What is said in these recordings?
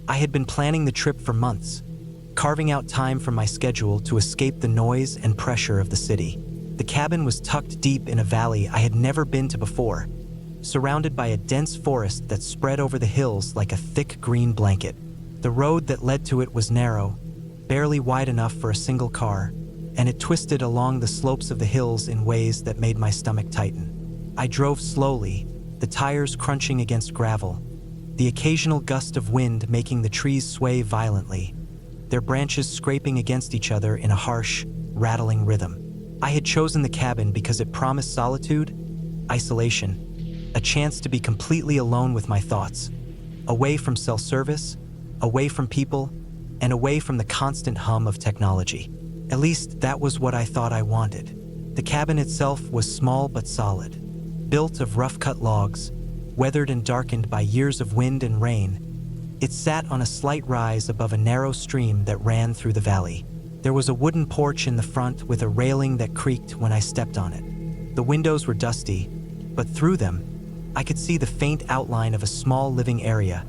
I had been planning the trip for months, carving out time from my schedule to escape the noise and pressure of the city. The cabin was tucked deep in a valley I had never been to before, surrounded by a dense forest that spread over the hills like a thick green blanket. The road that led to it was narrow, barely wide enough for a single car, and it twisted along the slopes of the hills in ways that made my stomach tighten. I drove slowly, the tires crunching against gravel, the occasional gust of wind making the trees sway violently, their branches scraping against each other in a harsh, rattling rhythm. I had chosen the cabin because it promised solitude, isolation, a chance to be completely alone with my thoughts, away from cell service, away from people, and away from the constant hum of technology. At least that was what I thought I wanted. The cabin itself was small but solid, built of rough-cut logs, weathered and darkened by years of wind and rain. It sat on a slight rise above a narrow stream that ran through the valley. There was a wooden porch in the front with a railing that creaked when I stepped on it. The windows were dusty, but through them, I could see the faint outline of a small living area,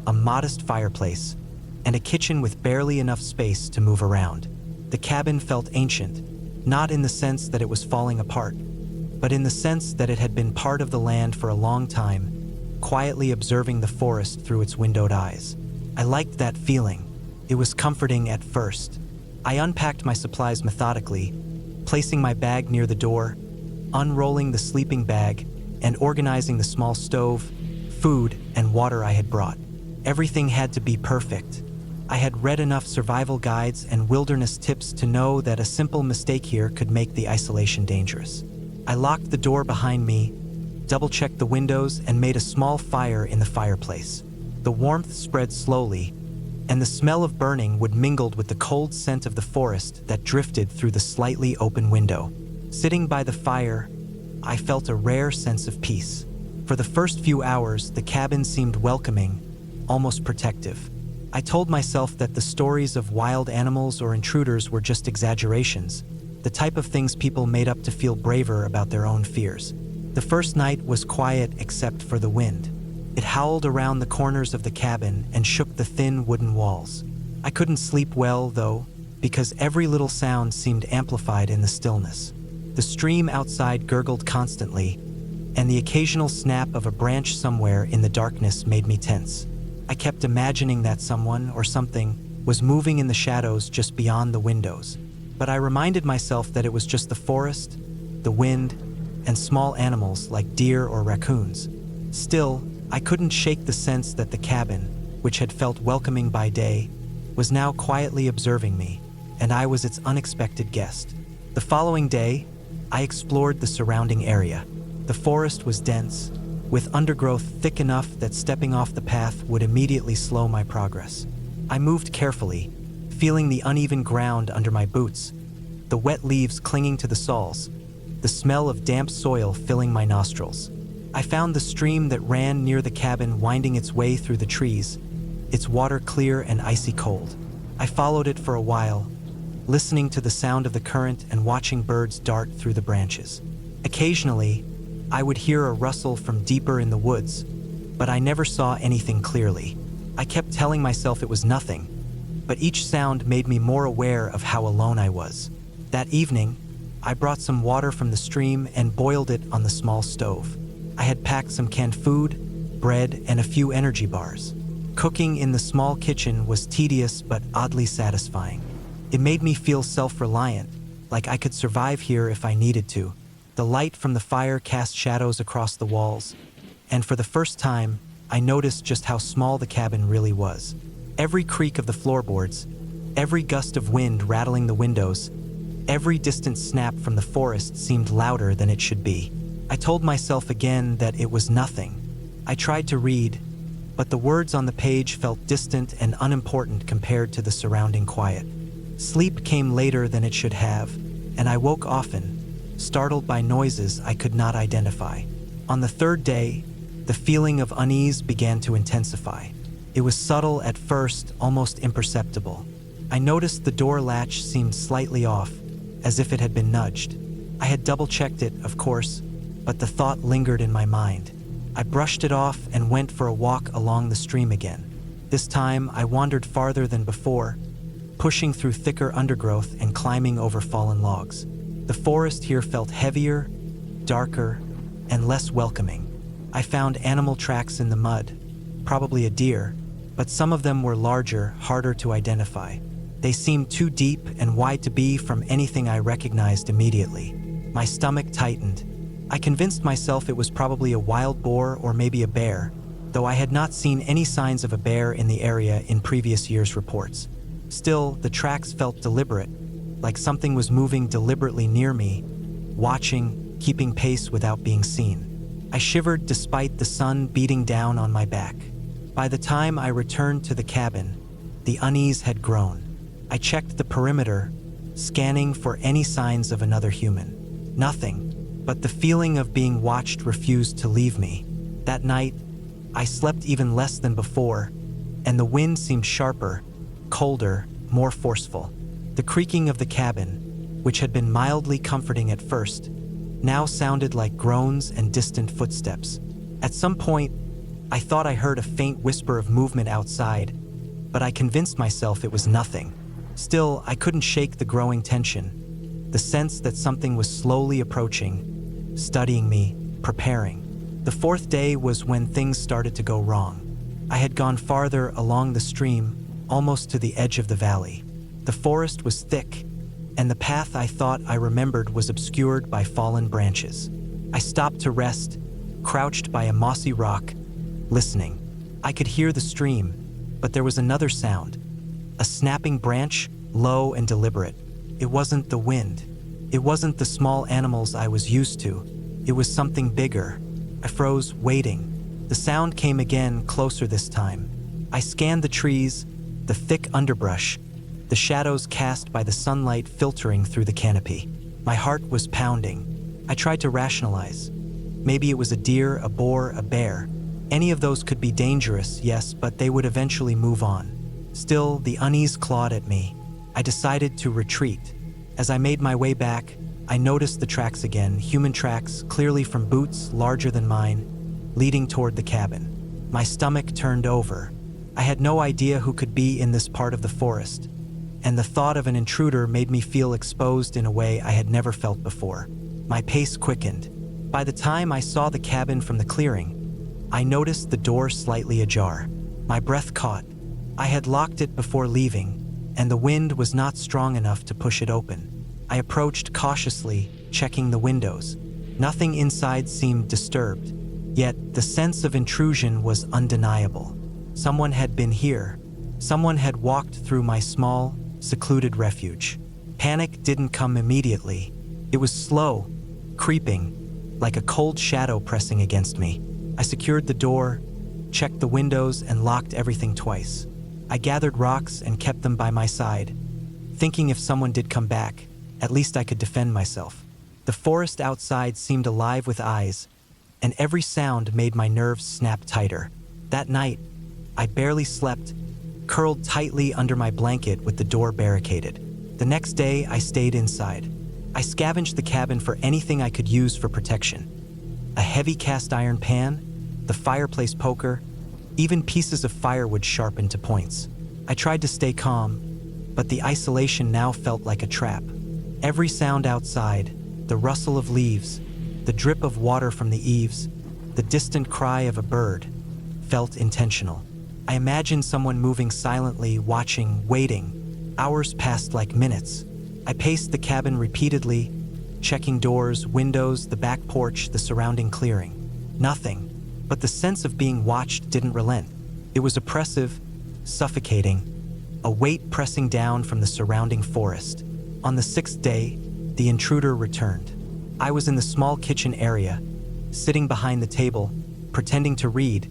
a modest fireplace, and a kitchen with barely enough space to move around. The cabin felt ancient, not in the sense that it was falling apart, but in the sense that it had been part of the land for a long time, quietly observing the forest through its windowed eyes. I liked that feeling. It was comforting at first. I unpacked my supplies methodically, placing my bag near the door, unrolling the sleeping bag, and organizing the small stove, food, and water I had brought. Everything had to be perfect. I had read enough survival guides and wilderness tips to know that a simple mistake here could make the isolation dangerous. I locked the door behind me, double-checked the windows, and made a small fire in the fireplace. The warmth spread slowly, and the smell of burning wood mingled with the cold scent of the forest that drifted through the slightly open window. Sitting by the fire, I felt a rare sense of peace. For the first few hours, the cabin seemed welcoming, almost protective. I told myself that the stories of wild animals or intruders were just exaggerations, the type of things people made up to feel braver about their own fears. The first night was quiet except for the wind. It howled around the corners of the cabin and shook the thin wooden walls. I couldn't sleep well, though, because every little sound seemed amplified in the stillness. The stream outside gurgled constantly, and the occasional snap of a branch somewhere in the darkness made me tense. I kept imagining that someone or something was moving in the shadows just beyond the windows. But I reminded myself that it was just the forest, the wind, and small animals like deer or raccoons. Still, I couldn't shake the sense that the cabin, which had felt welcoming by day, was now quietly observing me, and I was its unexpected guest. The following day, I explored the surrounding area. The forest was dense, with undergrowth thick enough that stepping off the path would immediately slow my progress. I moved carefully, feeling the uneven ground under my boots, the wet leaves clinging to the soles, the smell of damp soil filling my nostrils. I found the stream that ran near the cabin winding its way through the trees, its water clear and icy cold. I followed it for a while, listening to the sound of the current and watching birds dart through the branches. Occasionally, I would hear a rustle from deeper in the woods, but I never saw anything clearly. I kept telling myself it was nothing, but each sound made me more aware of how alone I was. That evening, I brought some water from the stream and boiled it on the small stove. I had packed some canned food, bread, and a few energy bars. Cooking in the small kitchen was tedious but oddly satisfying. It made me feel self-reliant, like I could survive here if I needed to. The light from the fire cast shadows across the walls, and for the first time, I noticed just how small the cabin really was. Every creak of the floorboards, every gust of wind rattling the windows, every distant snap from the forest seemed louder than it should be. I told myself again that it was nothing. I tried to read, but the words on the page felt distant and unimportant compared to the surrounding quiet. Sleep came later than it should have, and I woke often, startled by noises I could not identify. On the third day, the feeling of unease began to intensify. It was subtle at first, almost imperceptible. I noticed the door latch seemed slightly off, as if it had been nudged. I had double-checked it, of course, but the thought lingered in my mind. I brushed it off and went for a walk along the stream again. This time, I wandered farther than before, pushing through thicker undergrowth and climbing over fallen logs. The forest here felt heavier, darker, and less welcoming. I found animal tracks in the mud, probably a deer, but some of them were larger, harder to identify. They seemed too deep and wide to be from anything I recognized immediately. My stomach tightened. I convinced myself it was probably a wild boar or maybe a bear, though I had not seen any signs of a bear in the area in previous years' reports. Still, the tracks felt deliberate, like something was moving deliberately near me, watching, keeping pace without being seen. I shivered despite the sun beating down on my back. By the time I returned to the cabin, the unease had grown. I checked the perimeter, scanning for any signs of another human. Nothing, but the feeling of being watched refused to leave me. That night, I slept even less than before, and the wind seemed sharper, colder, more forceful. The creaking of the cabin, which had been mildly comforting at first, now sounded like groans and distant footsteps. At some point, I thought I heard a faint whisper of movement outside, but I convinced myself it was nothing. Still, I couldn't shake the growing tension, the sense that something was slowly approaching, studying me, preparing. The fourth day was when things started to go wrong. I had gone farther along the stream, almost to the edge of the valley. The forest was thick, and the path I thought I remembered was obscured by fallen branches. I stopped to rest, crouched by a mossy rock, listening. I could hear the stream, but there was another sound. A snapping branch, low and deliberate. It wasn't the wind. It wasn't the small animals I was used to. It was something bigger. I froze, waiting. The sound came again, closer this time. I scanned the trees, the thick underbrush, the shadows cast by the sunlight filtering through the canopy. My heart was pounding. I tried to rationalize. Maybe it was a deer, a boar, a bear. Any of those could be dangerous, yes, but they would eventually move on. Still, the unease clawed at me. I decided to retreat. As I made my way back, I noticed the tracks again, human tracks, clearly from boots larger than mine, leading toward the cabin. My stomach turned over. I had no idea who could be in this part of the forest, and the thought of an intruder made me feel exposed in a way I had never felt before. My pace quickened. By the time I saw the cabin from the clearing, I noticed the door slightly ajar. My breath caught. I had locked it before leaving, and the wind was not strong enough to push it open. I approached cautiously, checking the windows. Nothing inside seemed disturbed, yet the sense of intrusion was undeniable. Someone had been here. Someone had walked through my small, secluded refuge. Panic didn't come immediately. It was slow, creeping, like a cold shadow pressing against me. I secured the door, checked the windows, and locked everything twice. I gathered rocks and kept them by my side, thinking if someone did come back, at least I could defend myself. The forest outside seemed alive with eyes, and every sound made my nerves snap tighter. That night, I barely slept, curled tightly under my blanket with the door barricaded. The next day, I stayed inside. I scavenged the cabin for anything I could use for protection. A heavy cast iron pan, the fireplace poker, even pieces of firewood sharpened to points. I tried to stay calm, but the isolation now felt like a trap. Every sound outside, the rustle of leaves, the drip of water from the eaves, the distant cry of a bird, felt intentional. I imagined someone moving silently, watching, waiting. Hours passed like minutes. I paced the cabin repeatedly, checking doors, windows, the back porch, the surrounding clearing. Nothing. But the sense of being watched didn't relent. It was oppressive, suffocating, a weight pressing down from the surrounding forest. On the sixth day, the intruder returned. I was in the small kitchen area, sitting behind the table, pretending to read,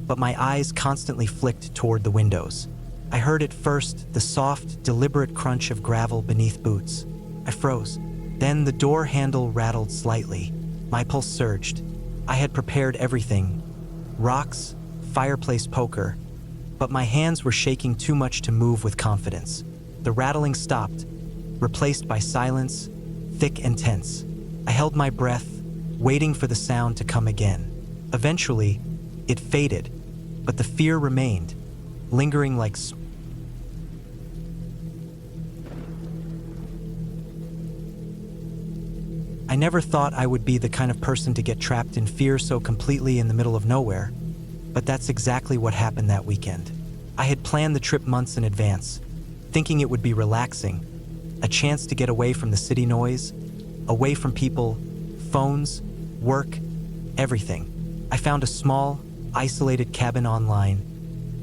but my eyes constantly flicked toward the windows. I heard at first the soft, deliberate crunch of gravel beneath boots. I froze. Then the door handle rattled slightly. My pulse surged. I had prepared everything: rocks, fireplace poker, but my hands were shaking too much to move with confidence. The rattling stopped, replaced by silence, thick and tense. I held my breath, waiting for the sound to come again. Eventually, it faded, but the fear remained. lingering like I never thought I would be the kind of person to get trapped in fear so completely in the middle of nowhere, but that's exactly what happened that weekend. I had planned the trip months in advance, thinking it would be relaxing, a chance to get away from the city noise, away from people, phones, work, everything. I found a small, isolated cabin online,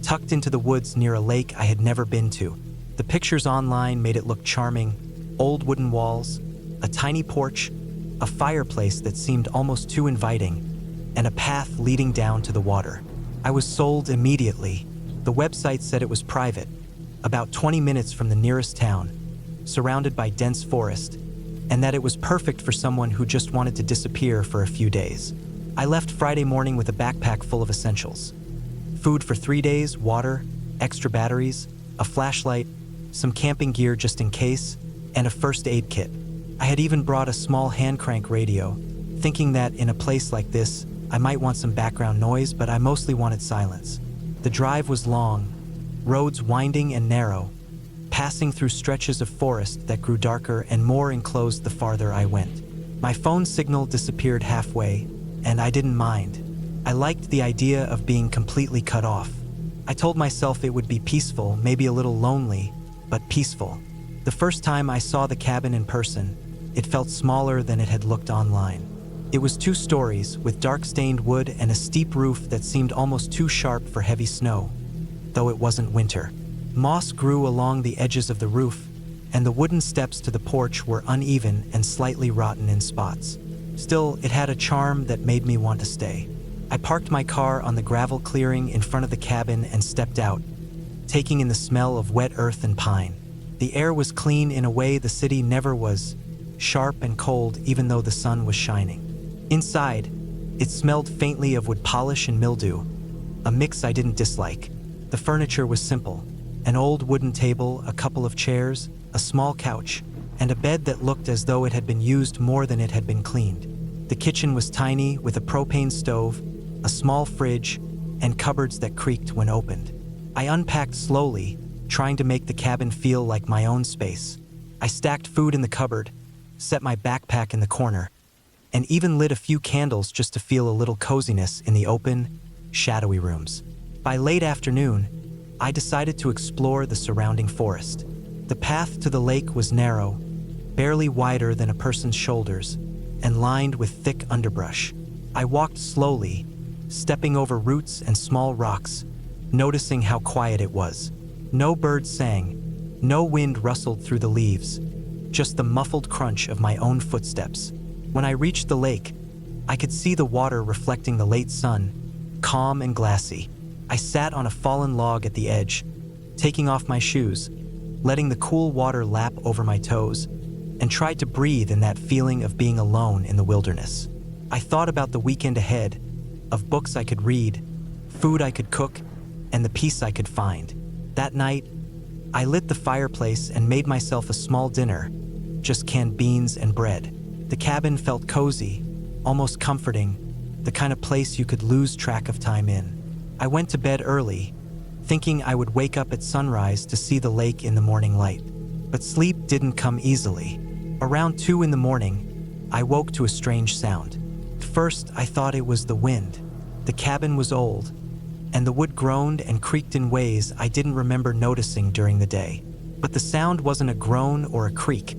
tucked into the woods near a lake I had never been to. The pictures online made it look charming: old wooden walls, a tiny porch, a fireplace that seemed almost too inviting, and a path leading down to the water. I was sold immediately. The website said it was private, about 20 minutes from the nearest town, surrounded by dense forest, and that it was perfect for someone who just wanted to disappear for a few days. I left Friday morning with a backpack full of essentials: food for 3 days, water, extra batteries, a flashlight, some camping gear just in case, and a first aid kit. I had even brought a small hand crank radio, thinking that in a place like this, I might want some background noise, but I mostly wanted silence. The drive was long, roads winding and narrow, passing through stretches of forest that grew darker and more enclosed the farther I went. My phone signal disappeared halfway, and I didn't mind. I liked the idea of being completely cut off. I told myself it would be peaceful, maybe a little lonely, but peaceful. The first time I saw the cabin in person, it felt smaller than it had looked online. It was 2 stories, with dark-stained wood and a steep roof that seemed almost too sharp for heavy snow, though it wasn't winter. Moss grew along the edges of the roof, and the wooden steps to the porch were uneven and slightly rotten in spots. Still, it had a charm that made me want to stay. I parked my car on the gravel clearing in front of the cabin and stepped out, taking in the smell of wet earth and pine. The air was clean in a way the city never was, sharp and cold even though the sun was shining. Inside, it smelled faintly of wood polish and mildew, a mix I didn't dislike. The furniture was simple: an old wooden table, a couple of chairs, a small couch, and a bed that looked as though it had been used more than it had been cleaned. The kitchen was tiny, with a propane stove, a small fridge, and cupboards that creaked when opened. I unpacked slowly, trying to make the cabin feel like my own space. I stacked food in the cupboard, set my backpack in the corner, and even lit a few candles just to feel a little coziness in the open, shadowy rooms. By late afternoon, I decided to explore the surrounding forest. The path to the lake was narrow, barely wider than a person's shoulders, and lined with thick underbrush. I walked slowly, stepping over roots and small rocks, noticing how quiet it was. No birds sang, no wind rustled through the leaves, just the muffled crunch of my own footsteps. When I reached the lake, I could see the water reflecting the late sun, calm and glassy. I sat on a fallen log at the edge, taking off my shoes, letting the cool water lap over my toes, and tried to breathe in that feeling of being alone in the wilderness. I thought about the weekend ahead, of books I could read, food I could cook, and the peace I could find. That night, I lit the fireplace and made myself a small dinner, just canned beans and bread. The cabin felt cozy, almost comforting, the kind of place you could lose track of time in. I went to bed early, thinking I would wake up at sunrise to see the lake in the morning light. But sleep didn't come easily. Around 2 in the morning, I woke to a strange sound. First, I thought it was the wind. The cabin was old, and the wood groaned and creaked in ways I didn't remember noticing during the day. But the sound wasn't a groan or a creak.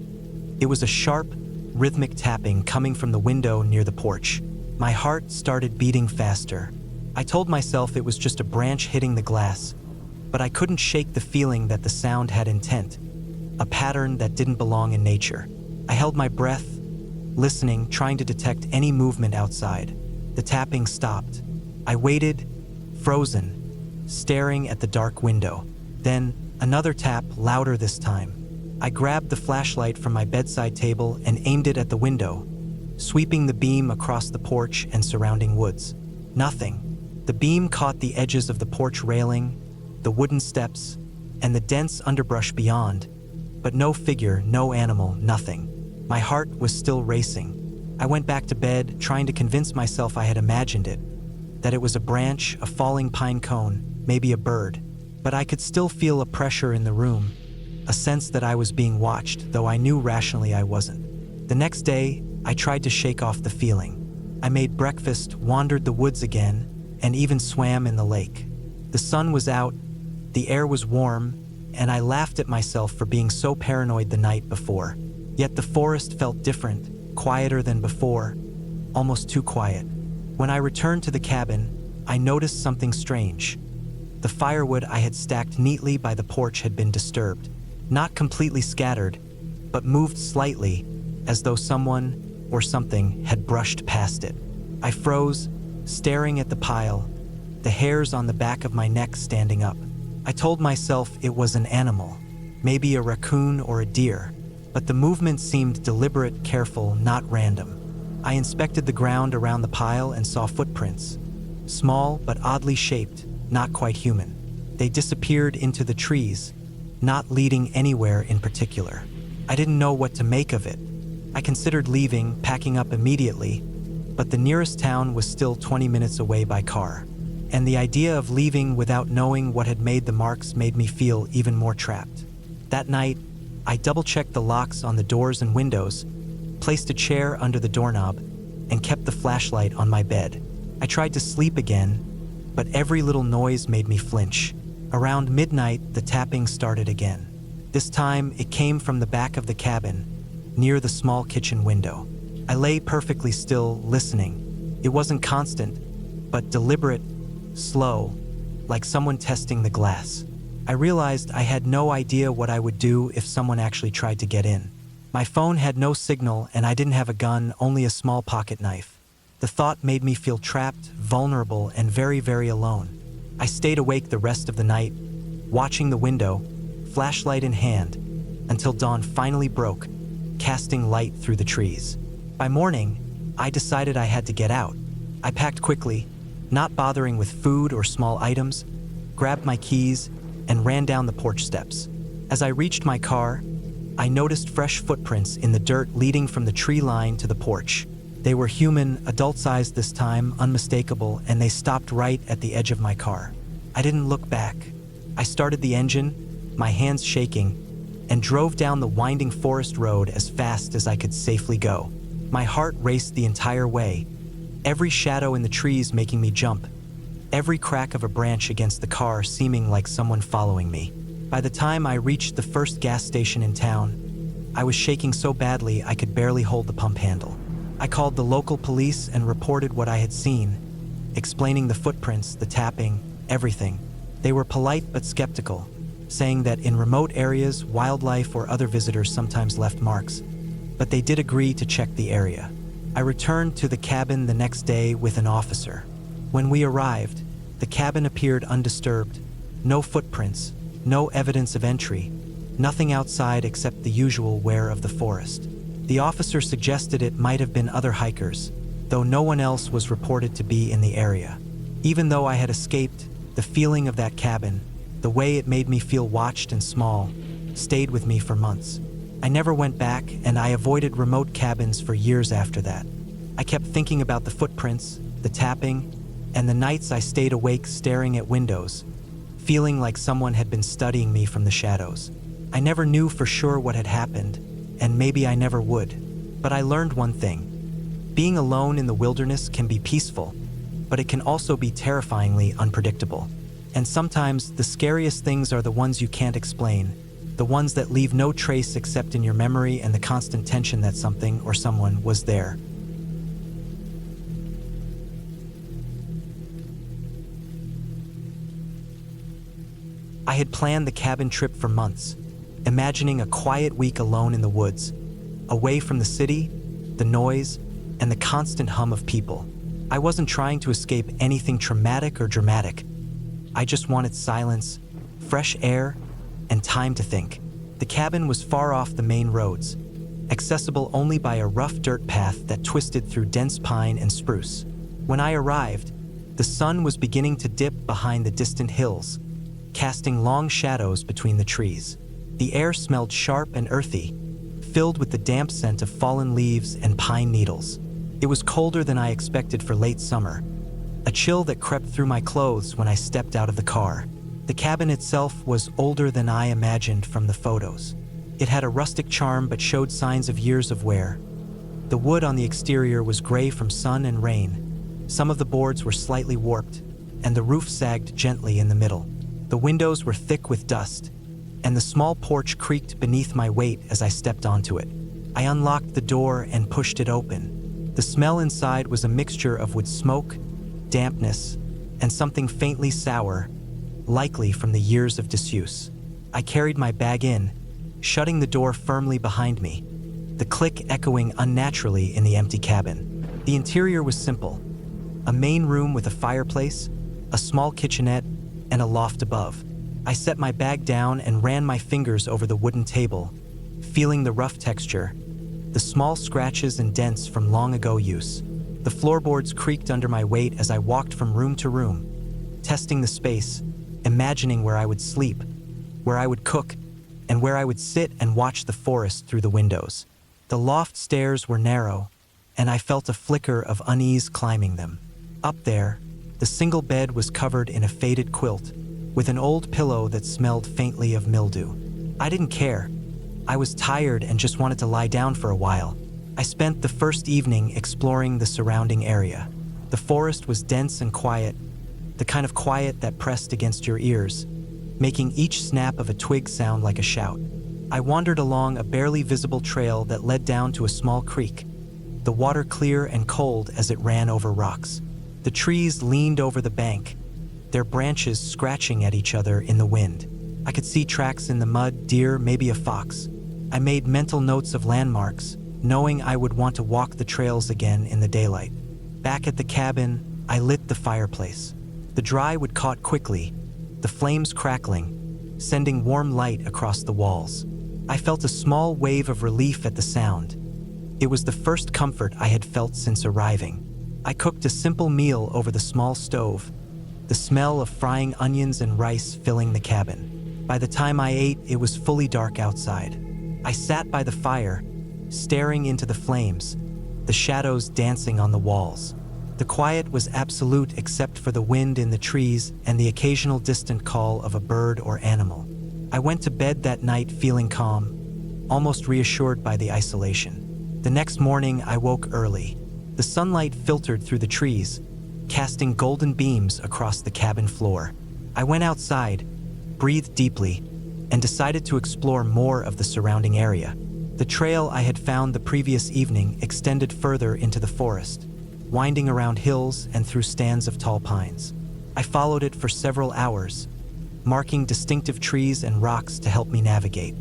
It was a sharp, rhythmic tapping coming from the window near the porch. My heart started beating faster. I told myself it was just a branch hitting the glass, but I couldn't shake the feeling that the sound had intent, a pattern that didn't belong in nature. I held my breath, listening, trying to detect any movement outside. The tapping stopped. I waited, frozen, staring at the dark window. Then, another tap, louder this time. I grabbed the flashlight from my bedside table and aimed it at the window, sweeping the beam across the porch and surrounding woods. Nothing. The beam caught the edges of the porch railing, the wooden steps, and the dense underbrush beyond, but no figure, no animal, nothing. My heart was still racing. I went back to bed, trying to convince myself I had imagined it, that it was a branch, a falling pine cone, maybe a bird. but I could still feel a pressure in the room, a sense that I was being watched, though I knew rationally I wasn't. The next day, I tried to shake off the feeling. I made breakfast, wandered the woods again, and even swam in the lake. The sun was out, the air was warm, and I laughed at myself for being so paranoid the night before. Yet the forest felt different, quieter than before, almost too quiet. When I returned to the cabin, I noticed something strange. The firewood I had stacked neatly by the porch had been disturbed, not completely scattered, but moved slightly, as though someone or something had brushed past it. I froze, staring at the pile, the hairs on the back of my neck standing up. I told myself it was an animal, maybe a raccoon or a deer, but the movement seemed deliberate, careful, not random. I inspected the ground around the pile and saw footprints, small but oddly shaped, not quite human. They disappeared into the trees, not leading anywhere in particular. I didn't know what to make of it. I considered leaving, packing up immediately, but the nearest town was still 20 minutes away by car, and the idea of leaving without knowing what had made the marks made me feel even more trapped. That night, I double-checked the locks on the doors and windows, placed a chair under the doorknob, and kept the flashlight on my bed. I tried to sleep again, but every little noise made me flinch. Around midnight, the tapping started again. This time, it came from the back of the cabin, near the small kitchen window. I lay perfectly still, listening. It wasn't constant, but deliberate, slow, like someone testing the glass. I realized I had no idea what I would do if someone actually tried to get in. My phone had no signal, and I didn't have a gun, only a small pocket knife. The thought made me feel trapped, vulnerable, and very, very alone. I stayed awake the rest of the night, watching the window, flashlight in hand, until dawn finally broke, casting light through the trees. By morning, I decided I had to get out. I packed quickly, not bothering with food or small items, grabbed my keys, and ran down the porch steps. As I reached my car, I noticed fresh footprints in the dirt leading from the tree line to the porch. They were human, adult-sized this time, unmistakable, and they stopped right at the edge of my car. I didn't look back. I started the engine, my hands shaking, and drove down the winding forest road as fast as I could safely go. My heart raced the entire way, every shadow in the trees making me jump, every crack of a branch against the car seeming like someone following me. By the time I reached the first gas station in town, I was shaking so badly I could barely hold the pump handle. I called the local police and reported what I had seen, explaining the footprints, the tapping, everything. They were polite but skeptical, saying that in remote areas, wildlife or other visitors sometimes left marks, but they did agree to check the area. I returned to the cabin the next day with an officer. When we arrived, the cabin appeared undisturbed, no footprints, no evidence of entry, nothing outside except the usual wear of the forest. The officer suggested it might have been other hikers, though no one else was reported to be in the area. Even though I had escaped, the feeling of that cabin, the way it made me feel watched and small, stayed with me for months. I never went back, and I avoided remote cabins for years after that. I kept thinking about the footprints, the tapping, and the nights I stayed awake staring at windows, feeling like someone had been studying me from the shadows. I never knew for sure what had happened, and maybe I never would. But I learned one thing. Being alone in the wilderness can be peaceful, but it can also be terrifyingly unpredictable. And sometimes the scariest things are the ones you can't explain, the ones that leave no trace except in your memory and the constant tension that something or someone was there. I had planned the cabin trip for months, imagining a quiet week alone in the woods, away from the city, the noise, and the constant hum of people. I wasn't trying to escape anything traumatic or dramatic. I just wanted silence, fresh air, and time to think. The cabin was far off the main roads, accessible only by a rough dirt path that twisted through dense pine and spruce. When I arrived, the sun was beginning to dip behind the distant hills, casting long shadows between the trees. The air smelled sharp and earthy, filled with the damp scent of fallen leaves and pine needles. It was colder than I expected for late summer, a chill that crept through my clothes when I stepped out of the car. The cabin itself was older than I imagined from the photos. It had a rustic charm but showed signs of years of wear. The wood on the exterior was gray from sun and rain. Some of the boards were slightly warped, and the roof sagged gently in the middle. The windows were thick with dust, and the small porch creaked beneath my weight as I stepped onto it. I unlocked the door and pushed it open. The smell inside was a mixture of wood smoke, dampness, and something faintly sour, likely from the years of disuse. I carried my bag in, shutting the door firmly behind me, the click echoing unnaturally in the empty cabin. The interior was simple: a main room with a fireplace, a small kitchenette, and a loft above. I set my bag down and ran my fingers over the wooden table, feeling the rough texture, the small scratches and dents from long ago use. The floorboards creaked under my weight as I walked from room to room, testing the space, imagining where I would sleep, where I would cook, and where I would sit and watch the forest through the windows. The loft stairs were narrow, and I felt a flicker of unease climbing them. Up there, the single bed was covered in a faded quilt, with an old pillow that smelled faintly of mildew. I didn't care. I was tired and just wanted to lie down for a while. I spent the first evening exploring the surrounding area. The forest was dense and quiet, the kind of quiet that pressed against your ears, making each snap of a twig sound like a shout. I wandered along a barely visible trail that led down to a small creek, the water clear and cold as it ran over rocks. The trees leaned over the bank, their branches scratching at each other in the wind. I could see tracks in the mud, deer, maybe a fox. I made mental notes of landmarks, knowing I would want to walk the trails again in the daylight. Back at the cabin, I lit the fireplace. The dry wood caught quickly, the flames crackling, sending warm light across the walls. I felt a small wave of relief at the sound. It was the first comfort I had felt since arriving. I cooked a simple meal over the small stove, the smell of frying onions and rice filling the cabin. By the time I ate, it was fully dark outside. I sat by the fire, staring into the flames, the shadows dancing on the walls. The quiet was absolute except for the wind in the trees and the occasional distant call of a bird or animal. I went to bed that night feeling calm, almost reassured by the isolation. The next morning, I woke early. The sunlight filtered through the trees, casting golden beams across the cabin floor. I went outside, breathed deeply, and decided to explore more of the surrounding area. The trail I had found the previous evening extended further into the forest, winding around hills and through stands of tall pines. I followed it for several hours, marking distinctive trees and rocks to help me navigate.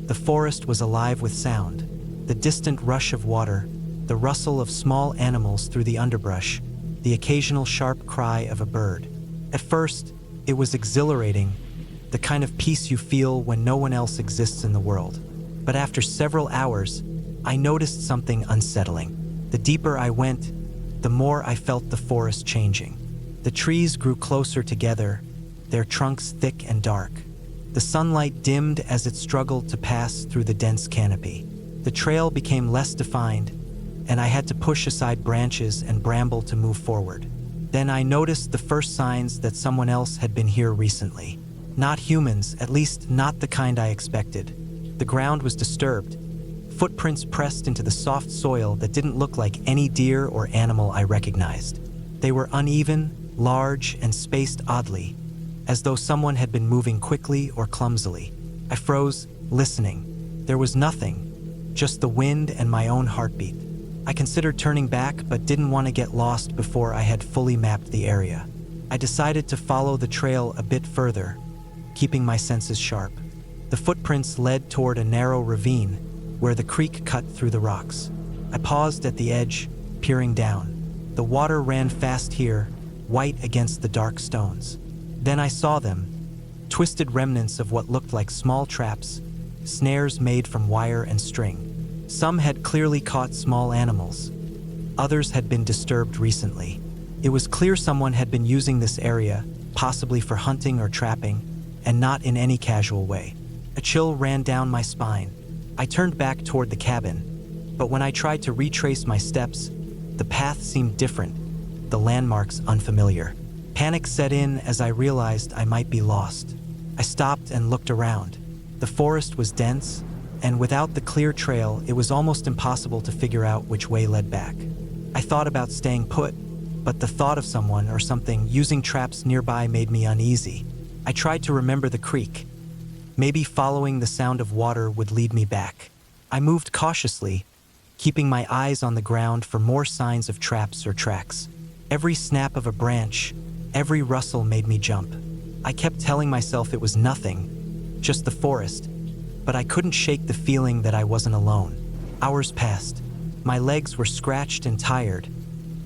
The forest was alive with sound, the distant rush of water, the rustle of small animals through the underbrush, the occasional sharp cry of a bird. At first, it was exhilarating, the kind of peace you feel when no one else exists in the world. But after several hours, I noticed something unsettling. The deeper I went, the more I felt the forest changing. The trees grew closer together, their trunks thick and dark. The sunlight dimmed as it struggled to pass through the dense canopy. The trail became less defined, and I had to push aside branches and bramble to move forward. Then I noticed the first signs that someone else had been here recently. Not humans, at least not the kind I expected. The ground was disturbed, footprints pressed into the soft soil that didn't look like any deer or animal I recognized. They were uneven, large, and spaced oddly, as though someone had been moving quickly or clumsily. I froze, listening. There was nothing, just the wind and my own heartbeat. I considered turning back, but didn't want to get lost before I had fully mapped the area. I decided to follow the trail a bit further, keeping my senses sharp. The footprints led toward a narrow ravine where the creek cut through the rocks. I paused at the edge, peering down. The water ran fast here, white against the dark stones. Then I saw them, twisted remnants of what looked like small traps, snares made from wire and string. Some had clearly caught small animals. Others had been disturbed recently. It was clear someone had been using this area, possibly for hunting or trapping, and not in any casual way. A chill ran down my spine. I turned back toward the cabin, but when I tried to retrace my steps, the path seemed different, the landmarks unfamiliar. Panic set in as I realized I might be lost. I stopped and looked around. The forest was dense, and without the clear trail, it was almost impossible to figure out which way led back. I thought about staying put, but the thought of someone or something using traps nearby made me uneasy. I tried to remember the creek. Maybe following the sound of water would lead me back. I moved cautiously, keeping my eyes on the ground for more signs of traps or tracks. Every snap of a branch, every rustle made me jump. I kept telling myself it was nothing, just the forest, but I couldn't shake the feeling that I wasn't alone. Hours passed. My legs were scratched and tired.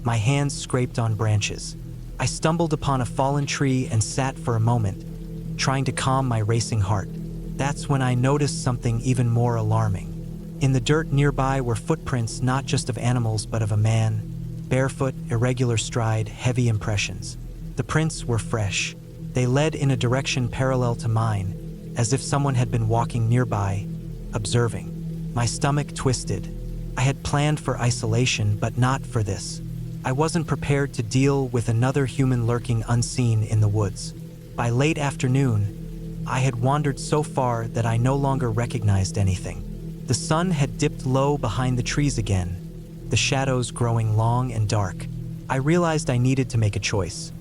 My hands scraped on branches. I stumbled upon a fallen tree and sat for a moment, trying to calm my racing heart. That's when I noticed something even more alarming. In the dirt nearby were footprints not just of animals but of a man, barefoot, irregular stride, heavy impressions. The prints were fresh. They led in a direction parallel to mine, as if someone had been walking nearby, observing. My stomach twisted. I had planned for isolation, but not for this. I wasn't prepared to deal with another human lurking unseen in the woods. By late afternoon, I had wandered so far that I no longer recognized anything. The sun had dipped low behind the trees again, the shadows growing long and dark. I realized I needed to make a choice.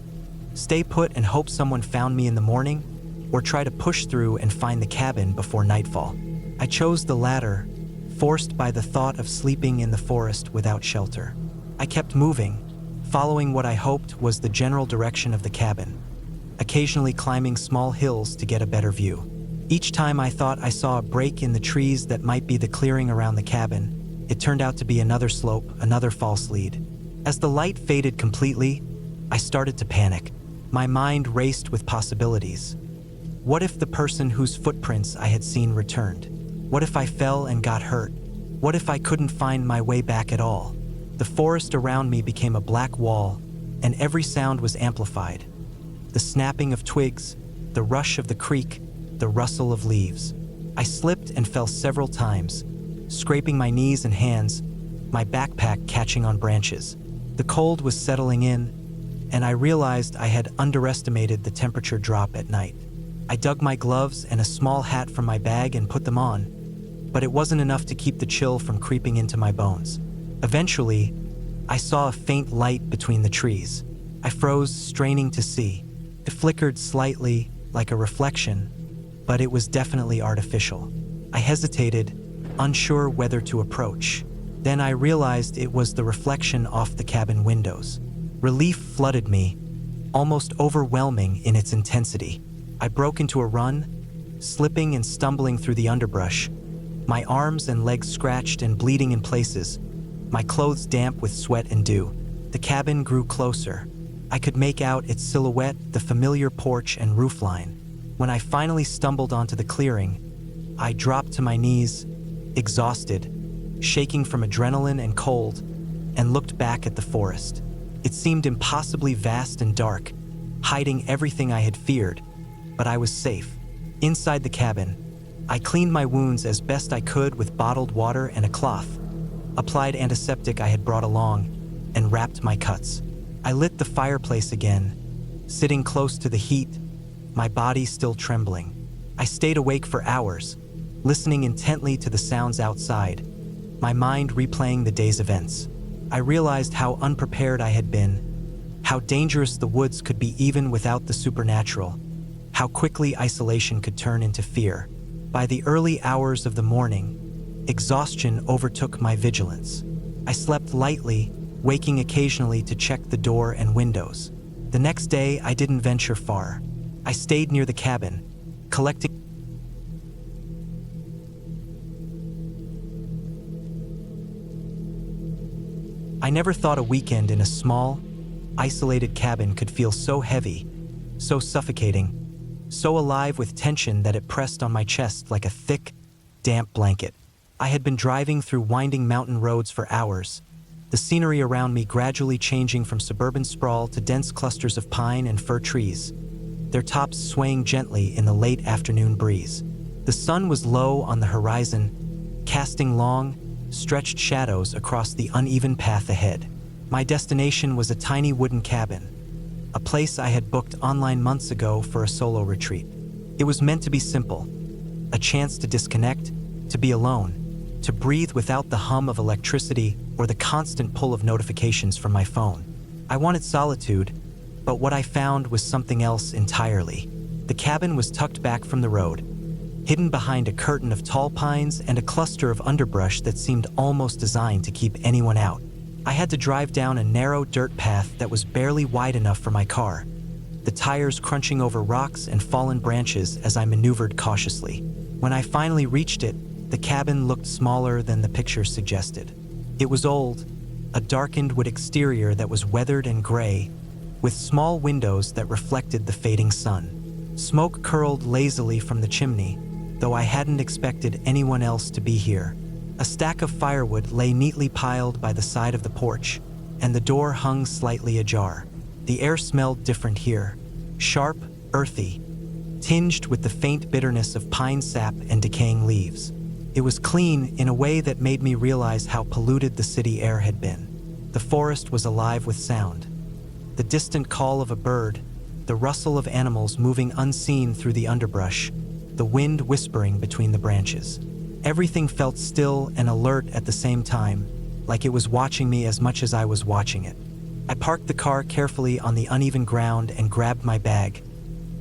Stay put and hope someone found me in the morning, or try to push through and find the cabin before nightfall. I chose the latter, forced by the thought of sleeping in the forest without shelter. I kept moving, following what I hoped was the general direction of the cabin, occasionally climbing small hills to get a better view. Each time I thought I saw a break in the trees that might be the clearing around the cabin, it turned out to be another slope, another false lead. As the light faded completely, I started to panic. My mind raced with possibilities. What if the person whose footprints I had seen returned? What if I fell and got hurt? What if I couldn't find my way back at all? The forest around me became a black wall, and every sound was amplified. The snapping of twigs, the rush of the creek, the rustle of leaves. I slipped and fell several times, scraping my knees and hands, my backpack catching on branches. The cold was settling in, and I realized I had underestimated the temperature drop at night. I dug my gloves and a small hat from my bag and put them on, but it wasn't enough to keep the chill from creeping into my bones. Eventually, I saw a faint light between the trees. I froze, straining to see. It flickered slightly, like a reflection, but it was definitely artificial. I hesitated, unsure whether to approach. Then I realized it was the reflection off the cabin windows. Relief flooded me, almost overwhelming in its intensity. I broke into a run, slipping and stumbling through the underbrush, my arms and legs scratched and bleeding in places, my clothes damp with sweat and dew. The cabin grew closer. I could make out its silhouette, the familiar porch and roofline. When I finally stumbled onto the clearing, I dropped to my knees, exhausted, shaking from adrenaline and cold, and looked back at the forest. It seemed impossibly vast and dark, hiding everything I had feared, but I was safe. Inside the cabin, I cleaned my wounds as best I could with bottled water and a cloth, applied antiseptic I had brought along, and wrapped my cuts. I lit the fireplace again, sitting close to the heat, my body still trembling. I stayed awake for hours, listening intently to the sounds outside, my mind replaying the day's events. I realized how unprepared I had been, how dangerous the woods could be even without the supernatural, how quickly isolation could turn into fear. By the early hours of the morning, exhaustion overtook my vigilance. I slept lightly, waking occasionally to check the door and windows. The next day, I didn't venture far. I stayed near the cabin, collecting. I never thought a weekend in a small, isolated cabin could feel so heavy, so suffocating, so alive with tension that it pressed on my chest like a thick, damp blanket. I had been driving through winding mountain roads for hours, the scenery around me gradually changing from suburban sprawl to dense clusters of pine and fir trees, their tops swaying gently in the late afternoon breeze. The sun was low on the horizon, casting long, stretched shadows across the uneven path ahead. My destination was a tiny wooden cabin, a place I had booked online months ago for a solo retreat. It was meant to be simple, a chance to disconnect, to be alone, to breathe without the hum of electricity or the constant pull of notifications from my phone. I wanted solitude, but what I found was something else entirely. The cabin was tucked back from the road, hidden behind a curtain of tall pines and a cluster of underbrush that seemed almost designed to keep anyone out. I had to drive down a narrow dirt path that was barely wide enough for my car, the tires crunching over rocks and fallen branches as I maneuvered cautiously. When I finally reached it, the cabin looked smaller than the picture suggested. It was old, a darkened wood exterior that was weathered and gray, with small windows that reflected the fading sun. Smoke curled lazily from the chimney, though I hadn't expected anyone else to be here. A stack of firewood lay neatly piled by the side of the porch, and the door hung slightly ajar. The air smelled different here, sharp, earthy, tinged with the faint bitterness of pine sap and decaying leaves. It was clean in a way that made me realize how polluted the city air had been. The forest was alive with sound. The distant call of a bird, the rustle of animals moving unseen through the underbrush, the wind whispering between the branches. Everything felt still and alert at the same time, like it was watching me as much as I was watching it. I parked the car carefully on the uneven ground and grabbed my bag,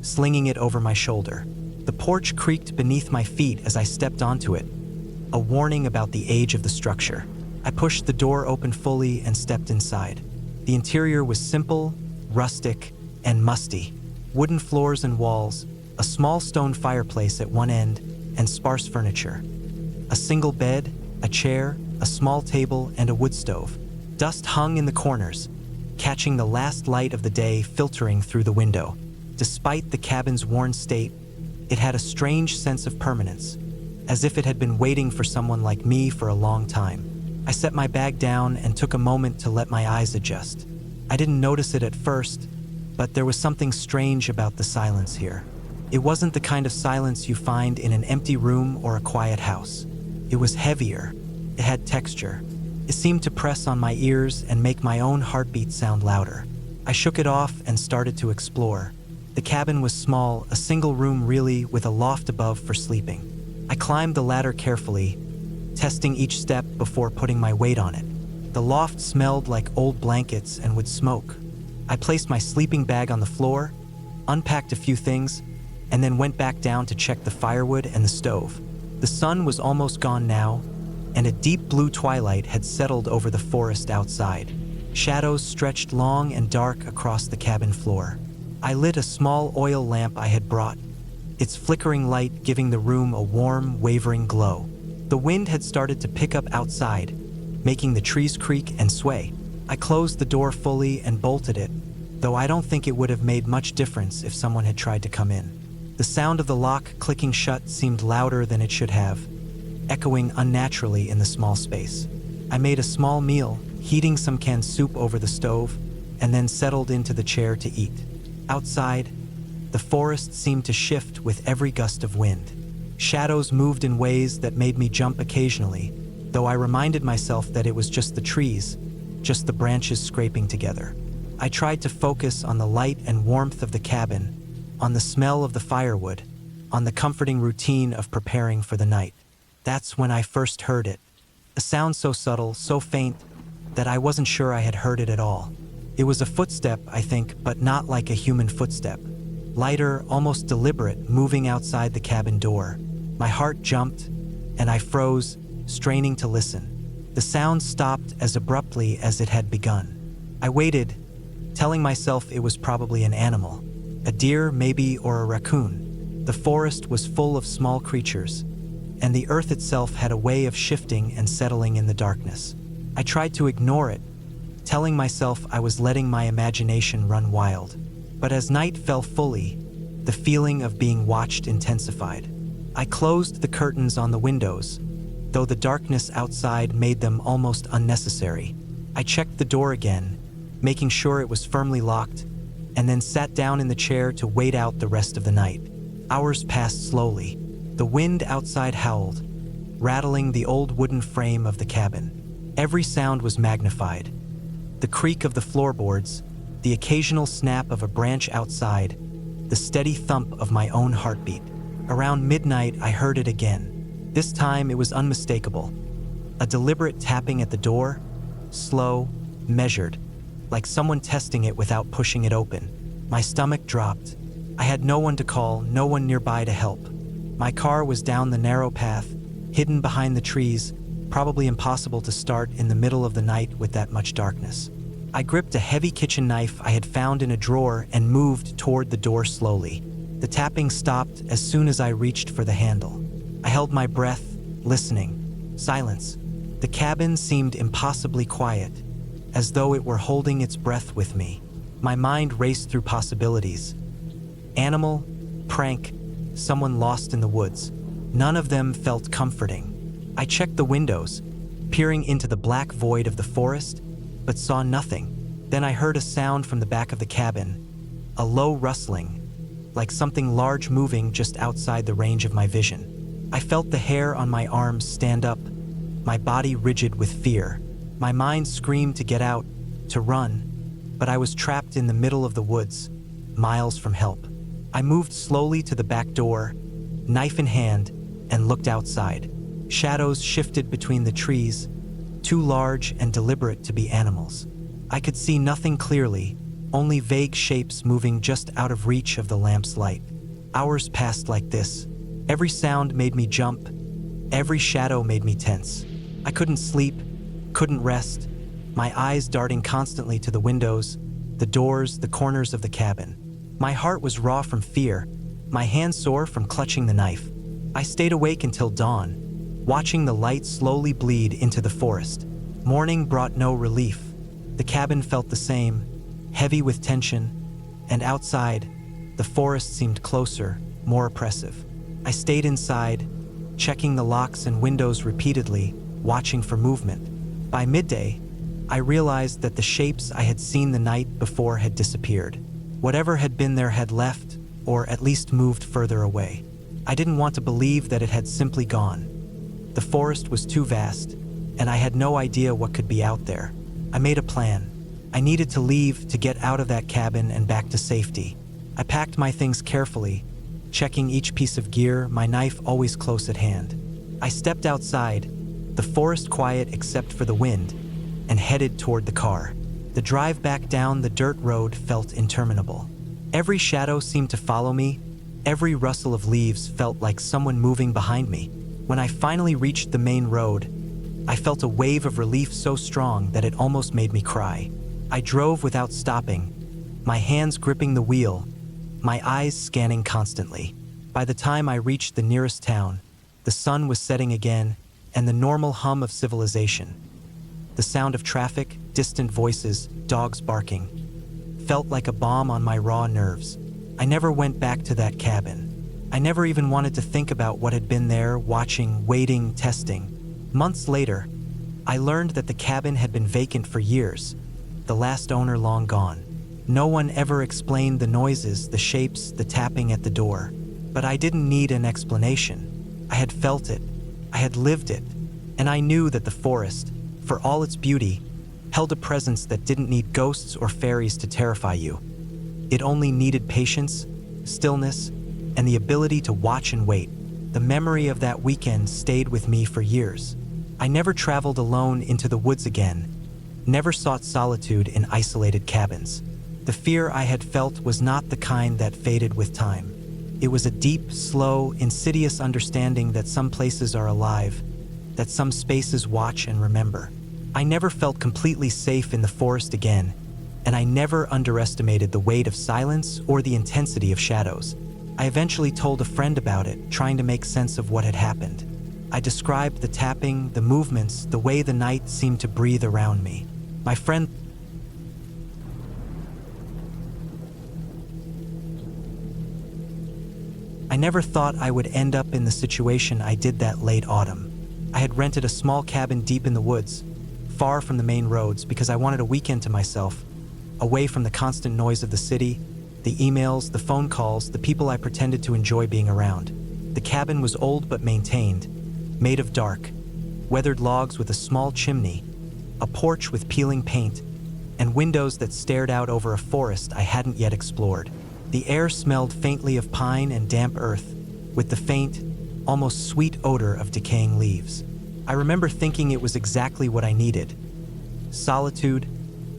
slinging it over my shoulder. The porch creaked beneath my feet as I stepped onto it, a warning about the age of the structure. I pushed the door open fully and stepped inside. The interior was simple, rustic, and musty. Wooden floors and walls, a small stone fireplace at one end, and sparse furniture. A single bed, a chair, a small table, and a wood stove. Dust hung in the corners, catching the last light of the day filtering through the window. Despite the cabin's worn state, it had a strange sense of permanence, as if it had been waiting for someone like me for a long time. I set my bag down and took a moment to let my eyes adjust. I didn't notice it at first, but there was something strange about the silence here. It wasn't the kind of silence you find in an empty room or a quiet house. It was heavier. It had texture. It seemed to press on my ears and make my own heartbeat sound louder. I shook it off and started to explore. The cabin was small, a single room really, with a loft above for sleeping. I climbed the ladder carefully, testing each step before putting my weight on it. The loft smelled like old blankets and would smoke. I placed my sleeping bag on the floor, unpacked a few things, and then went back down to check the firewood and the stove. The sun was almost gone now, and a deep blue twilight had settled over the forest outside. Shadows stretched long and dark across the cabin floor. I lit a small oil lamp I had brought, its flickering light giving the room a warm, wavering glow. The wind had started to pick up outside, making the trees creak and sway. I closed the door fully and bolted it, though I don't think it would have made much difference if someone had tried to come in. The sound of the lock clicking shut seemed louder than it should have, echoing unnaturally in the small space. I made a small meal, heating some canned soup over the stove, and then settled into the chair to eat. Outside, the forest seemed to shift with every gust of wind. Shadows moved in ways that made me jump occasionally, though I reminded myself that it was just the trees, just the branches scraping together. I tried to focus on the light and warmth of the cabin, on the smell of the firewood, on the comforting routine of preparing for the night. That's when I first heard it. A sound so subtle, so faint, that I wasn't sure I had heard it at all. It was a footstep, I think, but not like a human footstep. Lighter, almost deliberate, moving outside the cabin door. My heart jumped, and I froze, straining to listen. The sound stopped as abruptly as it had begun. I waited, telling myself it was probably an animal. A deer, maybe, or a raccoon. The forest was full of small creatures, and the earth itself had a way of shifting and settling in the darkness. I tried to ignore it, telling myself I was letting my imagination run wild. But as night fell fully, the feeling of being watched intensified. I closed the curtains on the windows, though the darkness outside made them almost unnecessary. I checked the door again, making sure it was firmly locked, and then sat down in the chair to wait out the rest of the night. Hours passed slowly. The wind outside howled, rattling the old wooden frame of the cabin. Every sound was magnified. The creak of the floorboards, the occasional snap of a branch outside, the steady thump of my own heartbeat. Around midnight, I heard it again. This time, it was unmistakable. A deliberate tapping at the door, slow, measured, like someone testing it without pushing it open. My stomach dropped. I had no one to call, no one nearby to help. My car was down the narrow path, hidden behind the trees, probably impossible to start in the middle of the night with that much darkness. I gripped a heavy kitchen knife I had found in a drawer and moved toward the door slowly. The tapping stopped as soon as I reached for the handle. I held my breath, listening. Silence. The cabin seemed impossibly quiet, as though it were holding its breath with me. My mind raced through possibilities. Animal, prank, someone lost in the woods. None of them felt comforting. I checked the windows, peering into the black void of the forest, but saw nothing. Then I heard a sound from the back of the cabin, a low rustling, like something large moving just outside the range of my vision. I felt the hair on my arms stand up, my body rigid with fear. My mind screamed to get out, to run, but I was trapped in the middle of the woods, miles from help. I moved slowly to the back door, knife in hand, and looked outside. Shadows shifted between the trees, too large and deliberate to be animals. I could see nothing clearly, only vague shapes moving just out of reach of the lamp's light. Hours passed like this. Every sound made me jump, every shadow made me tense. I couldn't sleep, couldn't rest, my eyes darting constantly to the windows, the doors, the corners of the cabin. My heart was raw from fear, my hands sore from clutching the knife. I stayed awake until dawn, watching the light slowly bleed into the forest. Morning brought no relief. The cabin felt the same, heavy with tension, and outside, the forest seemed closer, more oppressive. I stayed inside, checking the locks and windows repeatedly, watching for movement. By midday, I realized that the shapes I had seen the night before had disappeared. Whatever had been there had left, or at least moved further away. I didn't want to believe that it had simply gone. The forest was too vast, and I had no idea what could be out there. I made a plan. I needed to leave to get out of that cabin and back to safety. I packed my things carefully, checking each piece of gear, my knife always close at hand. I stepped outside, the forest quiet except for the wind, and headed toward the car. The drive back down the dirt road felt interminable. Every shadow seemed to follow me, every rustle of leaves felt like someone moving behind me. When I finally reached the main road, I felt a wave of relief so strong that it almost made me cry. I drove without stopping, my hands gripping the wheel, my eyes scanning constantly. By the time I reached the nearest town, the sun was setting again, and the normal hum of civilization. The sound of traffic, distant voices, dogs barking, felt like a balm on my raw nerves. I never went back to that cabin. I never even wanted to think about what had been there, watching, waiting, testing. Months later, I learned that the cabin had been vacant for years, the last owner long gone. No one ever explained the noises, the shapes, the tapping at the door. But I didn't need an explanation. I had felt it, I had lived it, and I knew that the forest, for all its beauty, held a presence that didn't need ghosts or fairies to terrify you. It only needed patience, stillness, and the ability to watch and wait. The memory of that weekend stayed with me for years. I never traveled alone into the woods again, never sought solitude in isolated cabins. The fear I had felt was not the kind that faded with time. It was a deep, slow, insidious understanding that some places are alive, that some spaces watch and remember. I never felt completely safe in the forest again, and I never underestimated the weight of silence or the intensity of shadows. I eventually told a friend about it, trying to make sense of what had happened. I described the tapping, the movements, the way the night seemed to breathe around me. My friend I never thought I would end up in the situation I did that late autumn. I had rented a small cabin deep in the woods, far from the main roads, because I wanted a weekend to myself, away from the constant noise of the city, the emails, the phone calls, the people I pretended to enjoy being around. The cabin was old but maintained, made of dark, weathered logs with a small chimney, a porch with peeling paint, and windows that stared out over a forest I hadn't yet explored. The air smelled faintly of pine and damp earth, with the faint, almost sweet odor of decaying leaves. I remember thinking it was exactly what I needed. Solitude,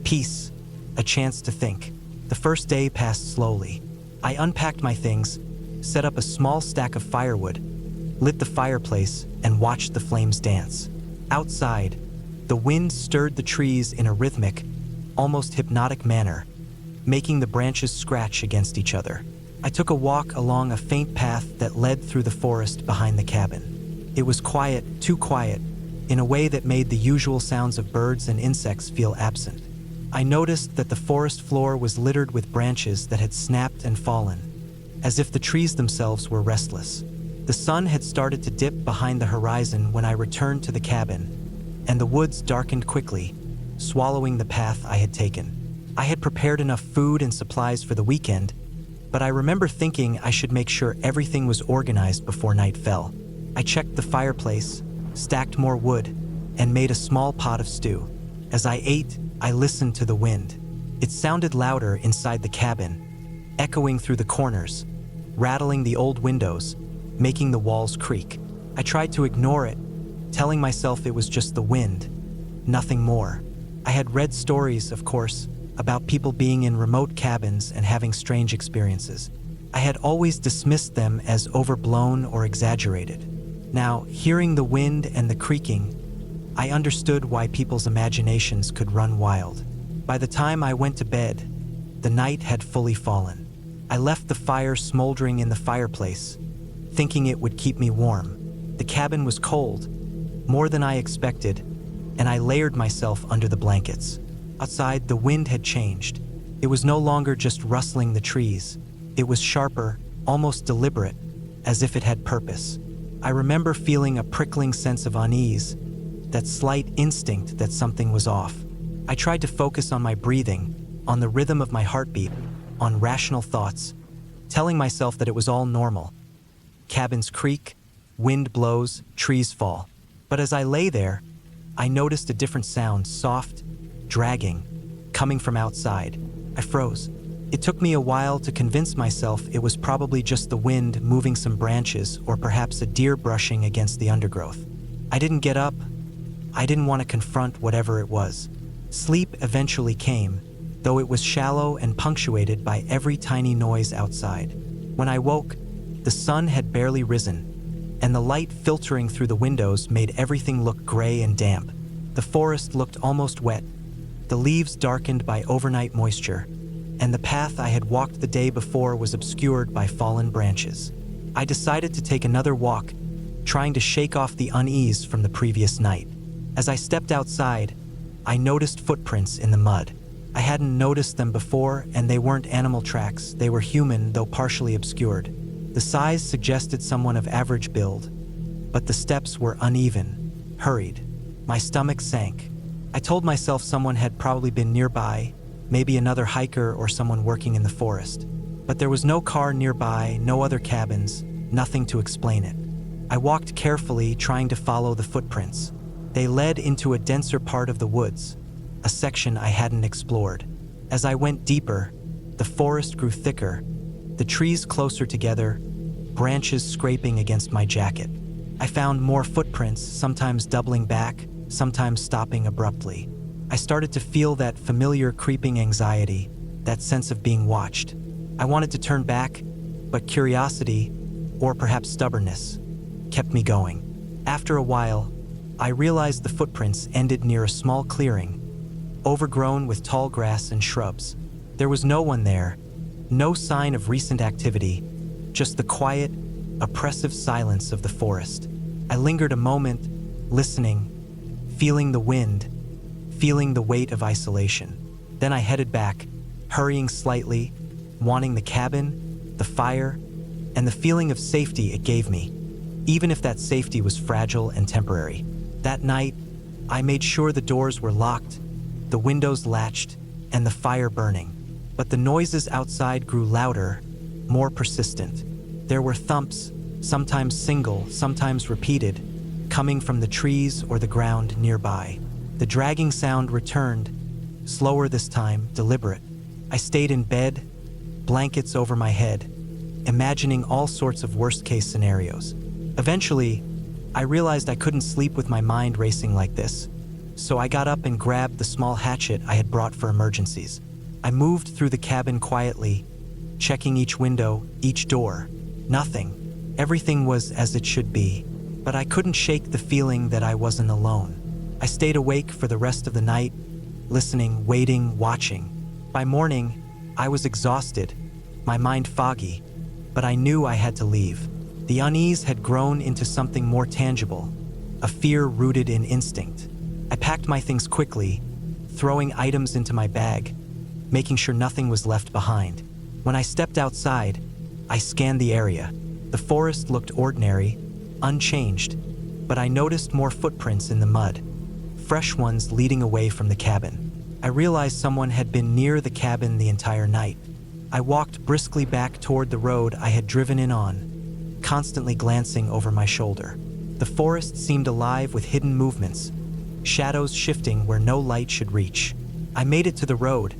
peace, a chance to think. The first day passed slowly. I unpacked my things, set up a small stack of firewood, lit the fireplace, and watched the flames dance. Outside, the wind stirred the trees in a rhythmic, almost hypnotic manner, making the branches scratch against each other. I took a walk along a faint path that led through the forest behind the cabin. It was quiet, too quiet, in a way that made the usual sounds of birds and insects feel absent. I noticed that the forest floor was littered with branches that had snapped and fallen, as if the trees themselves were restless. The sun had started to dip behind the horizon when I returned to the cabin, and the woods darkened quickly, swallowing the path I had taken. I had prepared enough food and supplies for the weekend, but I remember thinking I should make sure everything was organized before night fell. I checked the fireplace, stacked more wood, and made a small pot of stew. As I ate, I listened to the wind. It sounded louder inside the cabin, echoing through the corners, rattling the old windows, making the walls creak. I tried to ignore it, telling myself it was just the wind, nothing more. I had read stories, of course, about people being in remote cabins and having strange experiences. I had always dismissed them as overblown or exaggerated. Now, hearing the wind and the creaking, I understood why people's imaginations could run wild. By the time I went to bed, the night had fully fallen. I left the fire smoldering in the fireplace, thinking it would keep me warm. The cabin was cold, more than I expected, and I layered myself under the blankets. Outside, the wind had changed. It was no longer just rustling the trees. It was sharper, almost deliberate, as if it had purpose. I remember feeling a prickling sense of unease, that slight instinct that something was off. I tried to focus on my breathing, on the rhythm of my heartbeat, on rational thoughts, telling myself that it was all normal. Cabins creak, wind blows, trees fall. But as I lay there, I noticed a different sound, soft, dragging, coming from outside. I froze. It took me a while to convince myself it was probably just the wind moving some branches or perhaps a deer brushing against the undergrowth. I didn't get up. I didn't want to confront whatever it was. Sleep eventually came, though it was shallow and punctuated by every tiny noise outside. When I woke, the sun had barely risen, and the light filtering through the windows made everything look gray and damp. The forest looked almost wet, the leaves darkened by overnight moisture, and the path I had walked the day before was obscured by fallen branches. I decided to take another walk, trying to shake off the unease from the previous night. As I stepped outside, I noticed footprints in the mud. I hadn't noticed them before, and they weren't animal tracks. They were human, though partially obscured. The size suggested someone of average build, but the steps were uneven, hurried. My stomach sank. I told myself someone had probably been nearby, maybe another hiker or someone working in the forest. But there was no car nearby, no other cabins, nothing to explain it. I walked carefully, trying to follow the footprints. They led into a denser part of the woods, a section I hadn't explored. As I went deeper, the forest grew thicker, the trees closer together, branches scraping against my jacket. I found more footprints, sometimes doubling back, sometimes stopping abruptly. I started to feel that familiar creeping anxiety, that sense of being watched. I wanted to turn back, but curiosity, or perhaps stubbornness, kept me going. After a while, I realized the footprints ended near a small clearing, overgrown with tall grass and shrubs. There was no one there, no sign of recent activity, just the quiet, oppressive silence of the forest. I lingered a moment, listening, feeling the wind, feeling the weight of isolation. Then I headed back, hurrying slightly, wanting the cabin, the fire, and the feeling of safety it gave me, even if that safety was fragile and temporary. That night, I made sure the doors were locked, the windows latched, and the fire burning. But the noises outside grew louder, more persistent. There were thumps, sometimes single, sometimes repeated, coming from the trees or the ground nearby. The dragging sound returned, slower this time, deliberate. I stayed in bed, blankets over my head, imagining all sorts of worst-case scenarios. Eventually, I realized I couldn't sleep with my mind racing like this, so I got up and grabbed the small hatchet I had brought for emergencies. I moved through the cabin quietly, checking each window, each door. Nothing. Everything was as it should be, but I couldn't shake the feeling that I wasn't alone. I stayed awake for the rest of the night, listening, waiting, watching. By morning, I was exhausted, my mind foggy, but I knew I had to leave. The unease had grown into something more tangible, a fear rooted in instinct. I packed my things quickly, throwing items into my bag, making sure nothing was left behind. When I stepped outside, I scanned the area. The forest looked ordinary, unchanged, but I noticed more footprints in the mud, fresh ones leading away from the cabin. I realized someone had been near the cabin the entire night. I walked briskly back toward the road I had driven in on, constantly glancing over my shoulder. The forest seemed alive with hidden movements, shadows shifting where no light should reach. I made it to the road,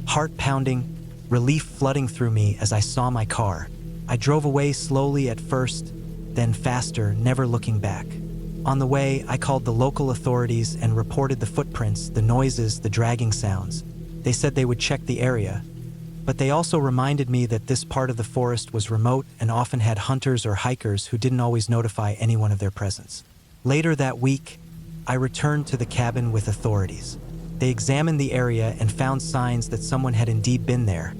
heart pounding, relief flooding through me as I saw my car. I drove away slowly at first, then faster, never looking back. On the way, I called the local authorities and reported the footprints, the noises, the dragging sounds. They said they would check the area, but they also reminded me that this part of the forest was remote and often had hunters or hikers who didn't always notify anyone of their presence. Later that week, I returned to the cabin with authorities. They examined the area and found signs that someone had indeed been there,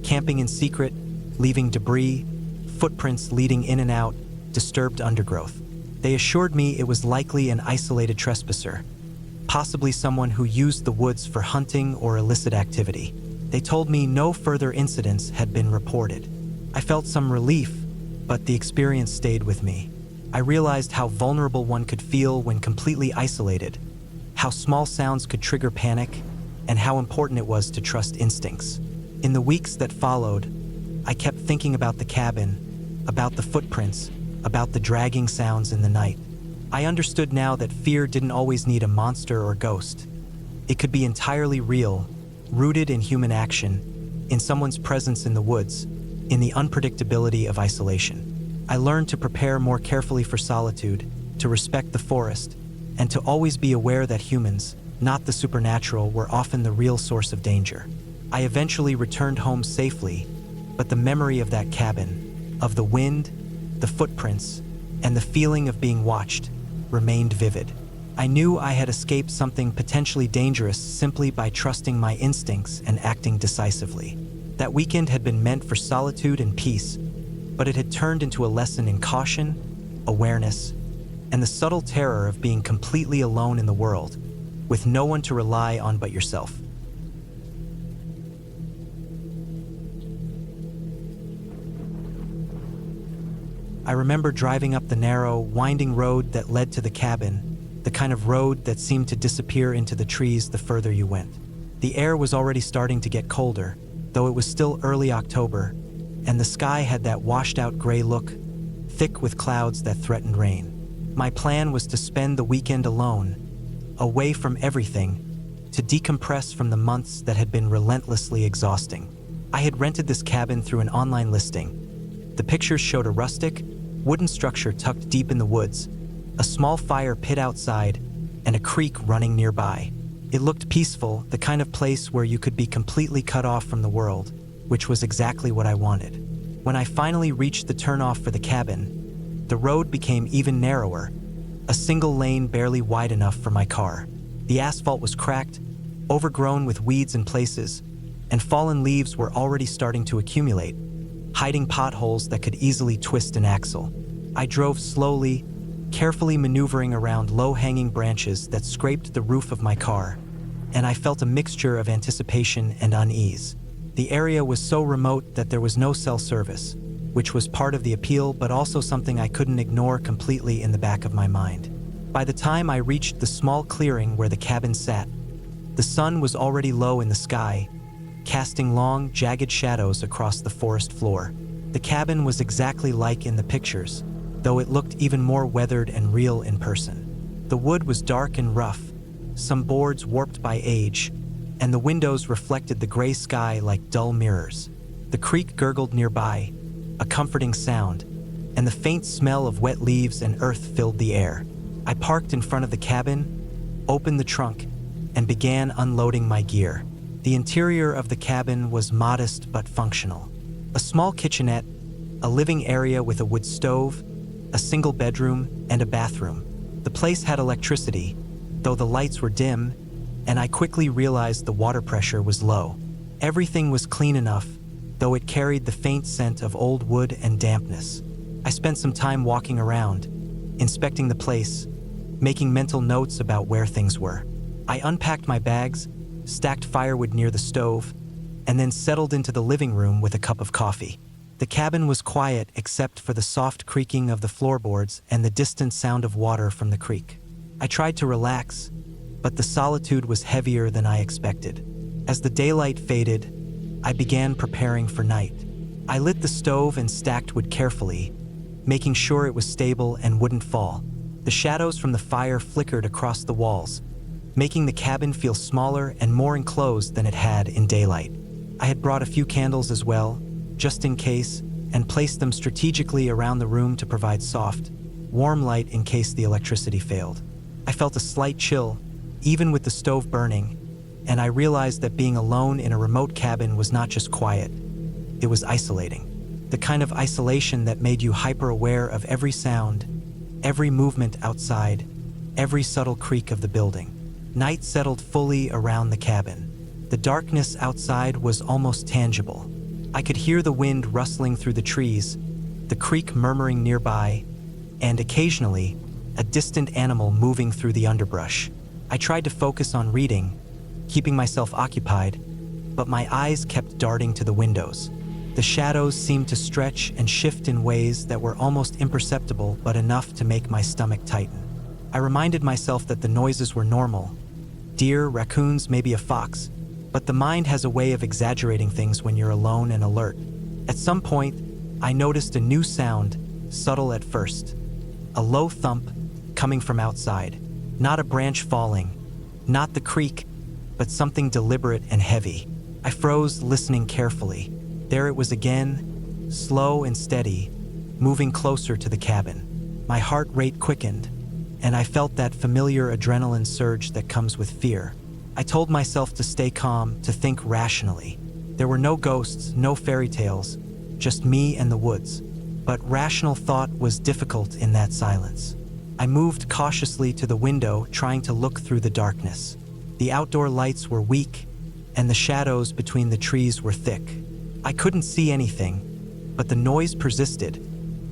camping in secret, leaving debris, footprints leading in and out, disturbed undergrowth. They assured me it was likely an isolated trespasser, possibly someone who used the woods for hunting or illicit activity. They told me no further incidents had been reported. I felt some relief, but the experience stayed with me. I realized how vulnerable one could feel when completely isolated, how small sounds could trigger panic, and how important it was to trust instincts. In the weeks that followed, I kept thinking about the cabin, about the footprints, about the dragging sounds in the night. I understood now that fear didn't always need a monster or ghost. It could be entirely real, rooted in human action, in someone's presence in the woods, in the unpredictability of isolation. I learned to prepare more carefully for solitude, to respect the forest, and to always be aware that humans, not the supernatural, were often the real source of danger. I eventually returned home safely, but the memory of that cabin, of the wind, the footprints, and the feeling of being watched remained vivid. I knew I had escaped something potentially dangerous simply by trusting my instincts and acting decisively. That weekend had been meant for solitude and peace, but it had turned into a lesson in caution, awareness, and the subtle terror of being completely alone in the world, with no one to rely on but yourself. I remember driving up the narrow, winding road that led to the cabin, the kind of road that seemed to disappear into the trees the further you went. The air was already starting to get colder, though it was still early October, and the sky had that washed-out gray look, thick with clouds that threatened rain. My plan was to spend the weekend alone, away from everything, to decompress from the months that had been relentlessly exhausting. I had rented this cabin through an online listing. The pictures showed a rustic, wooden structure tucked deep in the woods, a small fire pit outside, and a creek running nearby. It looked peaceful, the kind of place where you could be completely cut off from the world, which was exactly what I wanted. When I finally reached the turnoff for the cabin, the road became even narrower, a single lane barely wide enough for my car. The asphalt was cracked, overgrown with weeds in places, and fallen leaves were already starting to accumulate, hiding potholes that could easily twist an axle. I drove slowly, carefully maneuvering around low-hanging branches that scraped the roof of my car, and I felt a mixture of anticipation and unease. The area was so remote that there was no cell service, which was part of the appeal but also something I couldn't ignore completely in the back of my mind. By the time I reached the small clearing where the cabin sat, the sun was already low in the sky, casting long, jagged shadows across the forest floor. The cabin was exactly like in the pictures, though it looked even more weathered and real in person. The wood was dark and rough, some boards warped by age, and the windows reflected the gray sky like dull mirrors. The creek gurgled nearby, a comforting sound, and the faint smell of wet leaves and earth filled the air. I parked in front of the cabin, opened the trunk, and began unloading my gear. The interior of the cabin was modest but functional. A small kitchenette, a living area with a wood stove, a single bedroom, and a bathroom. The place had electricity, though the lights were dim, and I quickly realized the water pressure was low. Everything was clean enough, though it carried the faint scent of old wood and dampness. I spent some time walking around, inspecting the place, making mental notes about where things were. I unpacked my bags, stacked firewood near the stove, and then settled into the living room with a cup of coffee. The cabin was quiet except for the soft creaking of the floorboards and the distant sound of water from the creek. I tried to relax, but the solitude was heavier than I expected. As the daylight faded, I began preparing for night. I lit the stove and stacked wood carefully, making sure it was stable and wouldn't fall. The shadows from the fire flickered across the walls, making the cabin feel smaller and more enclosed than it had in daylight. I had brought a few candles as well, just in case, and placed them strategically around the room to provide soft, warm light in case the electricity failed. I felt a slight chill, even with the stove burning, and I realized that being alone in a remote cabin was not just quiet, it was isolating. The kind of isolation that made you hyper-aware of every sound, every movement outside, every subtle creak of the building. Night settled fully around the cabin. The darkness outside was almost tangible. I could hear the wind rustling through the trees, the creek murmuring nearby, and occasionally, a distant animal moving through the underbrush. I tried to focus on reading, keeping myself occupied, but my eyes kept darting to the windows. The shadows seemed to stretch and shift in ways that were almost imperceptible but enough to make my stomach tighten. I reminded myself that the noises were normal. Deer, raccoons, maybe a fox, but the mind has a way of exaggerating things when you're alone and alert. At some point, I noticed a new sound, subtle at first. A low thump coming from outside. Not a branch falling, not the creak, but something deliberate and heavy. I froze, listening carefully. There it was again, slow and steady, moving closer to the cabin. My heart rate quickened, and I felt that familiar adrenaline surge that comes with fear. I told myself to stay calm, to think rationally. There were no ghosts, no fairy tales, just me and the woods. But rational thought was difficult in that silence. I moved cautiously to the window, trying to look through the darkness. The outdoor lights were weak, and the shadows between the trees were thick. I couldn't see anything, but the noise persisted,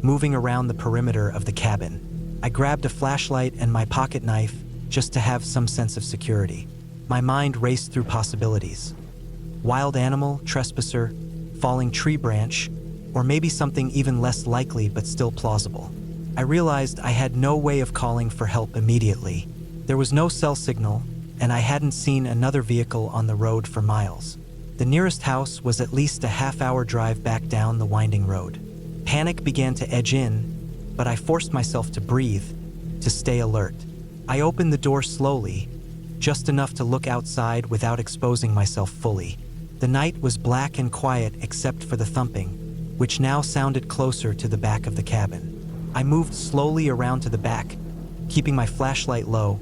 moving around the perimeter of the cabin. I grabbed a flashlight and my pocket knife just to have some sense of security. My mind raced through possibilities. Wild animal, trespasser, falling tree branch, or maybe something even less likely but still plausible. I realized I had no way of calling for help immediately. There was no cell signal, and I hadn't seen another vehicle on the road for miles. The nearest house was at least a half-hour drive back down the winding road. Panic began to edge in, but I forced myself to breathe, to stay alert. I opened the door slowly, just enough to look outside without exposing myself fully. The night was black and quiet except for the thumping, which now sounded closer to the back of the cabin. I moved slowly around to the back, keeping my flashlight low,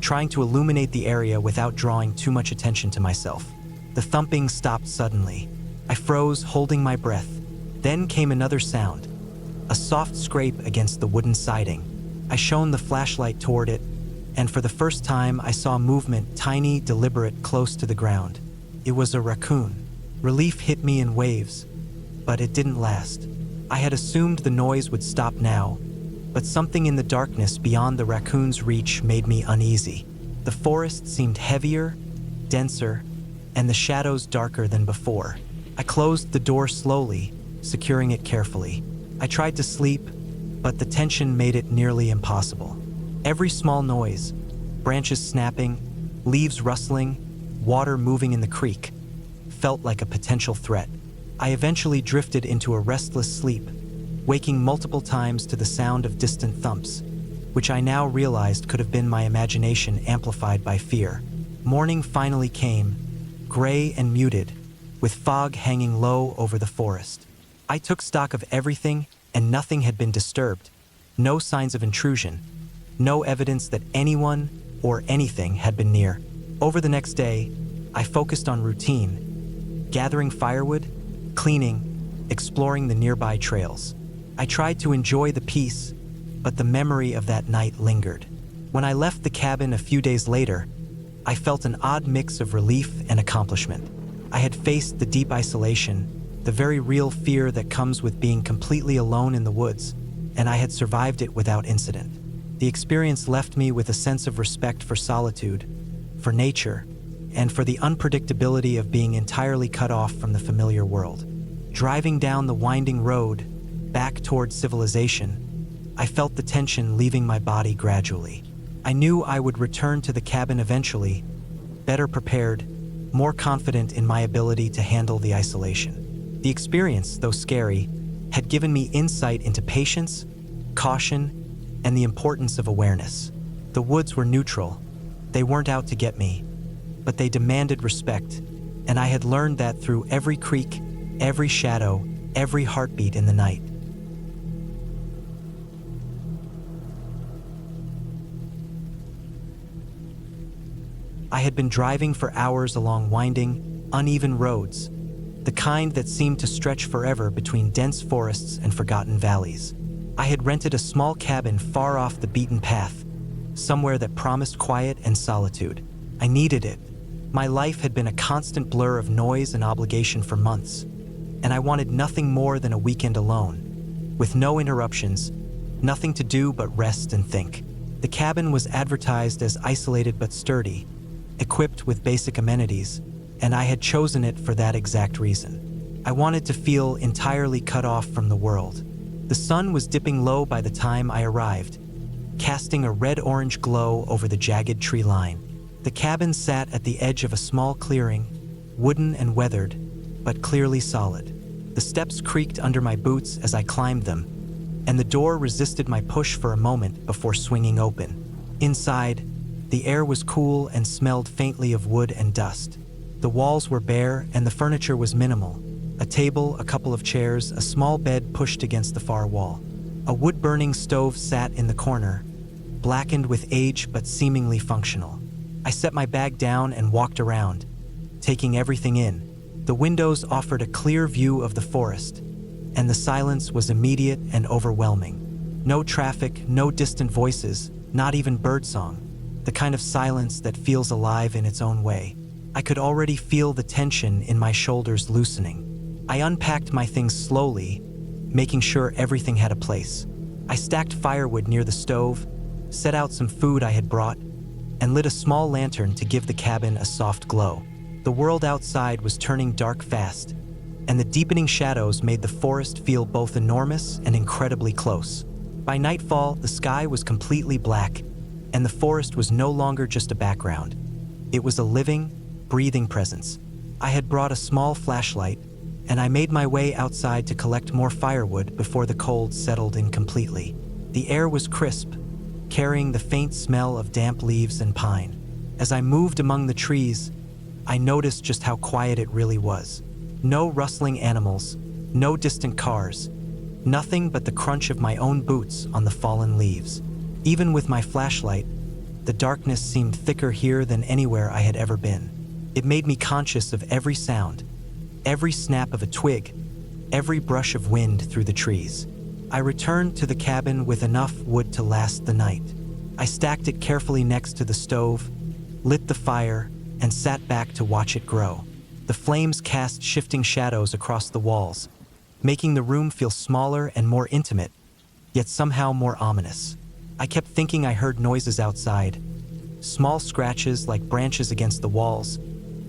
trying to illuminate the area without drawing too much attention to myself. The thumping stopped suddenly. I froze, holding my breath. Then came another sound, a soft scrape against the wooden siding. I shone the flashlight toward it, and for the first time I saw movement, tiny, deliberate, close to the ground. It was a raccoon. Relief hit me in waves, but it didn't last. I had assumed the noise would stop now, but something in the darkness beyond the raccoon's reach made me uneasy. The forest seemed heavier, denser, and the shadows darker than before. I closed the door slowly, securing it carefully. I tried to sleep, but the tension made it nearly impossible. Every small noise, branches snapping, leaves rustling, water moving in the creek, felt like a potential threat. I eventually drifted into a restless sleep, waking multiple times to the sound of distant thumps, which I now realized could have been my imagination amplified by fear. Morning finally came, gray and muted, with fog hanging low over the forest. I took stock of everything, and nothing had been disturbed. No signs of intrusion, no evidence that anyone or anything had been near. Over the next day, I focused on routine, gathering firewood, cleaning, exploring the nearby trails. I tried to enjoy the peace, but the memory of that night lingered. When I left the cabin a few days later, I felt an odd mix of relief and accomplishment. I had faced the deep isolation, the very real fear that comes with being completely alone in the woods, and I had survived it without incident. The experience left me with a sense of respect for solitude, for nature, and for the unpredictability of being entirely cut off from the familiar world. Driving down the winding road, back toward civilization, I felt the tension leaving my body gradually. I knew I would return to the cabin eventually, better prepared, more confident in my ability to handle the isolation. The experience, though scary, had given me insight into patience, caution, and the importance of awareness. The woods were neutral. They weren't out to get me, but they demanded respect, and I had learned that through every creak, every shadow, every heartbeat in the night. I had been driving for hours along winding, uneven roads, the kind that seemed to stretch forever between dense forests and forgotten valleys. I had rented a small cabin far off the beaten path, somewhere that promised quiet and solitude. I needed it. My life had been a constant blur of noise and obligation for months, and I wanted nothing more than a weekend alone, with no interruptions, nothing to do but rest and think. The cabin was advertised as isolated but sturdy, equipped with basic amenities, and I had chosen it for that exact reason. I wanted to feel entirely cut off from the world. The sun was dipping low by the time I arrived, casting a red-orange glow over the jagged tree line. The cabin sat at the edge of a small clearing, wooden and weathered, but clearly solid. The steps creaked under my boots as I climbed them, and the door resisted my push for a moment before swinging open. Inside, the air was cool and smelled faintly of wood and dust. The walls were bare and the furniture was minimal. A table, a couple of chairs, a small bed pushed against the far wall. A wood-burning stove sat in the corner, blackened with age but seemingly functional. I set my bag down and walked around, taking everything in. The windows offered a clear view of the forest, and the silence was immediate and overwhelming. No traffic, no distant voices, not even birdsong. The kind of silence that feels alive in its own way. I could already feel the tension in my shoulders loosening. I unpacked my things slowly, making sure everything had a place. I stacked firewood near the stove, set out some food I had brought, and lit a small lantern to give the cabin a soft glow. The world outside was turning dark fast, and the deepening shadows made the forest feel both enormous and incredibly close. By nightfall, the sky was completely black, and the forest was no longer just a background. It was a living, breathing presence. I had brought a small flashlight, and I made my way outside to collect more firewood before the cold settled in completely. The air was crisp, carrying the faint smell of damp leaves and pine. As I moved among the trees, I noticed just how quiet it really was. No rustling animals, no distant cars, nothing but the crunch of my own boots on the fallen leaves. Even with my flashlight, the darkness seemed thicker here than anywhere I had ever been. It made me conscious of every sound, every snap of a twig, every brush of wind through the trees. I returned to the cabin with enough wood to last the night. I stacked it carefully next to the stove, lit the fire, and sat back to watch it grow. The flames cast shifting shadows across the walls, making the room feel smaller and more intimate, yet somehow more ominous. I kept thinking I heard noises outside, small scratches like branches against the walls,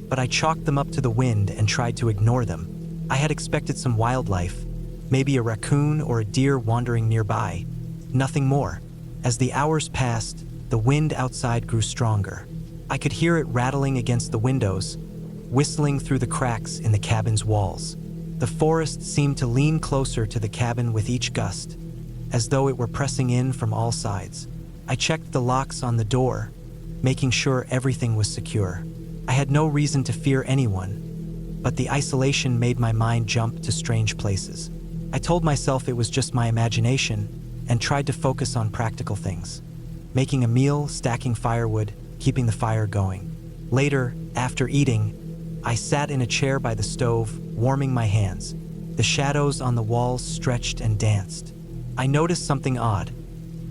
but I chalked them up to the wind and tried to ignore them. I had expected some wildlife, maybe a raccoon or a deer wandering nearby. Nothing more. As the hours passed, the wind outside grew stronger. I could hear it rattling against the windows, whistling through the cracks in the cabin's walls. The forest seemed to lean closer to the cabin with each gust, as though it were pressing in from all sides. I checked the locks on the door, making sure everything was secure. I had no reason to fear anyone, but the isolation made my mind jump to strange places. I told myself it was just my imagination and tried to focus on practical things. Making a meal, stacking firewood, keeping the fire going. Later, after eating, I sat in a chair by the stove, warming my hands. The shadows on the walls stretched and danced. I noticed something odd,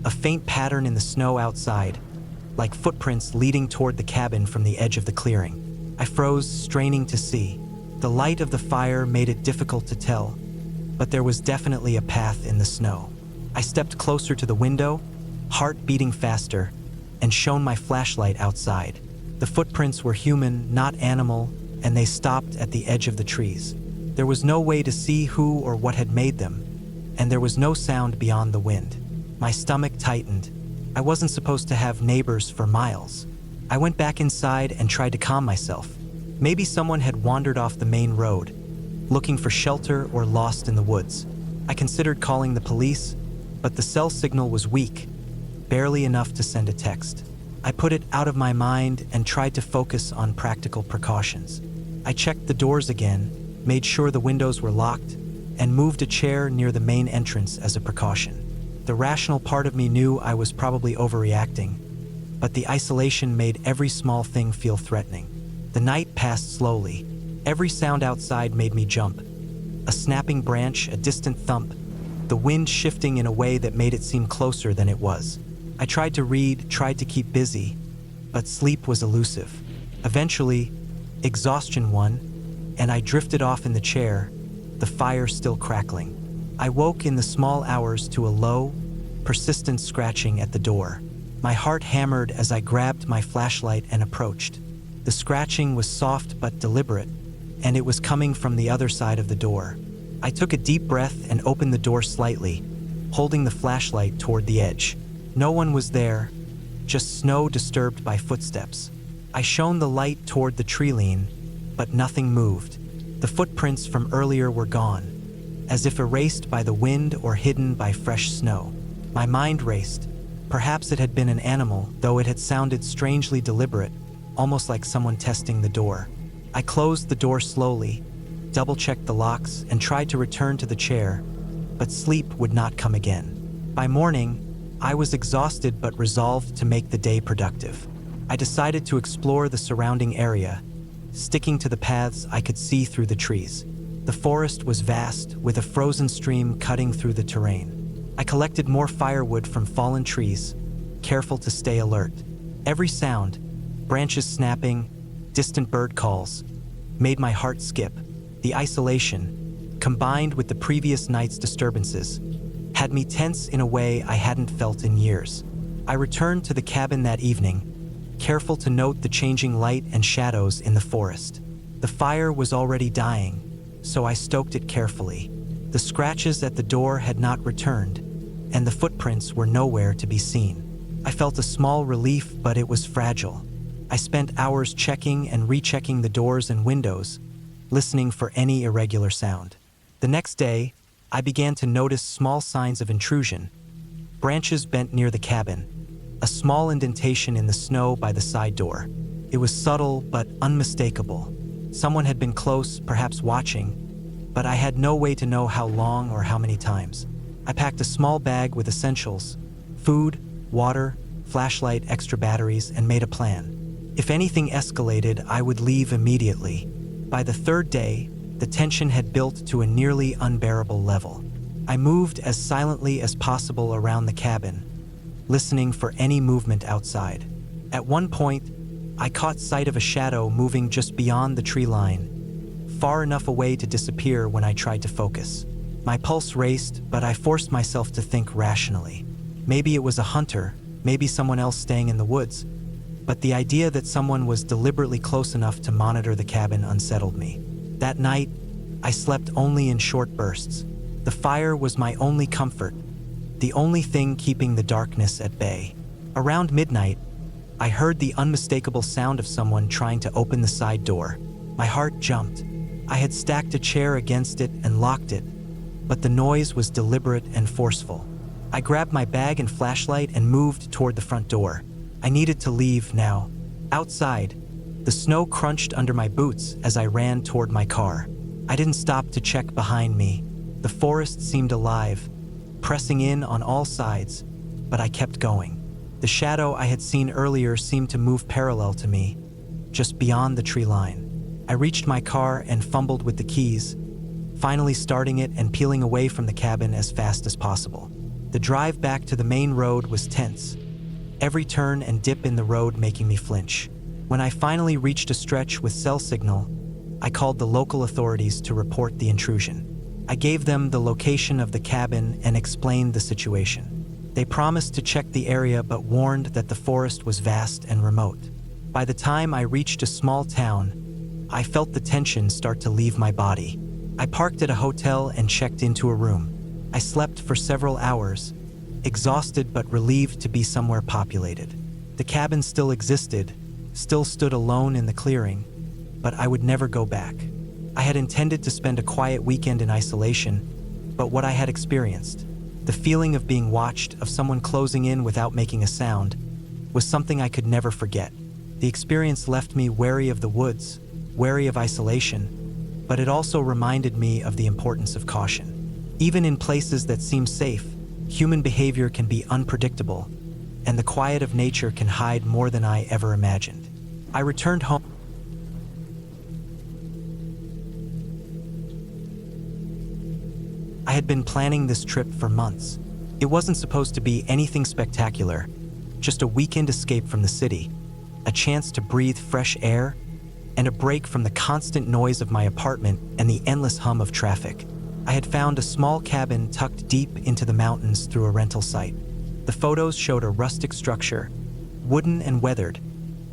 a faint pattern in the snow outside, like footprints leading toward the cabin from the edge of the clearing. I froze, straining to see. The light of the fire made it difficult to tell, but there was definitely a path in the snow. I stepped closer to the window, heart beating faster, and shone my flashlight outside. The footprints were human, not animal, and they stopped at the edge of the trees. There was no way to see who or what had made them, and there was no sound beyond the wind. My stomach tightened. I wasn't supposed to have neighbors for miles. I went back inside and tried to calm myself. Maybe someone had wandered off the main road, looking for shelter or lost in the woods. I considered calling the police, but the cell signal was weak, barely enough to send a text. I put it out of my mind and tried to focus on practical precautions. I checked the doors again, made sure the windows were locked, and moved a chair near the main entrance as a precaution. The rational part of me knew I was probably overreacting, but the isolation made every small thing feel threatening. The night passed slowly. Every sound outside made me jump. A snapping branch, a distant thump, the wind shifting in a way that made it seem closer than it was. I tried to read, tried to keep busy, but sleep was elusive. Eventually, exhaustion won, and I drifted off in the chair, the fire still crackling. I woke in the small hours to a low, persistent scratching at the door. My heart hammered as I grabbed my flashlight and approached. The scratching was soft but deliberate, and it was coming from the other side of the door. I took a deep breath and opened the door slightly, holding the flashlight toward the edge. No one was there, just snow disturbed by footsteps. I shone the light toward the tree lean, but nothing moved. The footprints from earlier were gone, as if erased by the wind or hidden by fresh snow. My mind raced. Perhaps it had been an animal, though it had sounded strangely deliberate, almost like someone testing the door. I closed the door slowly, double-checked the locks, and tried to return to the chair, but sleep would not come again. By morning, I was exhausted but resolved to make the day productive. I decided to explore the surrounding area, sticking to the paths I could see through the trees. The forest was vast, with a frozen stream cutting through the terrain. I collected more firewood from fallen trees, careful to stay alert. Every sound, branches snapping, distant bird calls, made my heart skip. The isolation, combined with the previous night's disturbances, had me tense in a way I hadn't felt in years. I returned to the cabin that evening, careful to note the changing light and shadows in the forest. The fire was already dying, so I stoked it carefully. The scratches at the door had not returned, and the footprints were nowhere to be seen. I felt a small relief, but it was fragile. I spent hours checking and rechecking the doors and windows, listening for any irregular sound. The next day, I began to notice small signs of intrusion. Branches bent near the cabin, a small indentation in the snow by the side door. It was subtle but unmistakable. Someone had been close, perhaps watching, but I had no way to know how long or how many times. I packed a small bag with essentials, food, water, flashlight, extra batteries, and made a plan. If anything escalated, I would leave immediately. By the third day, the tension had built to a nearly unbearable level. I moved as silently as possible around the cabin, listening for any movement outside. At one point, I caught sight of a shadow moving just beyond the tree line, far enough away to disappear when I tried to focus. My pulse raced, but I forced myself to think rationally. Maybe it was a hunter, maybe someone else staying in the woods, but the idea that someone was deliberately close enough to monitor the cabin unsettled me. That night, I slept only in short bursts. The fire was my only comfort, the only thing keeping the darkness at bay. Around midnight, I heard the unmistakable sound of someone trying to open the side door. My heart jumped. I had stacked a chair against it and locked it, but the noise was deliberate and forceful. I grabbed my bag and flashlight and moved toward the front door. I needed to leave now. Outside, The snow crunched under my boots as I ran toward my car. I didn't stop to check behind me. The forest seemed alive, pressing in on all sides, but I kept going. The shadow I had seen earlier seemed to move parallel to me, just beyond the tree line. I reached my car and fumbled with the keys, finally starting it and peeling away from the cabin as fast as possible. The drive back to the main road was tense, every turn and dip in the road making me flinch. When I finally reached a stretch with cell signal, I called the local authorities to report the intrusion. I gave them the location of the cabin and explained the situation. They promised to check the area but warned that the forest was vast and remote. By the time I reached a small town, I felt the tension start to leave my body. I parked at a hotel and checked into a room. I slept for several hours, exhausted but relieved to be somewhere populated. The cabin still existed, still stood alone in the clearing, but I would never go back. I had intended to spend a quiet weekend in isolation, but what I had experienced, the feeling of being watched, of someone closing in without making a sound, was something I could never forget. The experience left me wary of the woods, wary of isolation, but it also reminded me of the importance of caution. Even in places that seem safe, human behavior can be unpredictable, and the quiet of nature can hide more than I ever imagined. I returned home. I had been planning this trip for months. It wasn't supposed to be anything spectacular, just a weekend escape from the city, a chance to breathe fresh air, and a break from the constant noise of my apartment and the endless hum of traffic. I had found a small cabin tucked deep into the mountains through a rental site. The photos showed a rustic structure, wooden and weathered,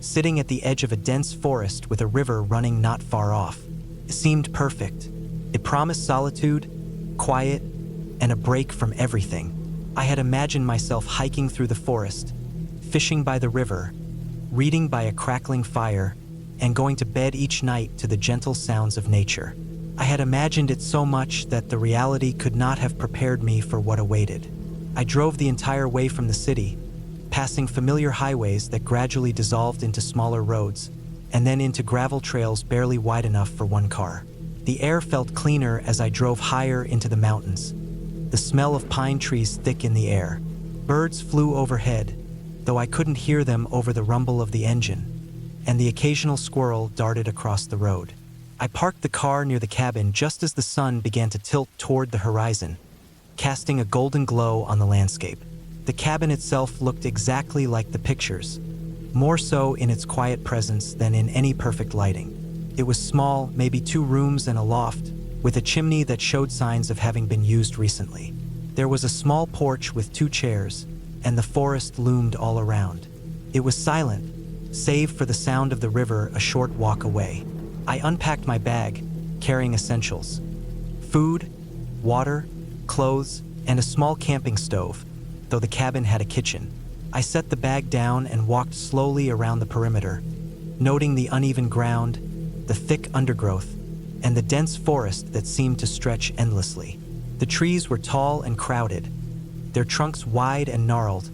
sitting at the edge of a dense forest with a river running not far off. It seemed perfect. It promised solitude, quiet, and a break from everything. I had imagined myself hiking through the forest, fishing by the river, reading by a crackling fire, and going to bed each night to the gentle sounds of nature. I had imagined it so much that the reality could not have prepared me for what awaited. I drove the entire way from the city, passing familiar highways that gradually dissolved into smaller roads, and then into gravel trails barely wide enough for one car. The air felt cleaner as I drove higher into the mountains, the smell of pine trees thick in the air. Birds flew overhead, though I couldn't hear them over the rumble of the engine, and the occasional squirrel darted across the road. I parked the car near the cabin just as the sun began to tilt toward the horizon, casting a golden glow on the landscape. The cabin itself looked exactly like the pictures, more so in its quiet presence than in any perfect lighting. It was small, maybe 2 rooms and a loft, with a chimney that showed signs of having been used recently. There was a small porch with 2 chairs, and the forest loomed all around. It was silent, save for the sound of the river a short walk away. I unpacked my bag, carrying essentials: food, water, clothes, and a small camping stove, though the cabin had a kitchen. I set the bag down and walked slowly around the perimeter, noting the uneven ground, the thick undergrowth, and the dense forest that seemed to stretch endlessly. The trees were tall and crowded, their trunks wide and gnarled,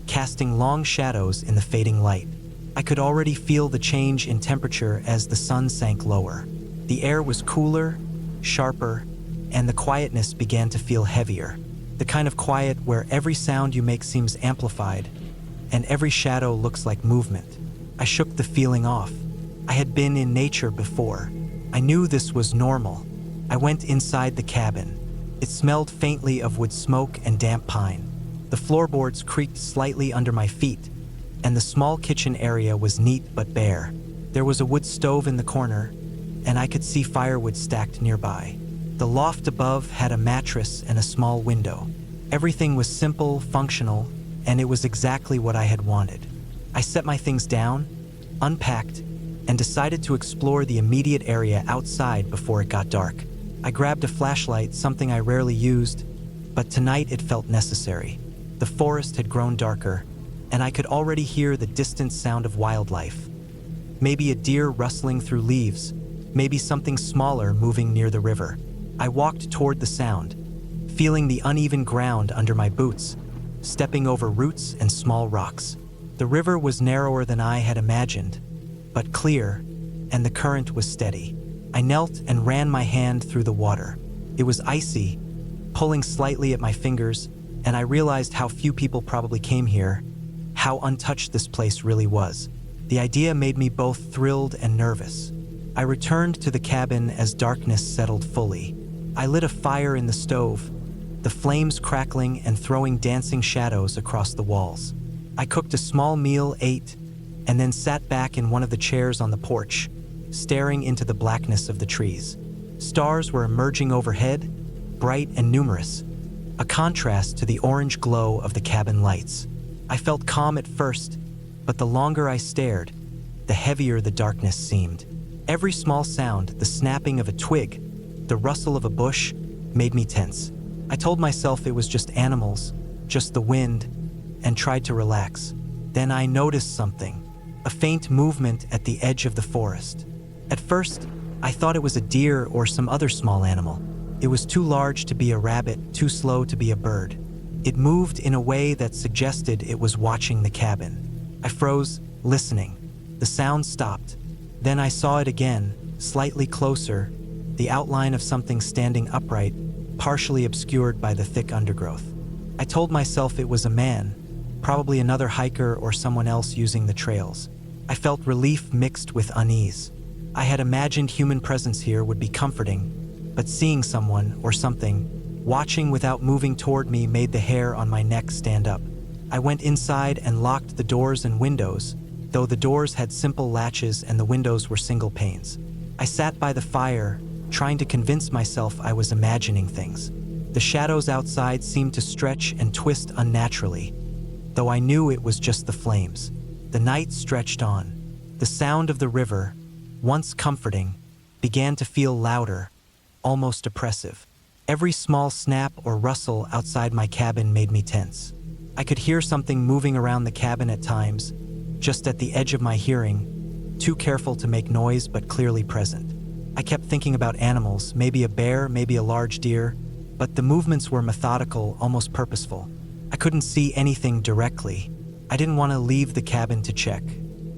casting long shadows in the fading light. I could already feel the change in temperature as the sun sank lower. The air was cooler, sharper, and the quietness began to feel heavier. The kind of quiet where every sound you make seems amplified, and every shadow looks like movement. I shook the feeling off. I had been in nature before. I knew this was normal. I went inside the cabin. It smelled faintly of wood smoke and damp pine. The floorboards creaked slightly under my feet, and the small kitchen area was neat but bare. There was a wood stove in the corner, and I could see firewood stacked nearby. The loft above had a mattress and a small window. Everything was simple, functional, and it was exactly what I had wanted. I set my things down, unpacked, and decided to explore the immediate area outside before it got dark. I grabbed a flashlight, something I rarely used, but tonight it felt necessary. The forest had grown darker, and I could already hear the distant sound of wildlife. Maybe a deer rustling through leaves, maybe something smaller moving near the river. I walked toward the sound, feeling the uneven ground under my boots, stepping over roots and small rocks. The river was narrower than I had imagined, but clear, and the current was steady. I knelt and ran my hand through the water. It was icy, pulling slightly at my fingers, and I realized how few people probably came here, how untouched this place really was. The idea made me both thrilled and nervous. I returned to the cabin as darkness settled fully. I lit a fire in the stove, the flames crackling and throwing dancing shadows across the walls. I cooked a small meal, ate, and then sat back in one of the chairs on the porch, staring into the blackness of the trees. Stars were emerging overhead, bright and numerous, a contrast to the orange glow of the cabin lights. I felt calm at first, but the longer I stared, the heavier the darkness seemed. Every small sound, the snapping of a twig, the rustle of a bush, made me tense. I told myself it was just animals, just the wind, and tried to relax. Then I noticed something, a faint movement at the edge of the forest. At first, I thought it was a deer or some other small animal. It was too large to be a rabbit, too slow to be a bird. It moved in a way that suggested it was watching the cabin. I froze, listening. The sound stopped. Then I saw it again, slightly closer, the outline of something standing upright, partially obscured by the thick undergrowth. I told myself it was a man, probably another hiker or someone else using the trails. I felt relief mixed with unease. I had imagined human presence here would be comforting, but seeing someone or something watching without moving toward me made the hair on my neck stand up. I went inside and locked the doors and windows, though the doors had simple latches and the windows were single panes. I sat by the fire, trying to convince myself I was imagining things. The shadows outside seemed to stretch and twist unnaturally, though I knew it was just the flames. The night stretched on. The sound of the river, once comforting, began to feel louder, almost oppressive. Every small snap or rustle outside my cabin made me tense. I could hear something moving around the cabin at times, just at the edge of my hearing, too careful to make noise but clearly present. I kept thinking about animals, maybe a bear, maybe a large deer, but the movements were methodical, almost purposeful. I couldn't see anything directly. I didn't want to leave the cabin to check.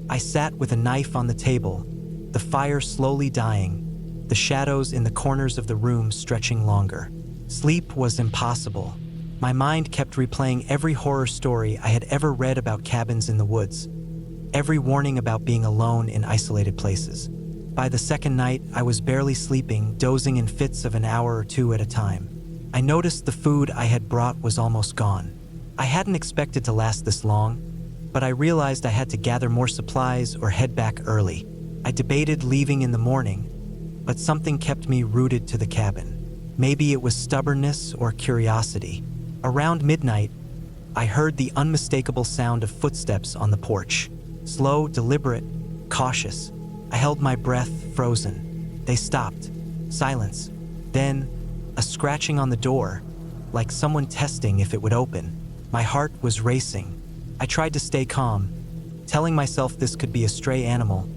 I sat with a knife on the table, the fire slowly dying, the shadows in the corners of the room stretching longer. Sleep was impossible. My mind kept replaying every horror story I had ever read about cabins in the woods, every warning about being alone in isolated places. By the second night, I was barely sleeping, dozing in fits of an hour or two at a time. I noticed the food I had brought was almost gone. I hadn't expected to last this long, but I realized I had to gather more supplies or head back early. I debated leaving in the morning, but something kept me rooted to the cabin. Maybe it was stubbornness or curiosity. Around midnight, I heard the unmistakable sound of footsteps on the porch. Slow, deliberate, cautious. I held my breath, frozen. They stopped. Silence. Then, a scratching on the door, like someone testing if it would open. My heart was racing. I tried to stay calm, telling myself this could be a stray animal,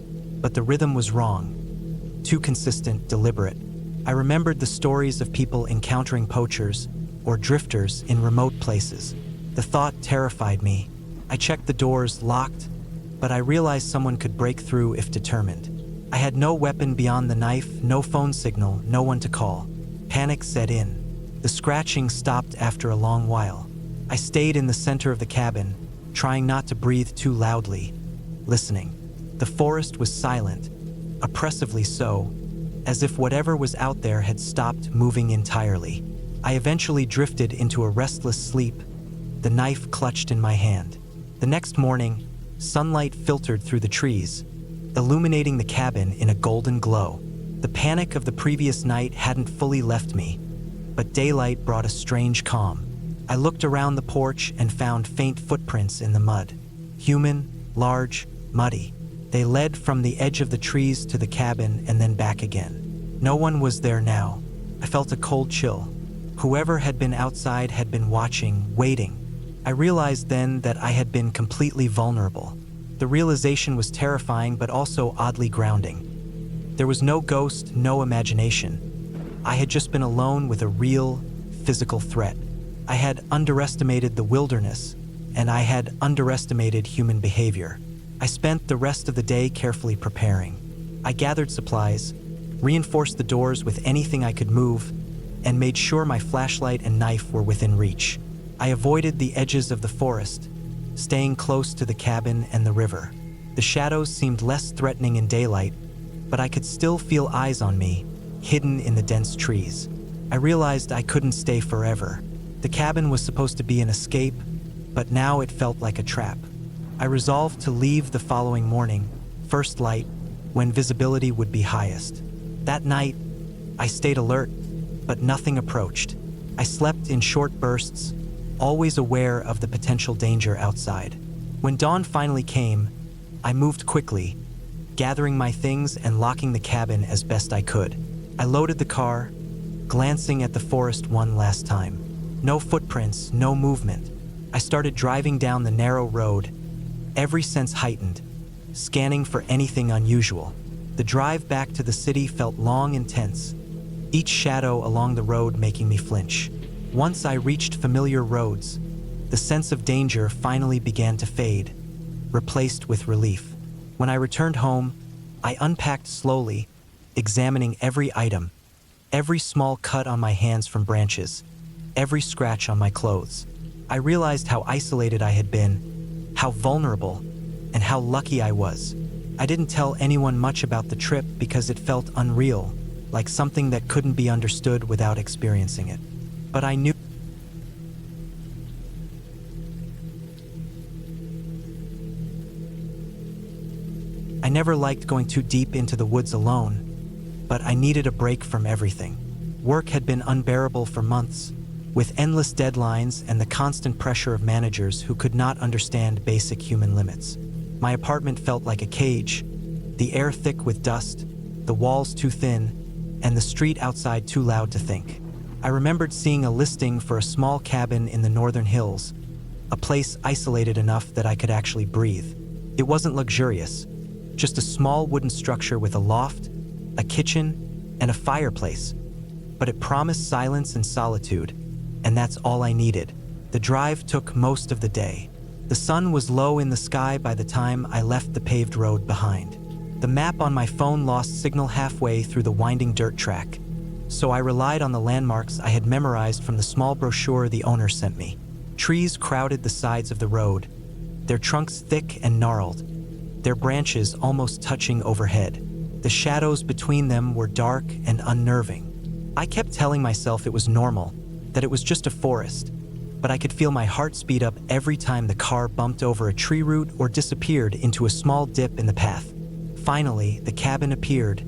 but the rhythm was wrong. Too consistent, deliberate. I remembered the stories of people encountering poachers or drifters in remote places. The thought terrified me. I checked the doors, locked, but I realized someone could break through if determined. I had no weapon beyond the knife, no phone signal, no one to call. Panic set in. The scratching stopped after a long while. I stayed in the center of the cabin, trying not to breathe too loudly, listening. The forest was silent, oppressively so, as if whatever was out there had stopped moving entirely. I eventually drifted into a restless sleep, the knife clutched in my hand. The next morning, sunlight filtered through the trees, illuminating the cabin in a golden glow. The panic of the previous night hadn't fully left me, but daylight brought a strange calm. I looked around the porch and found faint footprints in the mud. Human, large, muddy. They led from the edge of the trees to the cabin and then back again. No one was there now. I felt a cold chill. Whoever had been outside had been watching, waiting. I realized then that I had been completely vulnerable. The realization was terrifying but also oddly grounding. There was no ghost, no imagination. I had just been alone with a real, physical threat. I had underestimated the wilderness, and I had underestimated human behavior. I spent the rest of the day carefully preparing. I gathered supplies, reinforced the doors with anything I could move, and made sure my flashlight and knife were within reach. I avoided the edges of the forest, staying close to the cabin and the river. The shadows seemed less threatening in daylight, but I could still feel eyes on me, hidden in the dense trees. I realized I couldn't stay forever. The cabin was supposed to be an escape, but now it felt like a trap. I resolved to leave the following morning, first light, when visibility would be highest. That night, I stayed alert, but nothing approached. I slept in short bursts, always aware of the potential danger outside. When dawn finally came, I moved quickly, gathering my things and locking the cabin as best I could. I loaded the car, glancing at the forest one last time. No footprints, no movement. I started driving down the narrow road, every sense heightened, scanning for anything unusual. The drive back to the city felt long and tense, each shadow along the road making me flinch. Once I reached familiar roads, the sense of danger finally began to fade, replaced with relief. When I returned home, I unpacked slowly, examining every item, every small cut on my hands from branches, every scratch on my clothes. I realized how isolated I had been, how vulnerable, and how lucky I was. I didn't tell anyone much about the trip because it felt unreal, like something that couldn't be understood without experiencing it. But I knew I never liked going too deep into the woods alone, but I needed a break from everything. Work had been unbearable for months, with endless deadlines and the constant pressure of managers who could not understand basic human limits. My apartment felt like a cage, the air thick with dust, the walls too thin, and the street outside too loud to think. I remembered seeing a listing for a small cabin in the northern hills, a place isolated enough that I could actually breathe. It wasn't luxurious, just a small wooden structure with a loft, a kitchen, and a fireplace. But it promised silence and solitude, and that's all I needed. The drive took most of the day. The sun was low in the sky by the time I left the paved road behind. The map on my phone lost signal halfway through the winding dirt track, so I relied on the landmarks I had memorized from the small brochure the owner sent me. Trees crowded the sides of the road, their trunks thick and gnarled, their branches almost touching overhead. The shadows between them were dark and unnerving. I kept telling myself it was normal, that it was just a forest, but I could feel my heart speed up every time the car bumped over a tree root or disappeared into a small dip in the path. Finally, the cabin appeared,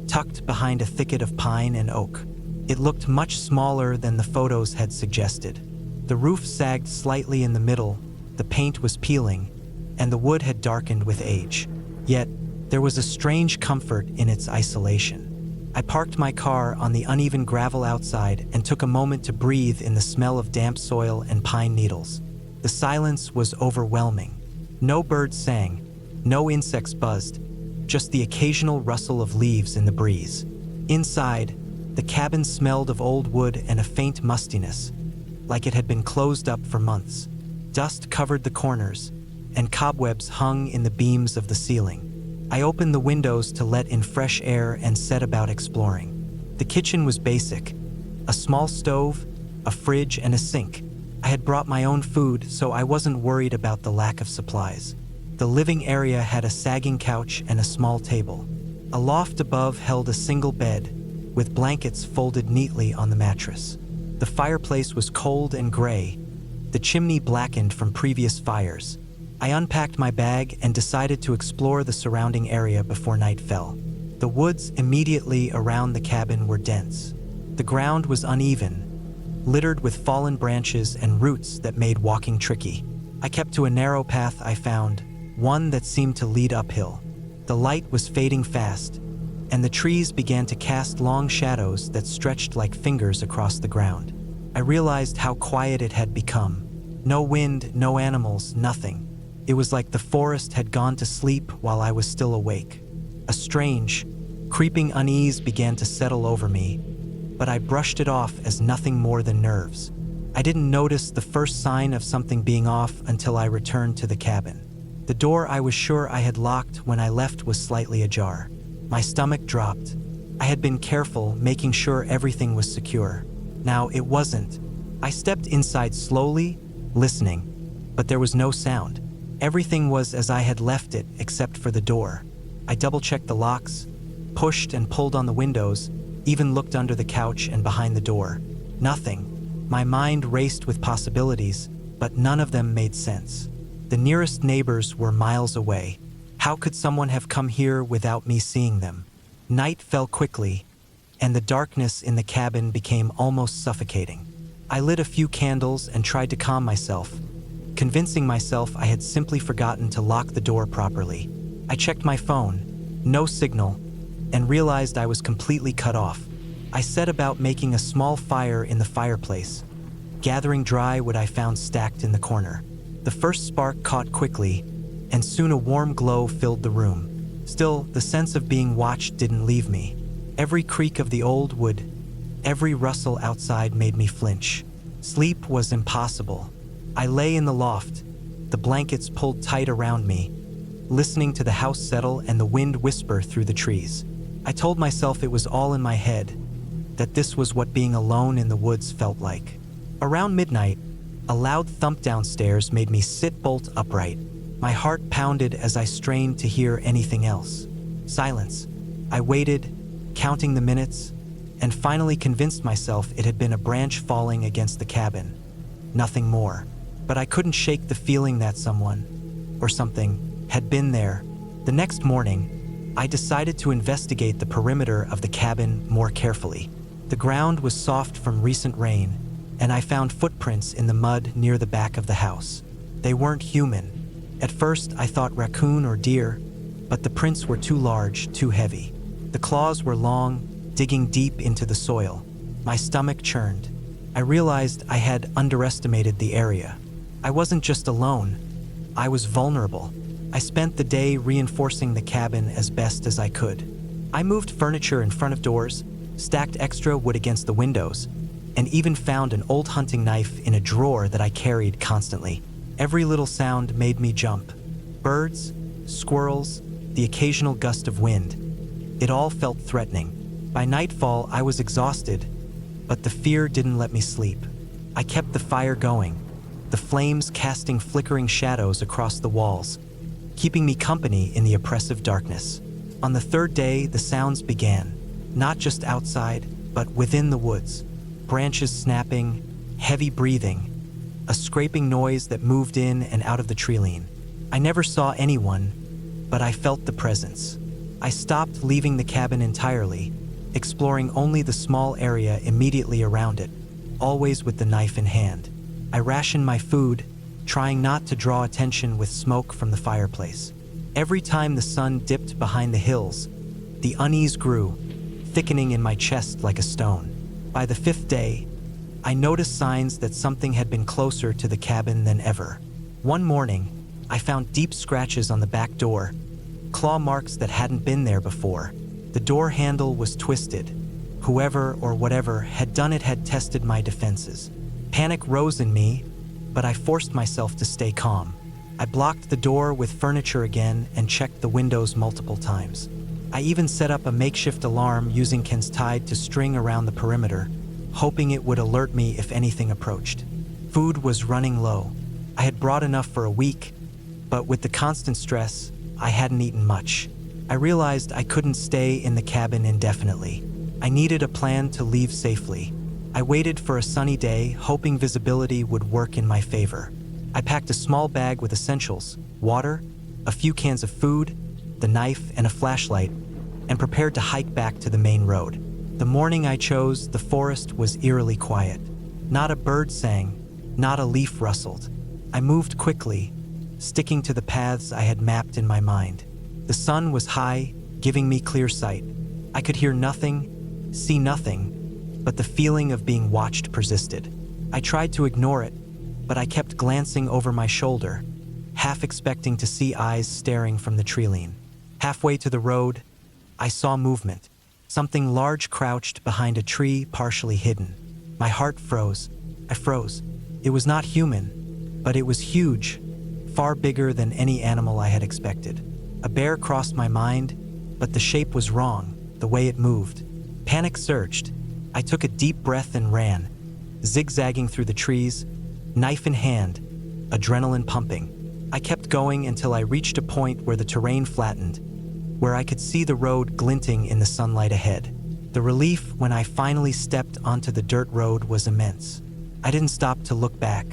tucked behind a thicket of pine and oak. It looked much smaller than the photos had suggested. The roof sagged slightly in the middle, the paint was peeling, and the wood had darkened with age. Yet, there was a strange comfort in its isolation. I parked my car on the uneven gravel outside and took a moment to breathe in the smell of damp soil and pine needles. The silence was overwhelming. No birds sang, no insects buzzed, just the occasional rustle of leaves in the breeze. Inside, the cabin smelled of old wood and a faint mustiness, like it had been closed up for months. Dust covered the corners, and cobwebs hung in the beams of the ceiling. I opened the windows to let in fresh air and set about exploring. The kitchen was basic: a small stove, a fridge, and a sink. I had brought my own food, so I wasn't worried about the lack of supplies. The living area had a sagging couch and a small table. A loft above held a single bed, with blankets folded neatly on the mattress. The fireplace was cold and gray, the chimney blackened from previous fires. I unpacked my bag and decided to explore the surrounding area before night fell. The woods immediately around the cabin were dense. The ground was uneven, littered with fallen branches and roots that made walking tricky. I kept to a narrow path I found, one that seemed to lead uphill. The light was fading fast, and the trees began to cast long shadows that stretched like fingers across the ground. I realized how quiet it had become. No wind, no animals, nothing. It was like the forest had gone to sleep while I was still awake. A strange, creeping unease began to settle over me, but I brushed it off as nothing more than nerves. I didn't notice the first sign of something being off until I returned to the cabin. The door I was sure I had locked when I left was slightly ajar. My stomach dropped. I had been careful, making sure everything was secure. Now it wasn't. I stepped inside slowly, listening, but there was no sound. Everything was as I had left it, except for the door. I double-checked the locks, pushed and pulled on the windows, even looked under the couch and behind the door. Nothing. My mind raced with possibilities, but none of them made sense. The nearest neighbors were miles away. How could someone have come here without me seeing them? Night fell quickly, and the darkness in the cabin became almost suffocating. I lit a few candles and tried to calm myself, convincing myself I had simply forgotten to lock the door properly. I checked my phone, no signal, and realized I was completely cut off. I set about making a small fire in the fireplace, gathering dry wood I found stacked in the corner. The first spark caught quickly, and soon a warm glow filled the room. Still, the sense of being watched didn't leave me. Every creak of the old wood, every rustle outside made me flinch. Sleep was impossible. I lay in the loft, the blankets pulled tight around me, listening to the house settle and the wind whisper through the trees. I told myself it was all in my head, that this was what being alone in the woods felt like. Around midnight, a loud thump downstairs made me sit bolt upright. My heart pounded as I strained to hear anything else. Silence. I waited, counting the minutes, and finally convinced myself it had been a branch falling against the cabin. Nothing more. But I couldn't shake the feeling that someone, or something, had been there. The next morning, I decided to investigate the perimeter of the cabin more carefully. The ground was soft from recent rain, and I found footprints in the mud near the back of the house. They weren't human. At first, I thought raccoon or deer, but the prints were too large, too heavy. The claws were long, digging deep into the soil. My stomach churned. I realized I had underestimated the area. I wasn't just alone. I was vulnerable. I spent the day reinforcing the cabin as best as I could. I moved furniture in front of doors, stacked extra wood against the windows, and even found an old hunting knife in a drawer that I carried constantly. Every little sound made me jump. Birds, squirrels, the occasional gust of wind. It all felt threatening. By nightfall, I was exhausted, but the fear didn't let me sleep. I kept the fire going, the flames casting flickering shadows across the walls, keeping me company in the oppressive darkness. On the third day, the sounds began, not just outside, but within the woods. Branches snapping, heavy breathing, a scraping noise that moved in and out of the treeline. I never saw anyone, but I felt the presence. I stopped leaving the cabin entirely, exploring only the small area immediately around it, always with the knife in hand. I rationed my food, trying not to draw attention with smoke from the fireplace. Every time the sun dipped behind the hills, the unease grew, thickening in my chest like a stone. By the fifth day, I noticed signs that something had been closer to the cabin than ever. One morning, I found deep scratches on the back door, claw marks that hadn't been there before. The door handle was twisted. Whoever or whatever had done it had tested my defenses. Panic rose in me, but I forced myself to stay calm. I blocked the door with furniture again and checked the windows multiple times. I even set up a makeshift alarm using Ken's tide to string around the perimeter, hoping it would alert me if anything approached. Food was running low. I had brought enough for a week, but with the constant stress, I hadn't eaten much. I realized I couldn't stay in the cabin indefinitely. I needed a plan to leave safely. I waited for a sunny day, hoping visibility would work in my favor. I packed a small bag with essentials, water, a few cans of food, the knife, and a flashlight, and prepared to hike back to the main road. The morning I chose, the forest was eerily quiet. Not a bird sang, not a leaf rustled. I moved quickly, sticking to the paths I had mapped in my mind. The sun was high, giving me clear sight. I could hear nothing, see nothing, but the feeling of being watched persisted. I tried to ignore it, but I kept glancing over my shoulder, half expecting to see eyes staring from the treeline. Halfway to the road, I saw movement. Something large crouched behind a tree, partially hidden. My heart froze. I froze. It was not human, but it was huge, far bigger than any animal I had expected. A bear crossed my mind, but the shape was wrong, the way it moved. Panic surged. I took a deep breath and ran, zigzagging through the trees, knife in hand, adrenaline pumping. I kept going until I reached a point where the terrain flattened, where I could see the road glinting in the sunlight ahead. The relief when I finally stepped onto the dirt road was immense. I didn't stop to look back.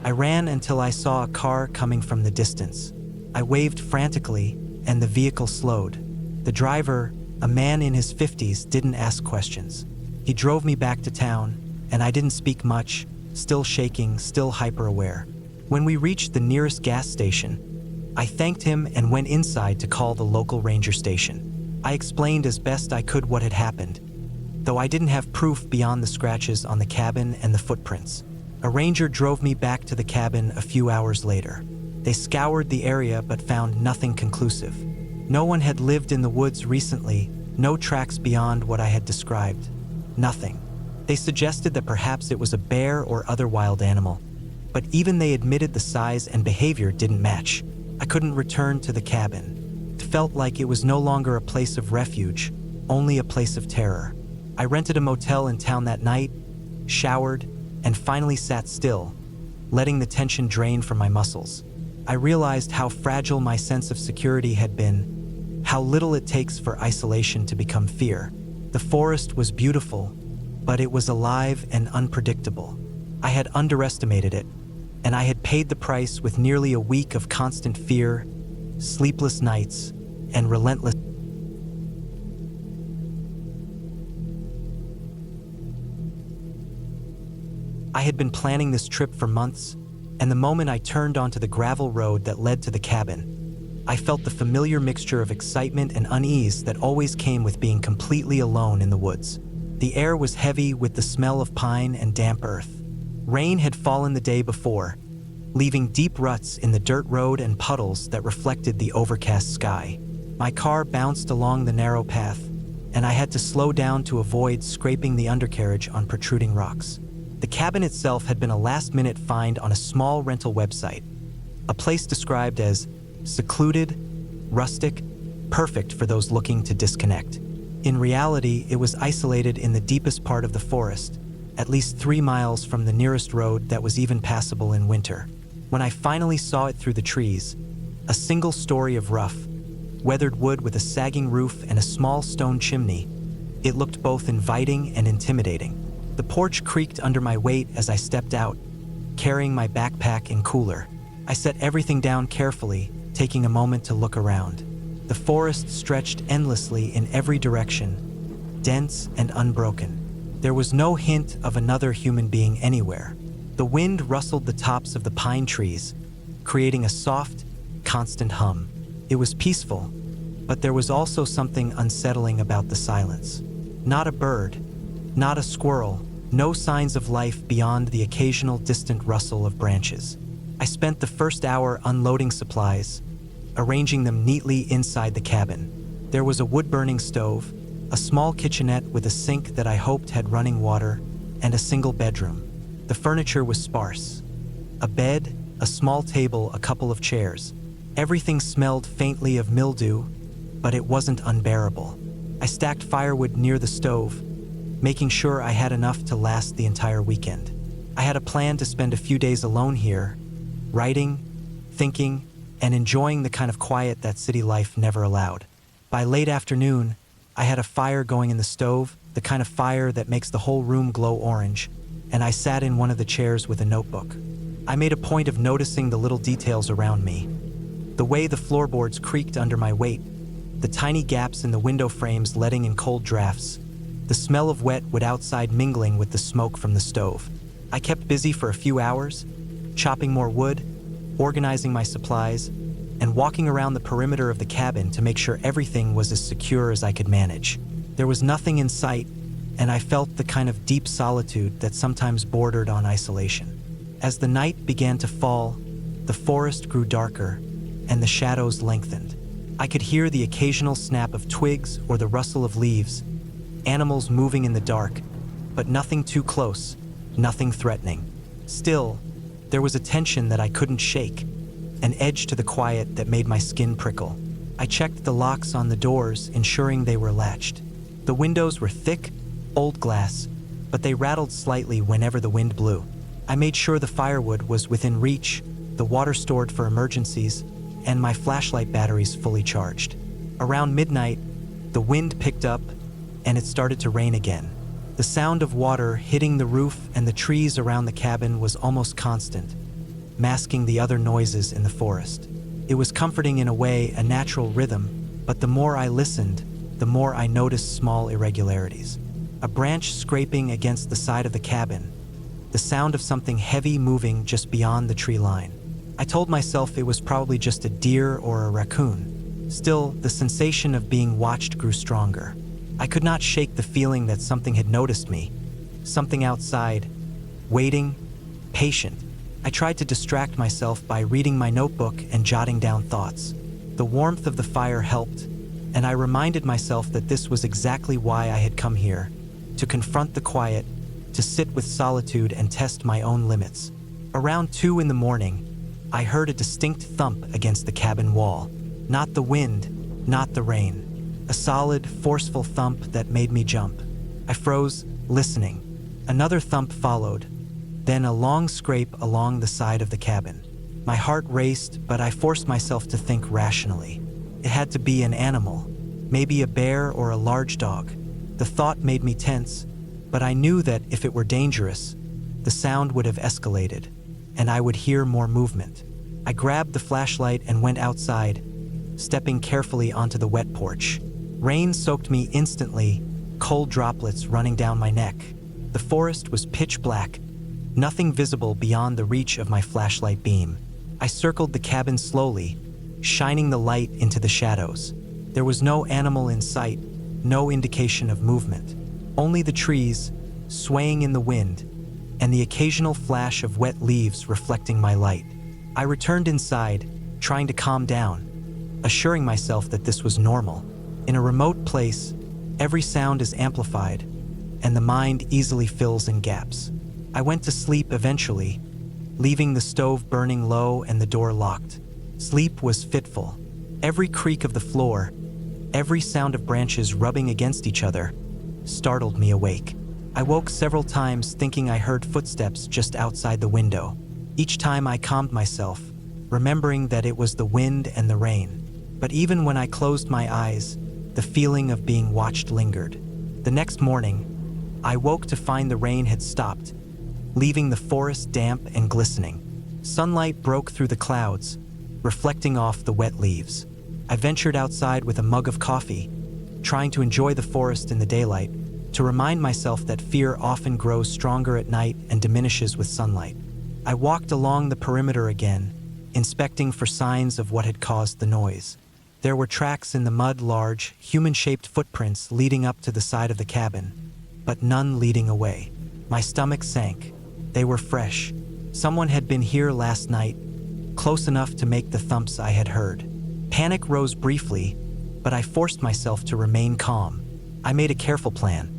I ran until I saw a car coming from the distance. I waved frantically, and the vehicle slowed. The driver, a man in his 50s, didn't ask questions. He drove me back to town, and I didn't speak much, still shaking, still hyper-aware. When we reached the nearest gas station, I thanked him and went inside to call the local ranger station. I explained as best I could what had happened, though I didn't have proof beyond the scratches on the cabin and the footprints. A ranger drove me back to the cabin a few hours later. They scoured the area but found nothing conclusive. No one had lived in the woods recently, no tracks beyond what I had described. Nothing. They suggested that perhaps it was a bear or other wild animal, but even they admitted the size and behavior didn't match. I couldn't return to the cabin. It felt like it was no longer a place of refuge, only a place of terror. I rented a motel in town that night, showered, and finally sat still, letting the tension drain from my muscles. I realized how fragile my sense of security had been, how little it takes for isolation to become fear. The forest was beautiful, but it was alive and unpredictable. I had underestimated it, and I had paid the price with nearly a week of constant fear, sleepless nights, and relentless. I had been planning this trip for months, and the moment I turned onto the gravel road that led to the cabin, I felt the familiar mixture of excitement and unease that always came with being completely alone in the woods. The air was heavy with the smell of pine and damp earth. Rain had fallen the day before, leaving deep ruts in the dirt road and puddles that reflected the overcast sky. My car bounced along the narrow path, and I had to slow down to avoid scraping the undercarriage on protruding rocks. The cabin itself had been a last-minute find on a small rental website, a place described as secluded, rustic, perfect for those looking to disconnect. In reality, it was isolated in the deepest part of the forest, at least 3 miles from the nearest road that was even passable in winter. When I finally saw it through the trees, a single story of rough, weathered wood with a sagging roof and a small stone chimney, it looked both inviting and intimidating. The porch creaked under my weight as I stepped out, carrying my backpack and cooler. I set everything down carefully, taking a moment to look around. The forest stretched endlessly in every direction, dense and unbroken. There was no hint of another human being anywhere. The wind rustled the tops of the pine trees, creating a soft, constant hum. It was peaceful, but there was also something unsettling about the silence. Not a bird, not a squirrel, no signs of life beyond the occasional distant rustle of branches. I spent the first hour unloading supplies, arranging them neatly inside the cabin. There was a wood-burning stove, a small kitchenette with a sink that I hoped had running water, and a single bedroom. The furniture was sparse. A bed, a small table, a couple of chairs. Everything smelled faintly of mildew, but it wasn't unbearable. I stacked firewood near the stove, making sure I had enough to last the entire weekend. I had a plan to spend a few days alone here, writing, thinking, and enjoying the kind of quiet that city life never allowed. By late afternoon, I had a fire going in the stove, the kind of fire that makes the whole room glow orange, and I sat in one of the chairs with a notebook. I made a point of noticing the little details around me. The way the floorboards creaked under my weight, the tiny gaps in the window frames letting in cold drafts, the smell of wet wood outside mingling with the smoke from the stove. I kept busy for a few hours, chopping more wood, organizing my supplies, and walking around the perimeter of the cabin to make sure everything was as secure as I could manage. There was nothing in sight, and I felt the kind of deep solitude that sometimes bordered on isolation. As the night began to fall, the forest grew darker, and the shadows lengthened. I could hear the occasional snap of twigs or the rustle of leaves, animals moving in the dark, but nothing too close, nothing threatening. Still, there was a tension that I couldn't shake, an edge to the quiet that made my skin prickle. I checked the locks on the doors, ensuring they were latched. The windows were thick, old glass, but they rattled slightly whenever the wind blew. I made sure the firewood was within reach, the water stored for emergencies, and my flashlight batteries fully charged. Around midnight, the wind picked up, and it started to rain again. The sound of water hitting the roof and the trees around the cabin was almost constant, masking the other noises in the forest. It was comforting in a way, a natural rhythm, but the more I listened, the more I noticed small irregularities. A branch scraping against the side of the cabin, the sound of something heavy moving just beyond the tree line. I told myself it was probably just a deer or a raccoon. Still, the sensation of being watched grew stronger. I could not shake the feeling that something had noticed me. Something outside, waiting, patient. I tried to distract myself by reading my notebook and jotting down thoughts. The warmth of the fire helped, and I reminded myself that this was exactly why I had come here, to confront the quiet, to sit with solitude and test my own limits. Around 2 in the morning, I heard a distinct thump against the cabin wall. Not the wind, not the rain. A solid, forceful thump that made me jump. I froze, listening. Another thump followed, then a long scrape along the side of the cabin. My heart raced, but I forced myself to think rationally. It had to be an animal, maybe a bear or a large dog. The thought made me tense, but I knew that if it were dangerous, the sound would have escalated, and I would hear more movement. I grabbed the flashlight and went outside, stepping carefully onto the wet porch. Rain soaked me instantly, cold droplets running down my neck. The forest was pitch black, nothing visible beyond the reach of my flashlight beam. I circled the cabin slowly, shining the light into the shadows. There was no animal in sight, no indication of movement. Only the trees, swaying in the wind, and the occasional flash of wet leaves reflecting my light. I returned inside, trying to calm down, assuring myself that this was normal. In a remote place, every sound is amplified, and the mind easily fills in gaps. I went to sleep eventually, leaving the stove burning low and the door locked. Sleep was fitful. Every creak of the floor, every sound of branches rubbing against each other, startled me awake. I woke several times thinking I heard footsteps just outside the window. Each time I calmed myself, remembering that it was the wind and the rain. But even when I closed my eyes, the feeling of being watched lingered. The next morning, I woke to find the rain had stopped, leaving the forest damp and glistening. Sunlight broke through the clouds, reflecting off the wet leaves. I ventured outside with a mug of coffee, trying to enjoy the forest in the daylight, to remind myself that fear often grows stronger at night and diminishes with sunlight. I walked along the perimeter again, inspecting for signs of what had caused the noise. There were tracks in the mud, large, human-shaped footprints leading up to the side of the cabin, but none leading away. My stomach sank. They were fresh. Someone had been here last night, close enough to make the thumps I had heard. Panic rose briefly, but I forced myself to remain calm. I made a careful plan.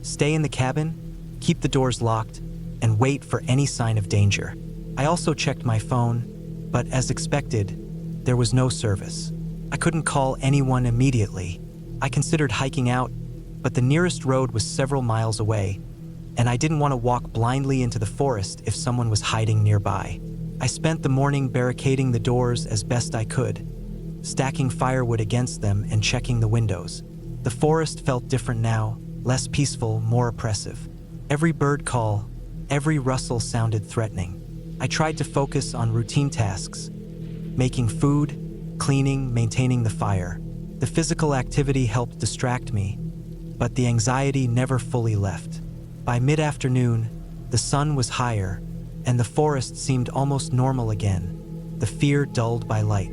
Stay in the cabin, keep the doors locked, and wait for any sign of danger. I also checked my phone, but as expected, there was no service. I couldn't call anyone immediately. I considered hiking out, but the nearest road was several miles away, and I didn't want to walk blindly into the forest if someone was hiding nearby. I spent the morning barricading the doors as best I could, stacking firewood against them and checking the windows. The forest felt different now, less peaceful, more oppressive. Every bird call, every rustle sounded threatening. I tried to focus on routine tasks, making food, cleaning, maintaining the fire. The physical activity helped distract me, but the anxiety never fully left. By mid-afternoon, the sun was higher, and the forest seemed almost normal again, the fear dulled by light.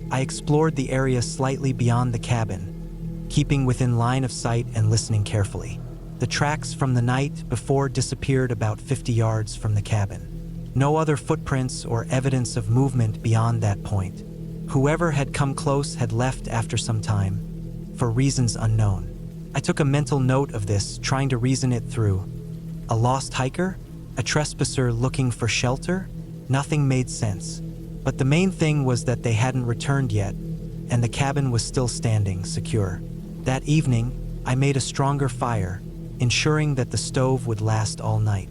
I explored the area slightly beyond the cabin, keeping within line of sight and listening carefully. The tracks from the night before disappeared about 50 yards from the cabin. No other footprints or evidence of movement beyond that point. Whoever had come close had left after some time, for reasons unknown. I took a mental note of this, trying to reason it through. A lost hiker? A trespasser looking for shelter? Nothing made sense. But the main thing was that they hadn't returned yet, and the cabin was still standing, secure. That evening, I made a stronger fire, ensuring that the stove would last all night.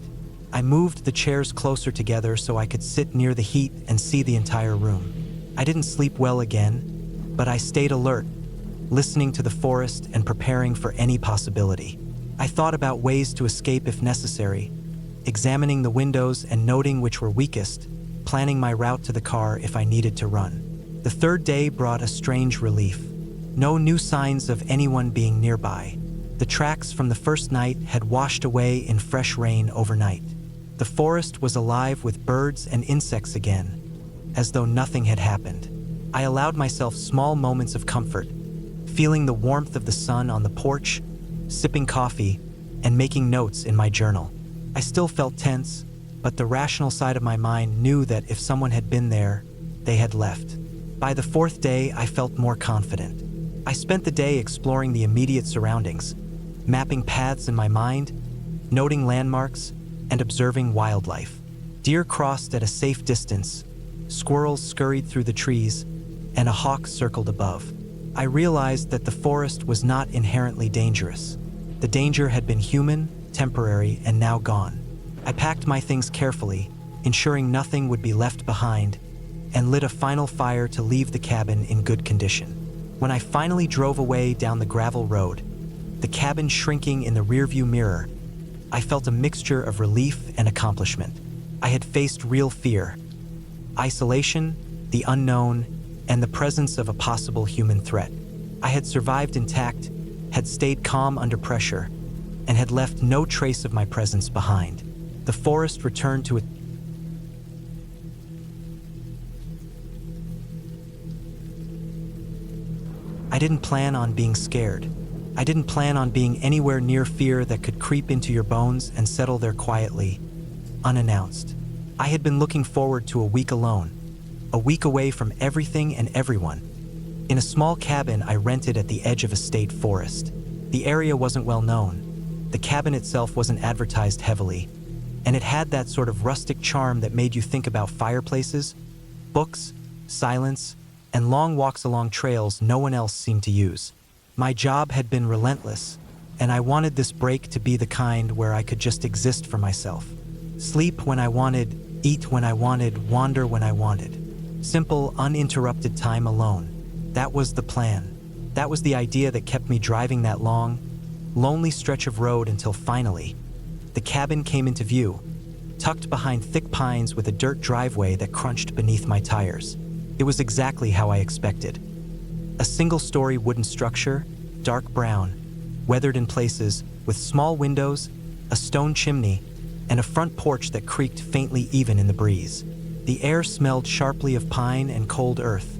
I moved the chairs closer together so I could sit near the heat and see the entire room. I didn't sleep well again, but I stayed alert, listening to the forest and preparing for any possibility. I thought about ways to escape if necessary, examining the windows and noting which were weakest, planning my route to the car if I needed to run. The third day brought a strange relief. No new signs of anyone being nearby. The tracks from the first night had washed away in fresh rain overnight. The forest was alive with birds and insects again, as though nothing had happened. I allowed myself small moments of comfort, feeling the warmth of the sun on the porch, sipping coffee, and making notes in my journal. I still felt tense, but the rational side of my mind knew that if someone had been there, they had left. By the fourth day, I felt more confident. I spent the day exploring the immediate surroundings, mapping paths in my mind, noting landmarks, and observing wildlife. Deer crossed at a safe distance, squirrels scurried through the trees, and a hawk circled above. I realized that the forest was not inherently dangerous. The danger had been human, temporary, and now gone. I packed my things carefully, ensuring nothing would be left behind, and lit a final fire to leave the cabin in good condition. When I finally drove away down the gravel road, the cabin shrinking in the rearview mirror, I felt a mixture of relief and accomplishment. I had faced real fear, isolation, the unknown, and the presence of a possible human threat. I had survived intact, had stayed calm under pressure, and had left no trace of my presence behind. The forest returned to its I didn't plan on being scared. I didn't plan on being anywhere near fear that could creep into your bones and settle there quietly, unannounced. I had been looking forward to a week alone, a week away from everything and everyone, in a small cabin I rented at the edge of a state forest. The area wasn't well known. The cabin itself wasn't advertised heavily, and it had that sort of rustic charm that made you think about fireplaces, books, silence, and long walks along trails no one else seemed to use. My job had been relentless, and I wanted this break to be the kind where I could just exist for myself. Sleep when I wanted, eat when I wanted, wander when I wanted. Simple, uninterrupted time alone. That was the plan. That was the idea that kept me driving that long, lonely stretch of road until finally, the cabin came into view, tucked behind thick pines with a dirt driveway that crunched beneath my tires. It was exactly how I expected. A single-story wooden structure, dark brown, weathered in places, with small windows, a stone chimney, and a front porch that creaked faintly even in the breeze. The air smelled sharply of pine and cold earth,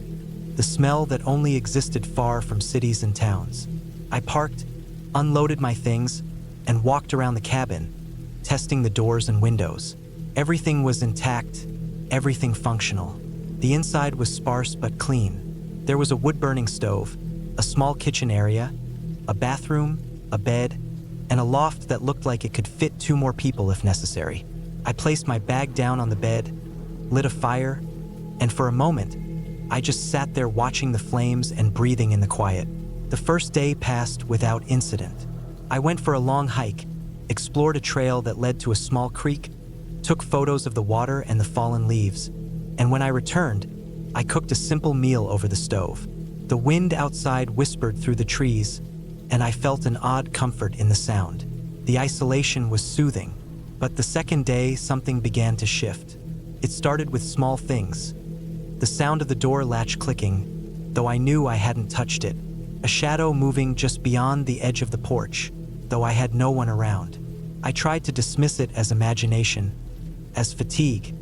the smell that only existed far from cities and towns. I parked, unloaded my things, and walked around the cabin, testing the doors and windows. Everything was intact, everything functional. The inside was sparse but clean. There was a wood-burning stove, a small kitchen area, a bathroom, a bed, and a loft that looked like it could fit 2 more people if necessary. I placed my bag down on the bed, lit a fire, and for a moment, I just sat there watching the flames and breathing in the quiet. The first day passed without incident. I went for a long hike, explored a trail that led to a small creek, took photos of the water and the fallen leaves, and when I returned, I cooked a simple meal over the stove. The wind outside whispered through the trees, and I felt an odd comfort in the sound. The isolation was soothing, but the second day something began to shift. It started with small things. The sound of the door latch clicking, though I knew I hadn't touched it. A shadow moving just beyond the edge of the porch, though I had no one around. I tried to dismiss it as imagination, as fatigue,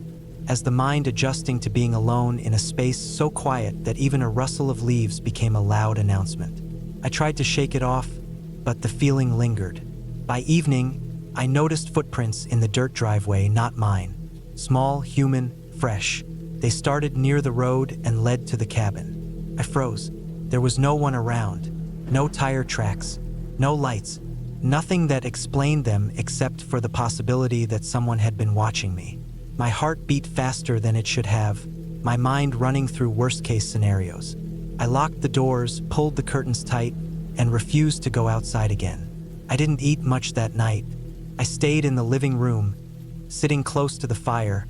as the mind adjusting to being alone in a space so quiet that even a rustle of leaves became a loud announcement. I tried to shake it off, but the feeling lingered. By evening, I noticed footprints in the dirt driveway, not mine. Small, human, fresh. They started near the road and led to the cabin. I froze. There was no one around. No tire tracks. No lights. Nothing that explained them except for the possibility that someone had been watching me. My heart beat faster than it should have, my mind running through worst-case scenarios. I locked the doors, pulled the curtains tight, and refused to go outside again. I didn't eat much that night. I stayed in the living room, sitting close to the fire,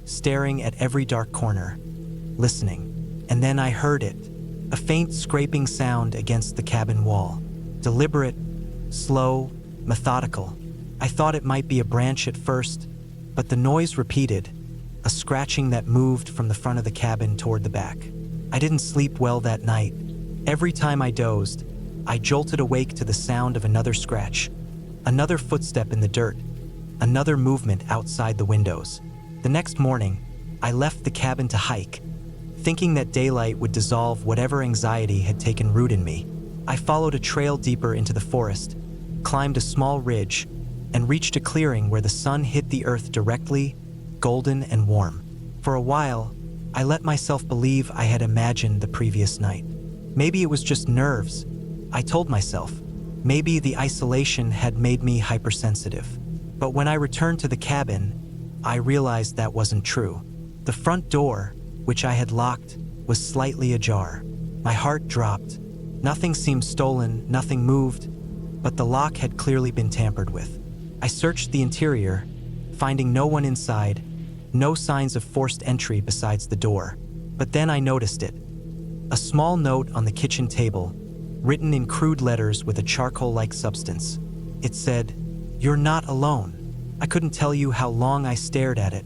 staring at every dark corner, listening. And then I heard it, a faint scraping sound against the cabin wall. Deliberate, slow, methodical. I thought it might be a branch at first, but the noise repeated, a scratching that moved from the front of the cabin toward the back. I didn't sleep well that night. Every time I dozed, I jolted awake to the sound of another scratch, another footstep in the dirt, another movement outside the windows. The next morning, I left the cabin to hike, thinking that daylight would dissolve whatever anxiety had taken root in me. I followed a trail deeper into the forest, climbed a small ridge, and reached a clearing where the sun hit the earth directly, golden and warm. For a while, I let myself believe I had imagined the previous night. Maybe it was just nerves, I told myself. Maybe the isolation had made me hypersensitive. But when I returned to the cabin, I realized that wasn't true. The front door, which I had locked, was slightly ajar. My heart dropped. Nothing seemed stolen, nothing moved, but the lock had clearly been tampered with. I searched the interior, finding no one inside, no signs of forced entry besides the door. But then I noticed it. A small note on the kitchen table, written in crude letters with a charcoal-like substance. It said, "You're not alone." I couldn't tell you how long I stared at it,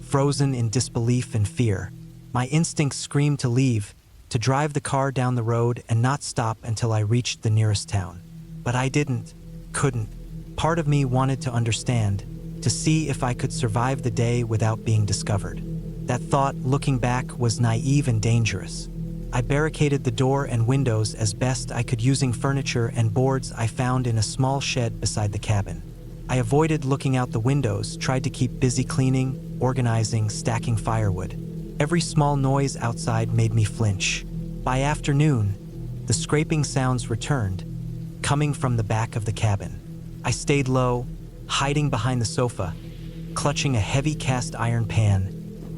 frozen in disbelief and fear. My instincts screamed to leave, to drive the car down the road and not stop until I reached the nearest town. But I couldn't. Part of me wanted to understand, to see if I could survive the day without being discovered. That thought, looking back, was naive and dangerous. I barricaded the door and windows as best I could using furniture and boards I found in a small shed beside the cabin. I avoided looking out the windows, tried to keep busy cleaning, organizing, stacking firewood. Every small noise outside made me flinch. By afternoon, the scraping sounds returned, coming from the back of the cabin. I stayed low, hiding behind the sofa, clutching a heavy cast iron pan,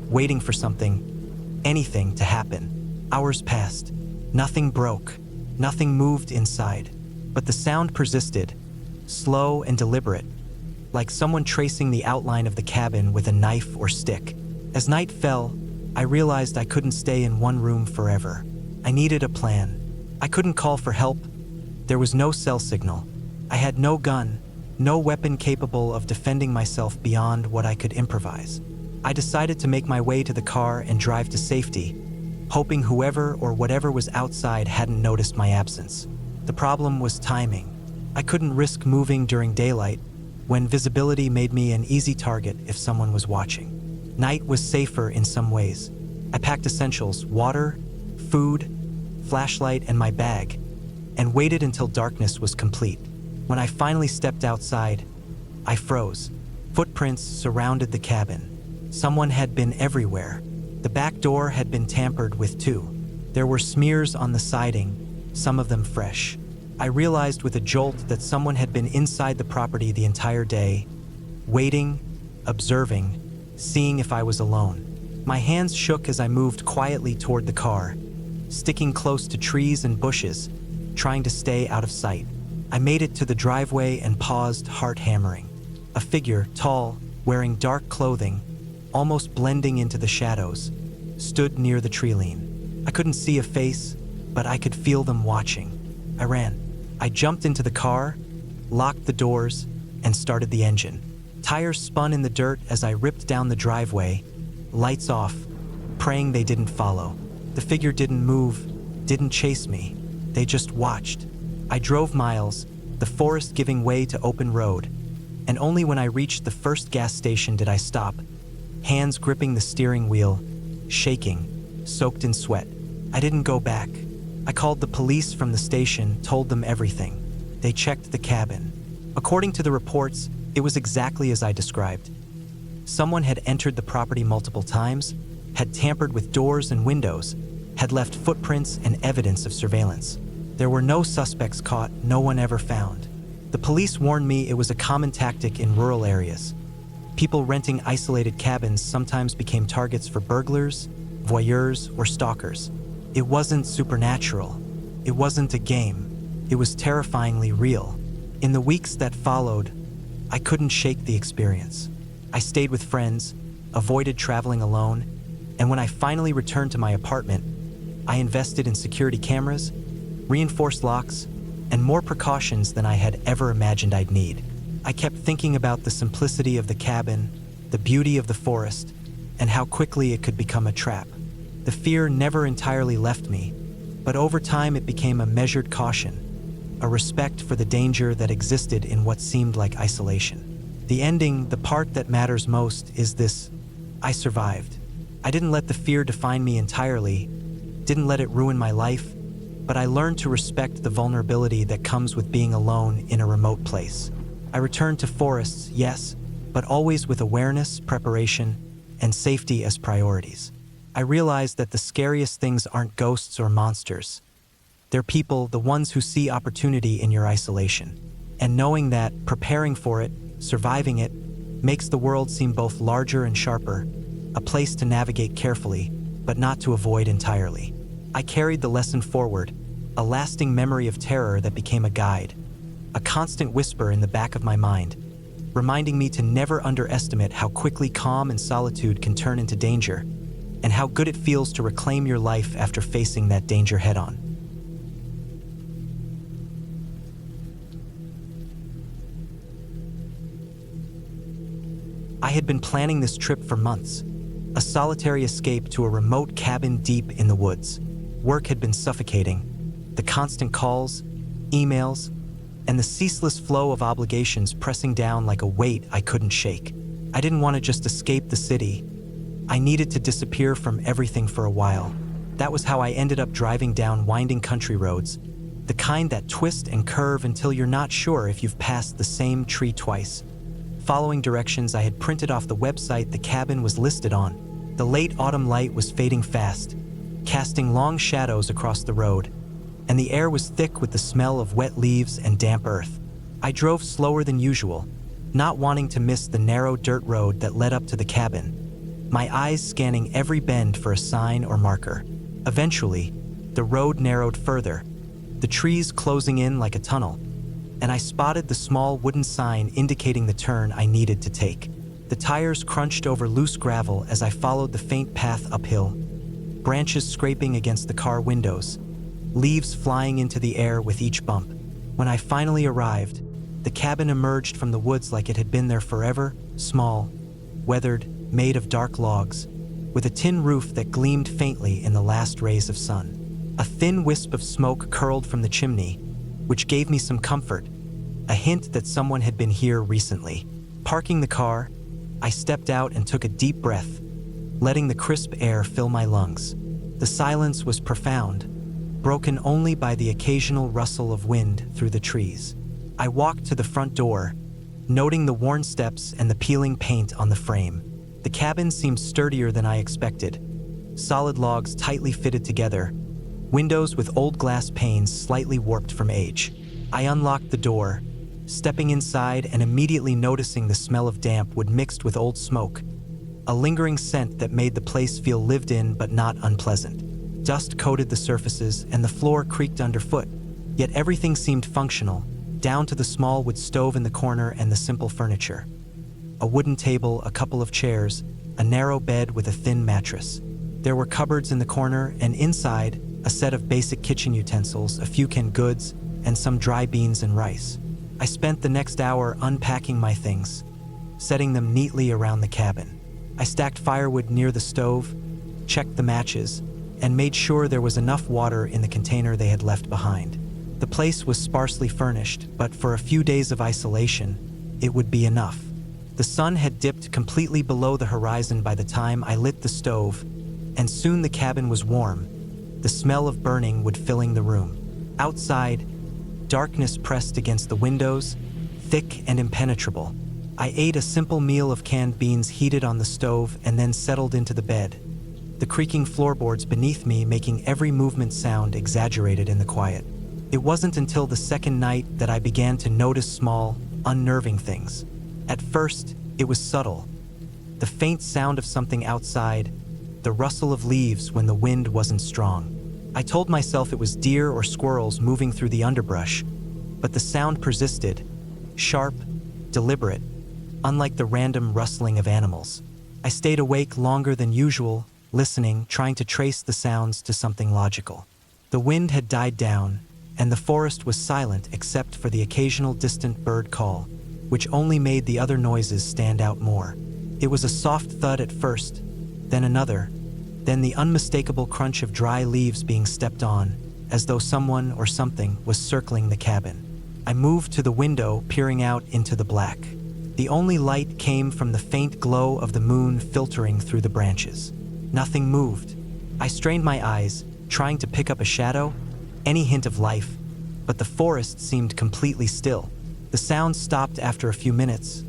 waiting for something, anything to happen. Hours passed. Nothing broke. Nothing moved inside. But the sound persisted, slow and deliberate, like someone tracing the outline of the cabin with a knife or stick. As night fell, I realized I couldn't stay in one room forever. I needed a plan. I couldn't call for help. There was no cell signal. I had no gun, no weapon capable of defending myself beyond what I could improvise. I decided to make my way to the car and drive to safety, hoping whoever or whatever was outside hadn't noticed my absence. The problem was timing. I couldn't risk moving during daylight, when visibility made me an easy target if someone was watching. Night was safer in some ways. I packed essentials, water, food, flashlight, and my bag, and waited until darkness was complete. When I finally stepped outside, I froze. Footprints surrounded the cabin. Someone had been everywhere. The back door had been tampered with too. There were smears on the siding, some of them fresh. I realized with a jolt that someone had been inside the property the entire day, waiting, observing, seeing if I was alone. My hands shook as I moved quietly toward the car, sticking close to trees and bushes, trying to stay out of sight. I made it to the driveway and paused, heart hammering. A figure, tall, wearing dark clothing, almost blending into the shadows, stood near the tree line. I couldn't see a face, but I could feel them watching. I ran. I jumped into the car, locked the doors, and started the engine. Tires spun in the dirt as I ripped down the driveway, lights off, praying they didn't follow. The figure didn't move, didn't chase me. They just watched. I drove miles, the forest giving way to open road, and only when I reached the first gas station did I stop, hands gripping the steering wheel, shaking, soaked in sweat. I didn't go back. I called the police from the station, told them everything. They checked the cabin. According to the reports, it was exactly as I described. Someone had entered the property multiple times, had tampered with doors and windows, had left footprints and evidence of surveillance. There were no suspects caught, no one ever found. The police warned me it was a common tactic in rural areas. People renting isolated cabins sometimes became targets for burglars, voyeurs, or stalkers. It wasn't supernatural. It wasn't a game. It was terrifyingly real. In the weeks that followed, I couldn't shake the experience. I stayed with friends, avoided traveling alone, and when I finally returned to my apartment, I invested in security cameras, reinforced locks, and more precautions than I had ever imagined I'd need. I kept thinking about the simplicity of the cabin, the beauty of the forest, and how quickly it could become a trap. The fear never entirely left me, but over time it became a measured caution, a respect for the danger that existed in what seemed like isolation. The ending, the part that matters most, is this: I survived. I didn't let the fear define me entirely, didn't let it ruin my life, but I learned to respect the vulnerability that comes with being alone in a remote place. I returned to forests, yes, but always with awareness, preparation, and safety as priorities. I realized that the scariest things aren't ghosts or monsters. They're people, the ones who see opportunity in your isolation. And knowing that, preparing for it, surviving it, makes the world seem both larger and sharper, a place to navigate carefully, but not to avoid entirely. I carried the lesson forward, a lasting memory of terror that became a guide, a constant whisper in the back of my mind, reminding me to never underestimate how quickly calm and solitude can turn into danger, and how good it feels to reclaim your life after facing that danger head-on. I had been planning this trip for months, a solitary escape to a remote cabin deep in the woods. Work had been suffocating. The constant calls, emails, and the ceaseless flow of obligations pressing down like a weight I couldn't shake. I didn't want to just escape the city. I needed to disappear from everything for a while. That was how I ended up driving down winding country roads, the kind that twist and curve until you're not sure if you've passed the same tree twice. Following directions I had printed off the website the cabin was listed on, the late autumn light was fading fast, casting long shadows across the road, and the air was thick with the smell of wet leaves and damp earth. I drove slower than usual, not wanting to miss the narrow dirt road that led up to the cabin, my eyes scanning every bend for a sign or marker. Eventually, the road narrowed further, the trees closing in like a tunnel, and I spotted the small wooden sign indicating the turn I needed to take. The tires crunched over loose gravel as I followed the faint path uphill, branches scraping against the car windows, leaves flying into the air with each bump. When I finally arrived, the cabin emerged from the woods like it had been there forever, small, weathered, made of dark logs, with a tin roof that gleamed faintly in the last rays of sun. A thin wisp of smoke curled from the chimney, which gave me some comfort, a hint that someone had been here recently. Parking the car, I stepped out and took a deep breath, letting the crisp air fill my lungs. The silence was profound, broken only by the occasional rustle of wind through the trees. I walked to the front door, noting the worn steps and the peeling paint on the frame. The cabin seemed sturdier than I expected, solid logs tightly fitted together, windows with old glass panes slightly warped from age. I unlocked the door, stepping inside and immediately noticing the smell of damp wood mixed with old smoke, a lingering scent that made the place feel lived in but not unpleasant. Dust coated the surfaces and the floor creaked underfoot, yet everything seemed functional, down to the small wood stove in the corner and the simple furniture. A wooden table, a couple of chairs, a narrow bed with a thin mattress. There were cupboards in the corner, and inside, a set of basic kitchen utensils, a few canned goods, and some dry beans and rice. I spent the next hour unpacking my things, setting them neatly around the cabin. I stacked firewood near the stove, checked the matches, and made sure there was enough water in the container they had left behind. The place was sparsely furnished, but for a few days of isolation, it would be enough. The sun had dipped completely below the horizon by the time I lit the stove, and soon the cabin was warm, the smell of burning wood filling the room. Outside, darkness pressed against the windows, thick and impenetrable. I ate a simple meal of canned beans heated on the stove and then settled into the bed, the creaking floorboards beneath me making every movement sound exaggerated in the quiet. It wasn't until the second night that I began to notice small, unnerving things. At first, it was subtle. The faint sound of something outside, the rustle of leaves when the wind wasn't strong. I told myself it was deer or squirrels moving through the underbrush, but the sound persisted, sharp, deliberate, unlike the random rustling of animals. I stayed awake longer than usual, listening, trying to trace the sounds to something logical. The wind had died down, and the forest was silent except for the occasional distant bird call, which only made the other noises stand out more. It was a soft thud at first, then another, then the unmistakable crunch of dry leaves being stepped on, as though someone or something was circling the cabin. I moved to the window, peering out into the black. The only light came from the faint glow of the moon filtering through the branches. Nothing moved. I strained my eyes, trying to pick up a shadow, any hint of life, but the forest seemed completely still. The sound stopped after a few minutes,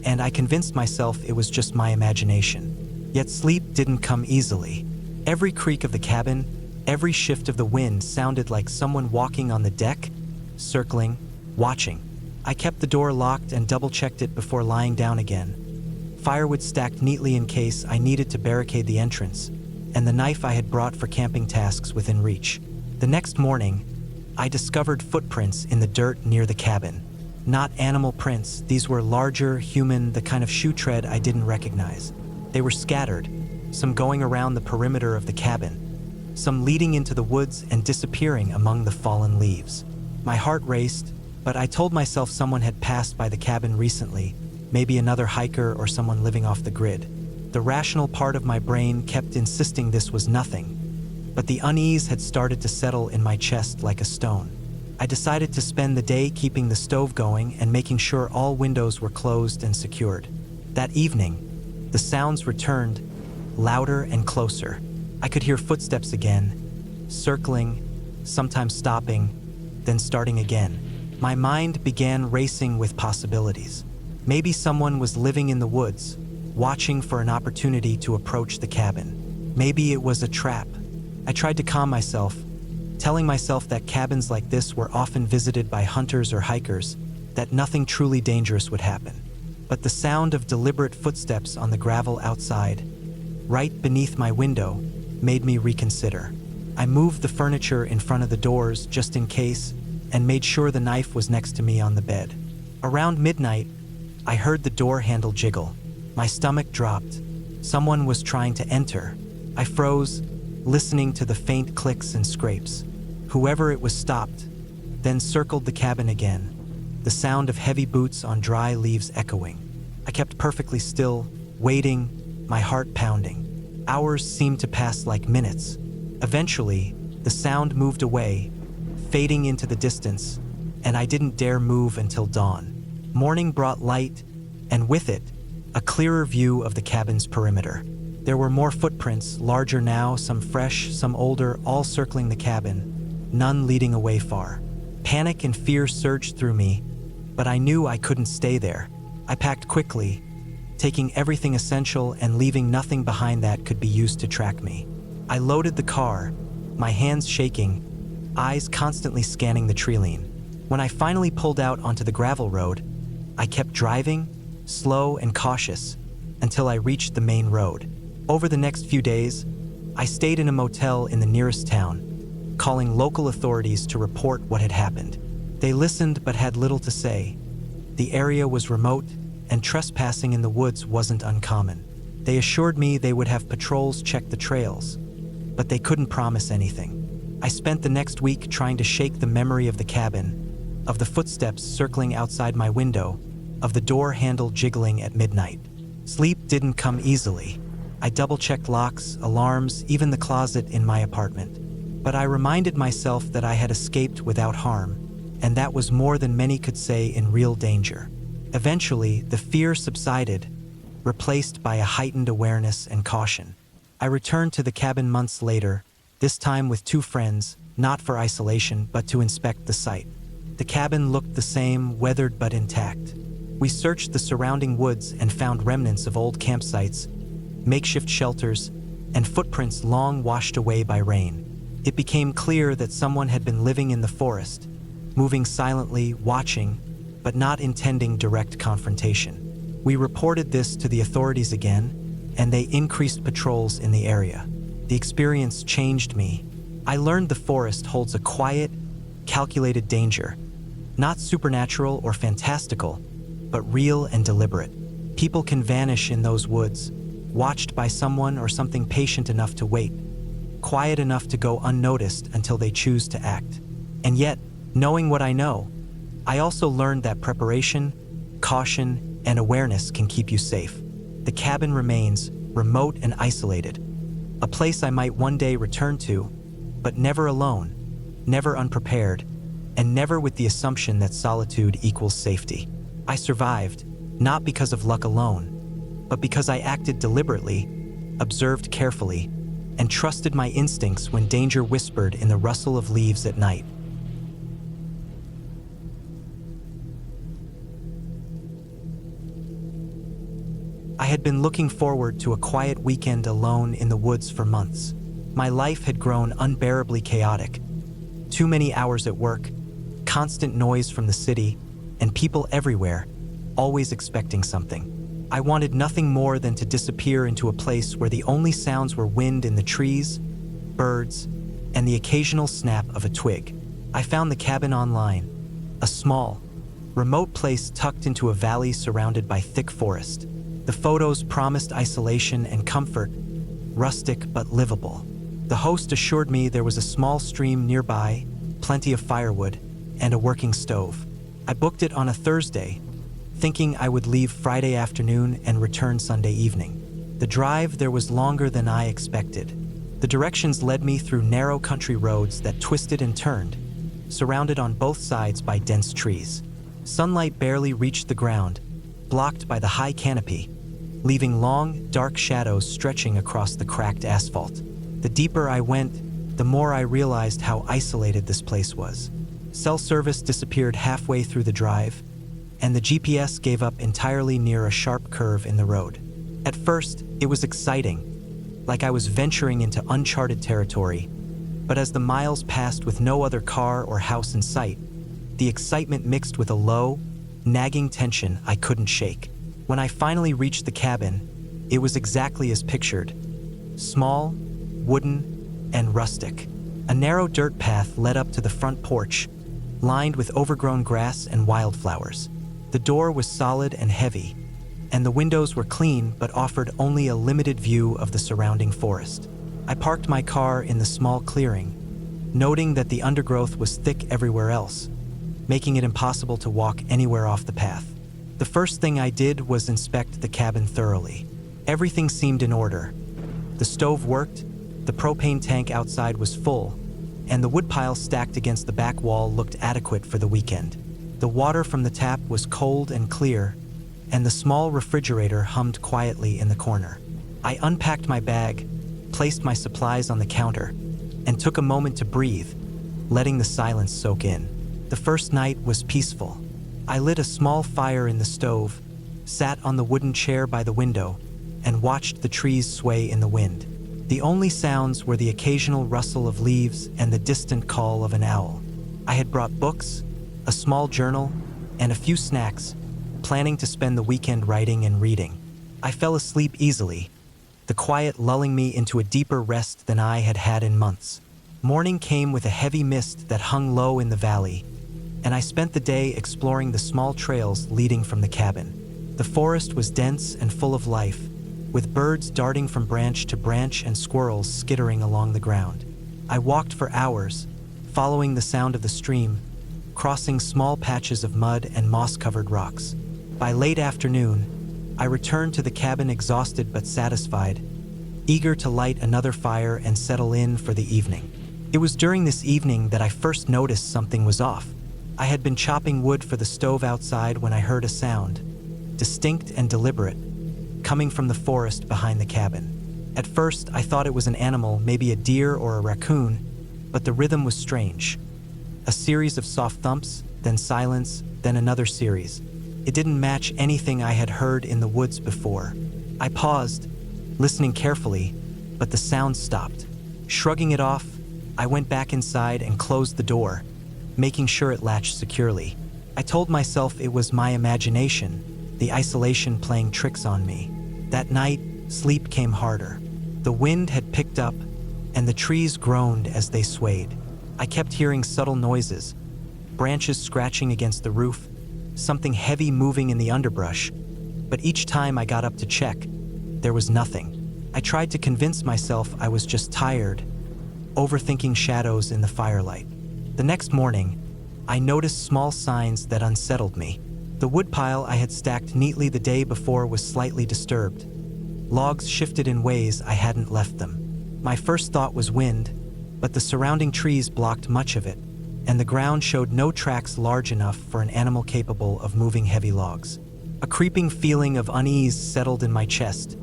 and I convinced myself it was just my imagination. Yet sleep didn't come easily. Every creak of the cabin, every shift of the wind sounded like someone walking on the deck, circling, watching. I kept the door locked and double-checked it before lying down again. Firewood stacked neatly in case I needed to barricade the entrance, and the knife I had brought for camping tasks within reach. The next morning, I discovered footprints in the dirt near the cabin. Not animal prints, these were larger, human, the kind of shoe tread I didn't recognize. They were scattered, some going around the perimeter of the cabin, some leading into the woods and disappearing among the fallen leaves. My heart raced, but I told myself someone had passed by the cabin recently, maybe another hiker or someone living off the grid. The rational part of my brain kept insisting this was nothing, but the unease had started to settle in my chest like a stone. I decided to spend the day keeping the stove going and making sure all windows were closed and secured. That evening, the sounds returned, louder and closer. I could hear footsteps again, circling, sometimes stopping, then starting again. My mind began racing with possibilities. Maybe someone was living in the woods, watching for an opportunity to approach the cabin. Maybe it was a trap. I tried to calm myself, telling myself that cabins like this were often visited by hunters or hikers, that nothing truly dangerous would happen. But the sound of deliberate footsteps on the gravel outside, right beneath my window, made me reconsider. I moved the furniture in front of the doors just in case, and made sure the knife was next to me on the bed. Around midnight, I heard the door handle jiggle. My stomach dropped. Someone was trying to enter. I froze, listening to the faint clicks and scrapes. Whoever it was stopped, then circled the cabin again, the sound of heavy boots on dry leaves echoing. I kept perfectly still, waiting, my heart pounding. Hours seemed to pass like minutes. Eventually, the sound moved away, fading into the distance, and I didn't dare move until dawn. Morning brought light, and with it, a clearer view of the cabin's perimeter. There were more footprints, larger now, some fresh, some older, all circling the cabin, none leading away far. Panic and fear surged through me, but I knew I couldn't stay there. I packed quickly, taking everything essential and leaving nothing behind that could be used to track me. I loaded the car, my hands shaking, eyes constantly scanning the tree line. When I finally pulled out onto the gravel road, I kept driving, slow and cautious, until I reached the main road. Over the next few days, I stayed in a motel in the nearest town, calling local authorities to report what had happened. They listened but had little to say. The area was remote, and trespassing in the woods wasn't uncommon. They assured me they would have patrols check the trails, but they couldn't promise anything. I spent the next week trying to shake the memory of the cabin, of the footsteps circling outside my window, of the door handle jiggling at midnight. Sleep didn't come easily. I double-checked locks, alarms, even the closet in my apartment. But I reminded myself that I had escaped without harm, and that was more than many could say in real danger. Eventually, the fear subsided, replaced by a heightened awareness and caution. I returned to the cabin months later, this time with 2 friends, not for isolation, but to inspect the site. The cabin looked the same, weathered but intact. We searched the surrounding woods and found remnants of old campsites, makeshift shelters, and footprints long washed away by rain. It became clear that someone had been living in the forest, moving silently, watching, but not intending direct confrontation. We reported this to the authorities again, and they increased patrols in the area. The experience changed me. I learned the forest holds a quiet, calculated danger, not supernatural or fantastical, but real and deliberate. People can vanish in those woods, watched by someone or something patient enough to wait, quiet enough to go unnoticed until they choose to act. And yet, knowing what I know, I also learned that preparation, caution, and awareness can keep you safe. The cabin remains remote and isolated, a place I might one day return to, but never alone, never unprepared, and never with the assumption that solitude equals safety. I survived, not because of luck alone, but because I acted deliberately, observed carefully, and trusted my instincts when danger whispered in the rustle of leaves at night. I had been looking forward to a quiet weekend alone in the woods for months. My life had grown unbearably chaotic. Too many hours at work, constant noise from the city, and people everywhere, always expecting something. I wanted nothing more than to disappear into a place where the only sounds were wind in the trees, birds, and the occasional snap of a twig. I found the cabin online, a small, remote place tucked into a valley surrounded by thick forest. The photos promised isolation and comfort, rustic but livable. The host assured me there was a small stream nearby, plenty of firewood, and a working stove. I booked it on a Thursday, thinking I would leave Friday afternoon and return Sunday evening. The drive there was longer than I expected. The directions led me through narrow country roads that twisted and turned, surrounded on both sides by dense trees. Sunlight barely reached the ground, blocked by the high canopy, leaving long, dark shadows stretching across the cracked asphalt. The deeper I went, the more I realized how isolated this place was. Cell service disappeared halfway through the drive, and the GPS gave up entirely near a sharp curve in the road. At first, it was exciting, like I was venturing into uncharted territory, but as the miles passed with no other car or house in sight, the excitement mixed with a low, nagging tension I couldn't shake. When I finally reached the cabin, it was exactly as pictured. Small, wooden, and rustic. A narrow dirt path led up to the front porch, lined with overgrown grass and wildflowers. The door was solid and heavy, and the windows were clean but offered only a limited view of the surrounding forest. I parked my car in the small clearing, noting that the undergrowth was thick everywhere else, making it impossible to walk anywhere off the path. The first thing I did was inspect the cabin thoroughly. Everything seemed in order. The stove worked, the propane tank outside was full, and the woodpile stacked against the back wall looked adequate for the weekend. The water from the tap was cold and clear, and the small refrigerator hummed quietly in the corner. I unpacked my bag, placed my supplies on the counter, and took a moment to breathe, letting the silence soak in. The first night was peaceful. I lit a small fire in the stove, sat on the wooden chair by the window, and watched the trees sway in the wind. The only sounds were the occasional rustle of leaves and the distant call of an owl. I had brought books, a small journal, and a few snacks, planning to spend the weekend writing and reading. I fell asleep easily, the quiet lulling me into a deeper rest than I had had in months. Morning came with a heavy mist that hung low in the valley, and I spent the day exploring the small trails leading from the cabin. The forest was dense and full of life, with birds darting from branch to branch and squirrels skittering along the ground. I walked for hours, following the sound of the stream, crossing small patches of mud and moss-covered rocks. By late afternoon, I returned to the cabin exhausted but satisfied, eager to light another fire and settle in for the evening. It was during this evening that I first noticed something was off. I had been chopping wood for the stove outside when I heard a sound, distinct and deliberate, coming from the forest behind the cabin. At first, I thought it was an animal, maybe a deer or a raccoon, but the rhythm was strange. A series of soft thumps, then silence, then another series. It didn't match anything I had heard in the woods before. I paused, listening carefully, but the sound stopped. Shrugging it off, I went back inside and closed the door, making sure it latched securely. I told myself it was my imagination, the isolation playing tricks on me. That night, sleep came harder. The wind had picked up, and the trees groaned as they swayed. I kept hearing subtle noises, branches scratching against the roof, something heavy moving in the underbrush. But each time I got up to check, there was nothing. I tried to convince myself I was just tired, overthinking shadows in the firelight. The next morning, I noticed small signs that unsettled me. The woodpile I had stacked neatly the day before was slightly disturbed. Logs shifted in ways I hadn't left them. My first thought was wind, but the surrounding trees blocked much of it, and the ground showed no tracks large enough for an animal capable of moving heavy logs. A creeping feeling of unease settled in my chest,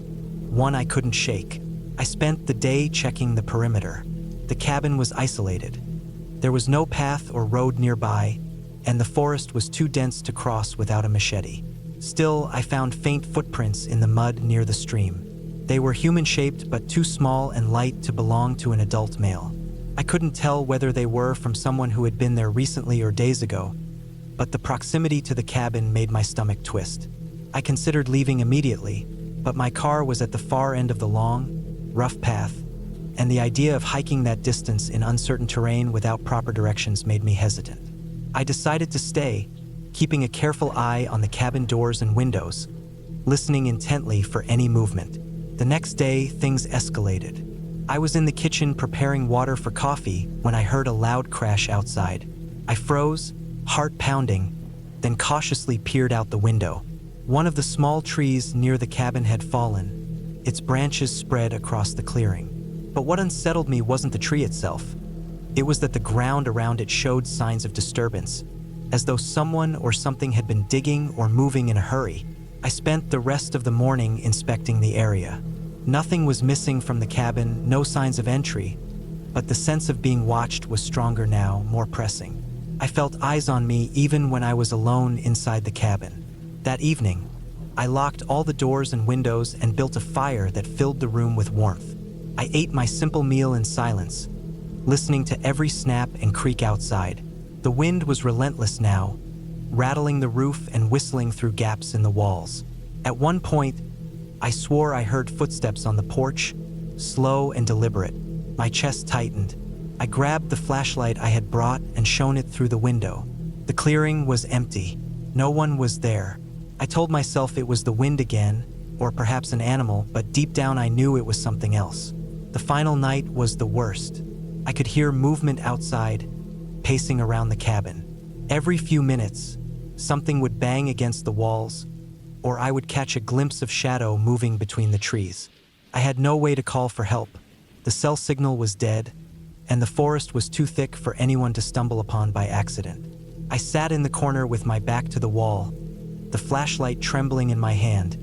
one I couldn't shake. I spent the day checking the perimeter. The cabin was isolated. There was no path or road nearby, and the forest was too dense to cross without a machete. Still, I found faint footprints in the mud near the stream. They were human-shaped but too small and light to belong to an adult male. I couldn't tell whether they were from someone who had been there recently or days ago, but the proximity to the cabin made my stomach twist. I considered leaving immediately, but my car was at the far end of the long, rough path, and the idea of hiking that distance in uncertain terrain without proper directions made me hesitant. I decided to stay, keeping a careful eye on the cabin doors and windows, listening intently for any movement. The next day, things escalated. I was in the kitchen preparing water for coffee when I heard a loud crash outside. I froze, heart pounding, then cautiously peered out the window. One of the small trees near the cabin had fallen, its branches spread across the clearing. But what unsettled me wasn't the tree itself. It was that the ground around it showed signs of disturbance, as though someone or something had been digging or moving in a hurry. I spent the rest of the morning inspecting the area. Nothing was missing from the cabin, no signs of entry, but the sense of being watched was stronger now, more pressing. I felt eyes on me even when I was alone inside the cabin. That evening, I locked all the doors and windows and built a fire that filled the room with warmth. I ate my simple meal in silence, listening to every snap and creak outside. The wind was relentless now, rattling the roof and whistling through gaps in the walls. At one point, I swore I heard footsteps on the porch, slow and deliberate. My chest tightened. I grabbed the flashlight I had brought and shone it through the window. The clearing was empty. No one was there. I told myself it was the wind again, or perhaps an animal, but deep down I knew it was something else. The final night was the worst. I could hear movement outside, pacing around the cabin. Every few minutes, something would bang against the walls, or I would catch a glimpse of shadow moving between the trees. I had no way to call for help. The cell signal was dead, and the forest was too thick for anyone to stumble upon by accident. I sat in the corner with my back to the wall, the flashlight trembling in my hand,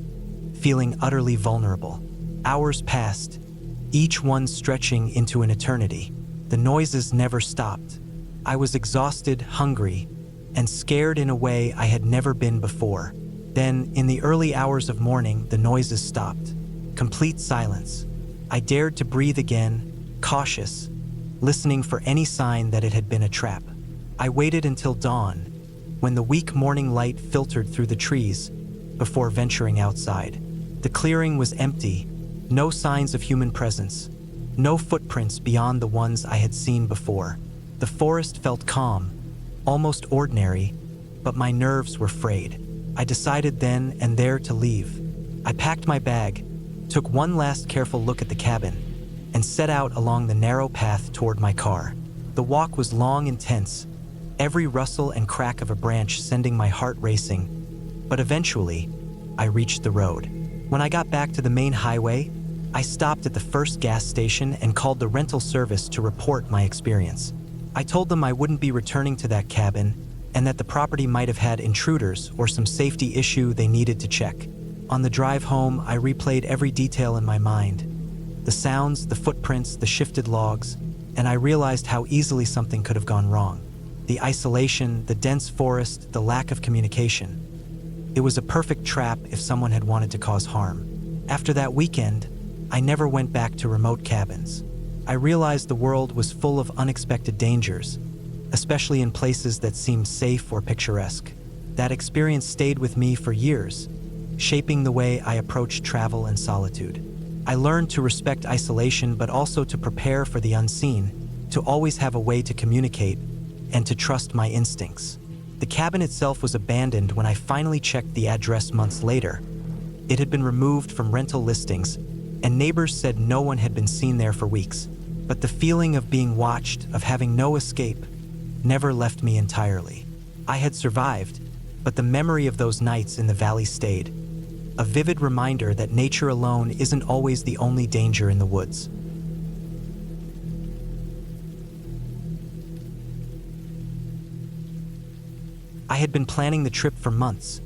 feeling utterly vulnerable. Hours passed, each one stretching into an eternity. The noises never stopped. I was exhausted, hungry, and scared in a way I had never been before. Then, in the early hours of morning, the noises stopped. Complete silence. I dared to breathe again, cautious, listening for any sign that it had been a trap. I waited until dawn, when the weak morning light filtered through the trees, before venturing outside. The clearing was empty, no signs of human presence, no footprints beyond the ones I had seen before. The forest felt calm, almost ordinary, but my nerves were frayed. I decided then and there to leave. I packed my bag, took one last careful look at the cabin, and set out along the narrow path toward my car. The walk was long and tense, every rustle and crack of a branch sending my heart racing, but eventually, I reached the road. When I got back to the main highway, I stopped at the first gas station and called the rental service to report my experience. I told them I wouldn't be returning to that cabin and that the property might have had intruders or some safety issue they needed to check. On the drive home, I replayed every detail in my mind. The sounds, the footprints, the shifted logs, and I realized how easily something could have gone wrong. The isolation, the dense forest, the lack of communication. It was a perfect trap if someone had wanted to cause harm. After that weekend, I never went back to remote cabins. I realized the world was full of unexpected dangers, especially in places that seemed safe or picturesque. That experience stayed with me for years, shaping the way I approach travel and solitude. I learned to respect isolation but also to prepare for the unseen, to always have a way to communicate, and to trust my instincts. The cabin itself was abandoned when I finally checked the address months later. It had been removed from rental listings, and neighbors said no one had been seen there for weeks. But the feeling of being watched, of having no escape, never left me entirely. I had survived, but the memory of those nights in the valley stayed. A vivid reminder that nature alone isn't always the only danger in the woods. I had been planning the trip for months,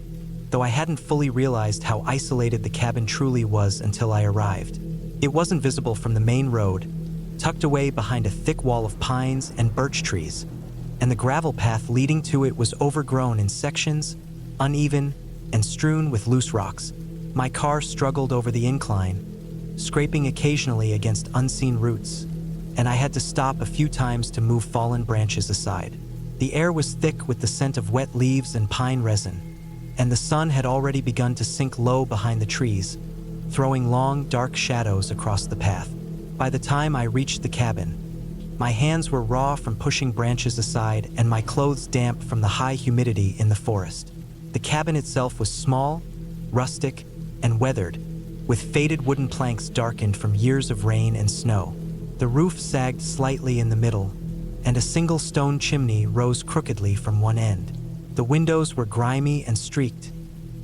though I hadn't fully realized how isolated the cabin truly was until I arrived. It wasn't visible from the main road, tucked away behind a thick wall of pines and birch trees, and the gravel path leading to it was overgrown in sections, uneven, and strewn with loose rocks. My car struggled over the incline, scraping occasionally against unseen roots, and I had to stop a few times to move fallen branches aside. The air was thick with the scent of wet leaves and pine resin, and the sun had already begun to sink low behind the trees, throwing long, dark shadows across the path. By the time I reached the cabin, my hands were raw from pushing branches aside and my clothes damp from the high humidity in the forest. The cabin itself was small, rustic, and weathered, with faded wooden planks darkened from years of rain and snow. The roof sagged slightly in the middle, and a single stone chimney rose crookedly from one end. The windows were grimy and streaked,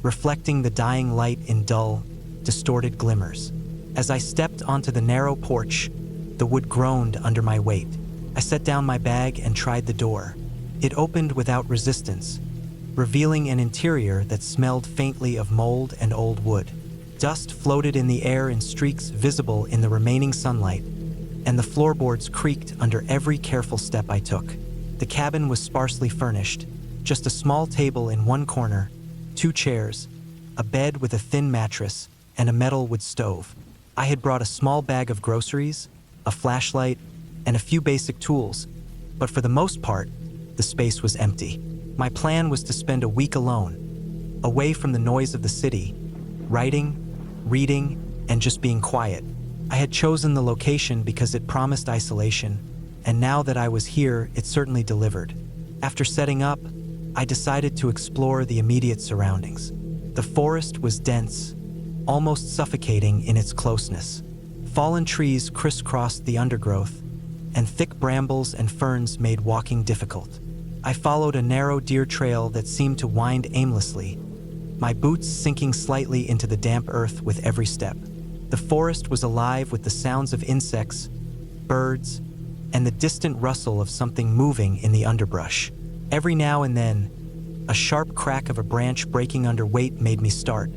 reflecting the dying light in dull, distorted glimmers. As I stepped onto the narrow porch, the wood groaned under my weight. I set down my bag and tried the door. It opened without resistance, revealing an interior that smelled faintly of mold and old wood. Dust floated in the air in streaks visible in the remaining sunlight, and the floorboards creaked under every careful step I took. The cabin was sparsely furnished, just a small table in one corner, 2 chairs, a bed with a thin mattress, and a metal wood stove. I had brought a small bag of groceries, a flashlight, and a few basic tools, but for the most part, the space was empty. My plan was to spend a week alone, away from the noise of the city, writing, reading, and just being quiet. I had chosen the location because it promised isolation, and now that I was here, it certainly delivered. After setting up, I decided to explore the immediate surroundings. The forest was dense, almost suffocating in its closeness. Fallen trees crisscrossed the undergrowth, and thick brambles and ferns made walking difficult. I followed a narrow deer trail that seemed to wind aimlessly, my boots sinking slightly into the damp earth with every step. The forest was alive with the sounds of insects, birds, and the distant rustle of something moving in the underbrush. Every now and then, a sharp crack of a branch breaking under weight made me start,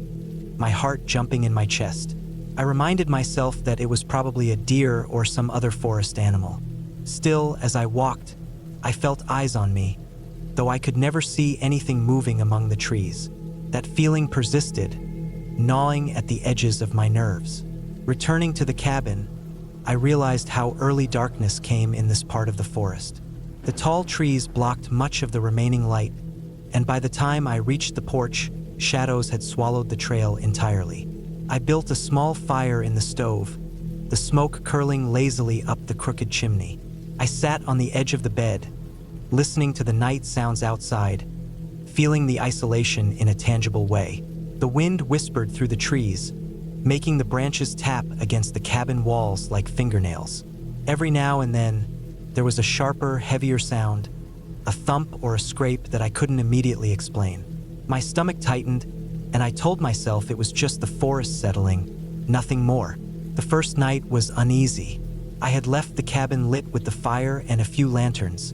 my heart jumping in my chest. I reminded myself that it was probably a deer or some other forest animal. Still, as I walked, I felt eyes on me, though I could never see anything moving among the trees. That feeling persisted, gnawing at the edges of my nerves. Returning to the cabin, I realized how early darkness came in this part of the forest. The tall trees blocked much of the remaining light, and by the time I reached the porch, shadows had swallowed the trail entirely. I built a small fire in the stove, the smoke curling lazily up the crooked chimney. I sat on the edge of the bed, listening to the night sounds outside, feeling the isolation in a tangible way. The wind whispered through the trees, making the branches tap against the cabin walls like fingernails. Every now and then, there was a sharper, heavier sound, a thump or a scrape that I couldn't immediately explain. My stomach tightened, and I told myself it was just the forest settling, nothing more. The first night was uneasy. I had left the cabin lit with the fire and a few lanterns,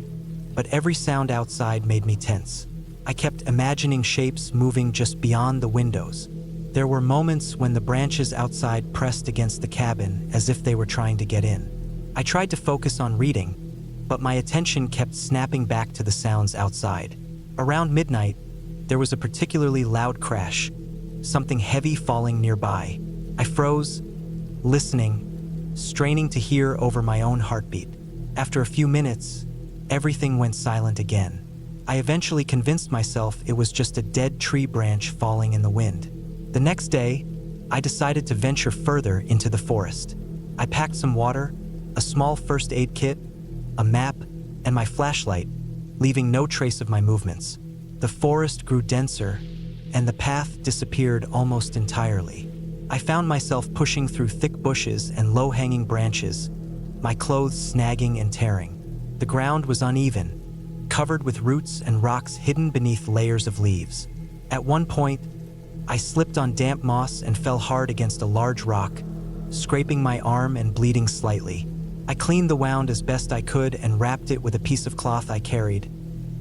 but every sound outside made me tense. I kept imagining shapes moving just beyond the windows. There were moments when the branches outside pressed against the cabin as if they were trying to get in. I tried to focus on reading, but my attention kept snapping back to the sounds outside. Around midnight, there was a particularly loud crash, something heavy falling nearby. I froze, listening, straining to hear over my own heartbeat. After a few minutes, everything went silent again. I eventually convinced myself it was just a dead tree branch falling in the wind. The next day, I decided to venture further into the forest. I packed some water, a small first aid kit, a map, and my flashlight, leaving no trace of my movements. The forest grew denser, and the path disappeared almost entirely. I found myself pushing through thick bushes and low-hanging branches, my clothes snagging and tearing. The ground was uneven, covered with roots and rocks hidden beneath layers of leaves. At one point, I slipped on damp moss and fell hard against a large rock, scraping my arm and bleeding slightly. I cleaned the wound as best I could and wrapped it with a piece of cloth I carried,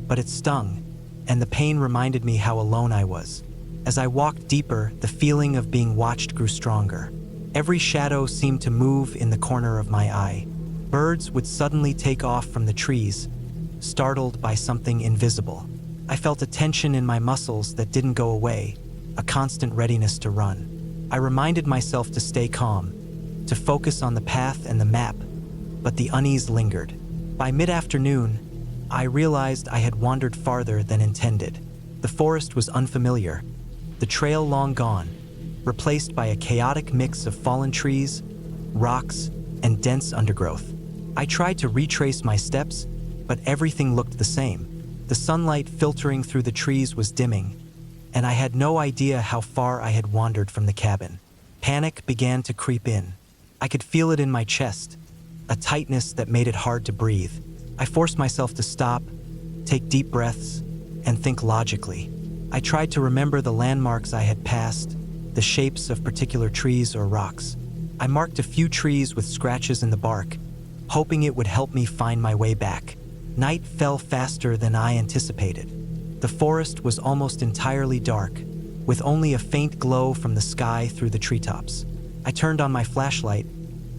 but it stung, and the pain reminded me how alone I was. As I walked deeper, the feeling of being watched grew stronger. Every shadow seemed to move in the corner of my eye. Birds would suddenly take off from the trees, startled by something invisible. I felt a tension in my muscles that didn't go away, a constant readiness to run. I reminded myself to stay calm, to focus on the path and the map, but the unease lingered. By mid-afternoon, I realized I had wandered farther than intended. The forest was unfamiliar, the trail long gone, replaced by a chaotic mix of fallen trees, rocks, and dense undergrowth. I tried to retrace my steps, but everything looked the same. The sunlight filtering through the trees was dimming, and I had no idea how far I had wandered from the cabin. Panic began to creep in. I could feel it in my chest, a tightness that made it hard to breathe. I forced myself to stop, take deep breaths, and think logically. I tried to remember the landmarks I had passed, the shapes of particular trees or rocks. I marked a few trees with scratches in the bark, hoping it would help me find my way back. Night fell faster than I anticipated. The forest was almost entirely dark, with only a faint glow from the sky through the treetops. I turned on my flashlight,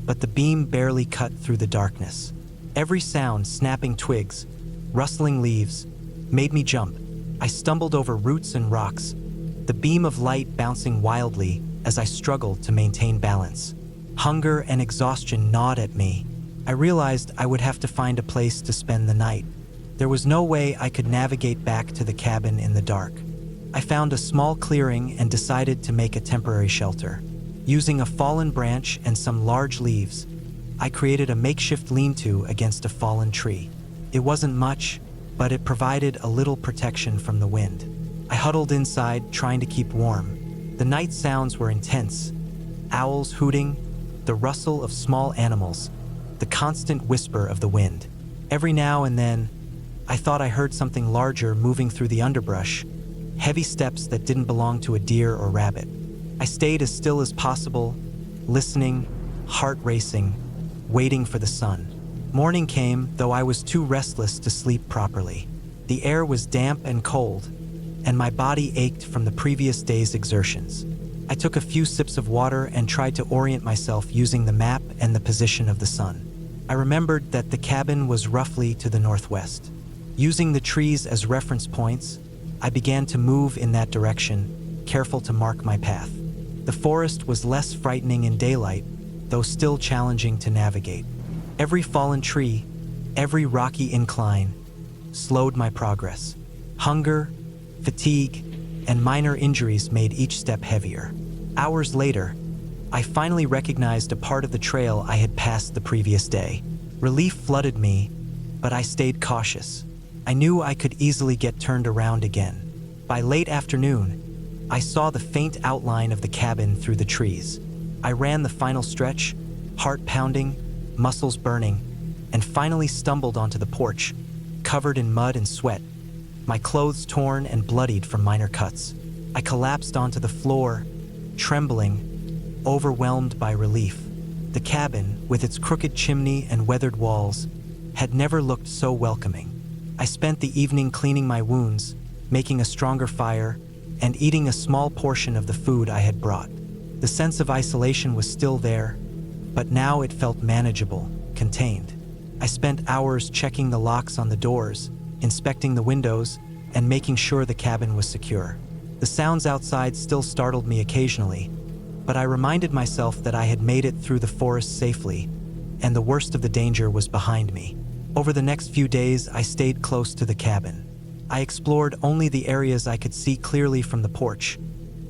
but the beam barely cut through the darkness. Every sound, snapping twigs, rustling leaves, made me jump. I stumbled over roots and rocks, the beam of light bouncing wildly as I struggled to maintain balance. Hunger and exhaustion gnawed at me. I realized I would have to find a place to spend the night. There was no way I could navigate back to the cabin in the dark. I found a small clearing and decided to make a temporary shelter. Using a fallen branch and some large leaves, I created a makeshift lean-to against a fallen tree. It wasn't much, but it provided a little protection from the wind. I huddled inside, trying to keep warm. The night sounds were intense. Owls hooting, the rustle of small animals, the constant whisper of the wind. Every now and then, I thought I heard something larger moving through the underbrush, heavy steps that didn't belong to a deer or rabbit. I stayed as still as possible, listening, heart racing, waiting for the sun. Morning came, though I was too restless to sleep properly. The air was damp and cold, and my body ached from the previous day's exertions. I took a few sips of water and tried to orient myself using the map and the position of the sun. I remembered that the cabin was roughly to the northwest. Using the trees as reference points, I began to move in that direction, careful to mark my path. The forest was less frightening in daylight, though still challenging to navigate. Every fallen tree, every rocky incline, slowed my progress. Hunger, fatigue, and minor injuries made each step heavier. Hours later, I finally recognized a part of the trail I had passed the previous day. Relief flooded me, but I stayed cautious. I knew I could easily get turned around again. By late afternoon, I saw the faint outline of the cabin through the trees. I ran the final stretch, heart pounding, muscles burning, and finally stumbled onto the porch, covered in mud and sweat, my clothes torn and bloodied from minor cuts. I collapsed onto the floor, trembling, overwhelmed by relief. The cabin, with its crooked chimney and weathered walls, had never looked so welcoming. I spent the evening cleaning my wounds, making a stronger fire, and eating a small portion of the food I had brought. The sense of isolation was still there, but now it felt manageable, contained. I spent hours checking the locks on the doors, inspecting the windows, and making sure the cabin was secure. The sounds outside still startled me occasionally, but I reminded myself that I had made it through the forest safely, and the worst of the danger was behind me. Over the next few days, I stayed close to the cabin. I explored only the areas I could see clearly from the porch,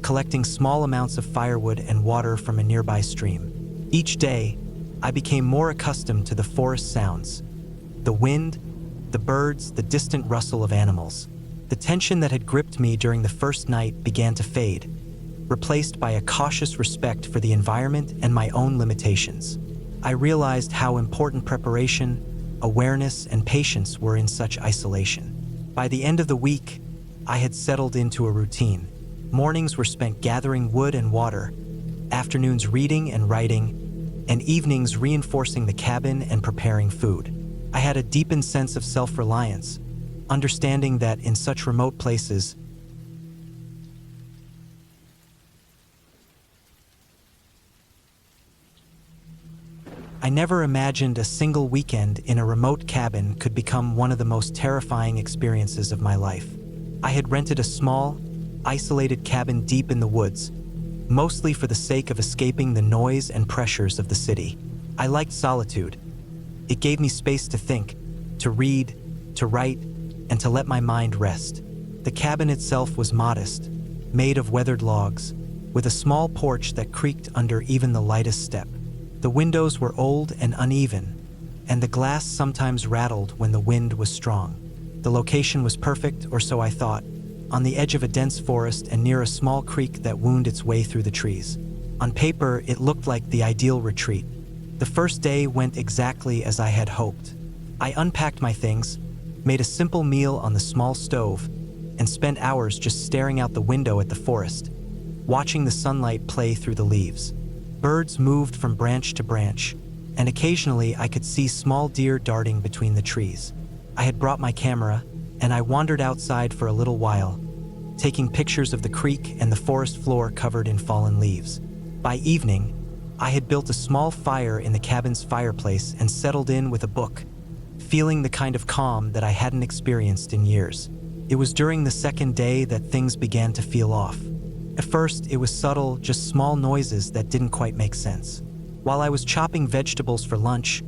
collecting small amounts of firewood and water from a nearby stream. Each day, I became more accustomed to the forest sounds: the wind, the birds, the distant rustle of animals. The tension that had gripped me during the first night began to fade, replaced by a cautious respect for the environment and my own limitations. I realized how important preparation, awareness, and patience were in such isolation. By the end of the week, I had settled into a routine. Mornings were spent gathering wood and water, afternoons reading and writing, and evenings reinforcing the cabin and preparing food. I had a deepened sense of self-reliance, understanding that in such remote places, I never imagined a single weekend in a remote cabin could become one of the most terrifying experiences of my life. I had rented a small, isolated cabin deep in the woods, mostly for the sake of escaping the noise and pressures of the city. I liked solitude. It gave me space to think, to read, to write, and to let my mind rest. The cabin itself was modest, made of weathered logs, with a small porch that creaked under even the lightest step. The windows were old and uneven, and the glass sometimes rattled when the wind was strong. The location was perfect, or so I thought, on the edge of a dense forest and near a small creek that wound its way through the trees. On paper, it looked like the ideal retreat. The first day went exactly as I had hoped. I unpacked my things, made a simple meal on the small stove, and spent hours just staring out the window at the forest, watching the sunlight play through the leaves. Birds moved from branch to branch, and occasionally I could see small deer darting between the trees. I had brought my camera, and I wandered outside for a little while, taking pictures of the creek and the forest floor covered in fallen leaves. By evening, I had built a small fire in the cabin's fireplace and settled in with a book, feeling the kind of calm that I hadn't experienced in years. It was during the second day that things began to feel off. At first, it was subtle, just small noises that didn't quite make sense. While I was chopping vegetables for lunch,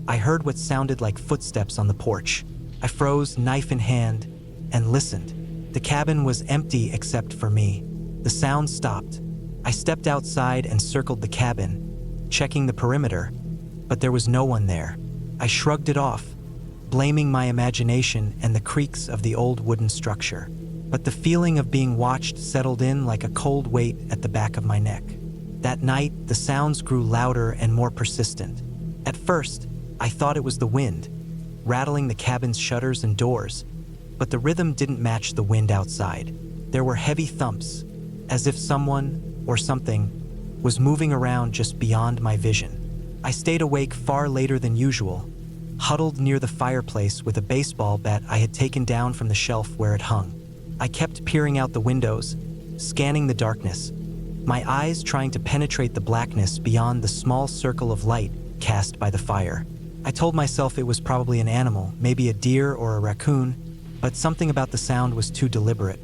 I heard what sounded like footsteps on the porch. I froze, knife in hand, and listened. The cabin was empty except for me. The sound stopped. I stepped outside and circled the cabin, checking the perimeter, but there was no one there. I shrugged it off, blaming my imagination and the creaks of the old wooden structure. But the feeling of being watched settled in like a cold weight at the back of my neck. That night, the sounds grew louder and more persistent. At first, I thought it was the wind, rattling the cabin's shutters and doors, but the rhythm didn't match the wind outside. There were heavy thumps, as if someone or something was moving around just beyond my vision. I stayed awake far later than usual, huddled near the fireplace with a baseball bat I had taken down from the shelf where it hung. I kept peering out the windows, scanning the darkness, my eyes trying to penetrate the blackness beyond the small circle of light cast by the fire. I told myself it was probably an animal, maybe a deer or a raccoon, but something about the sound was too deliberate.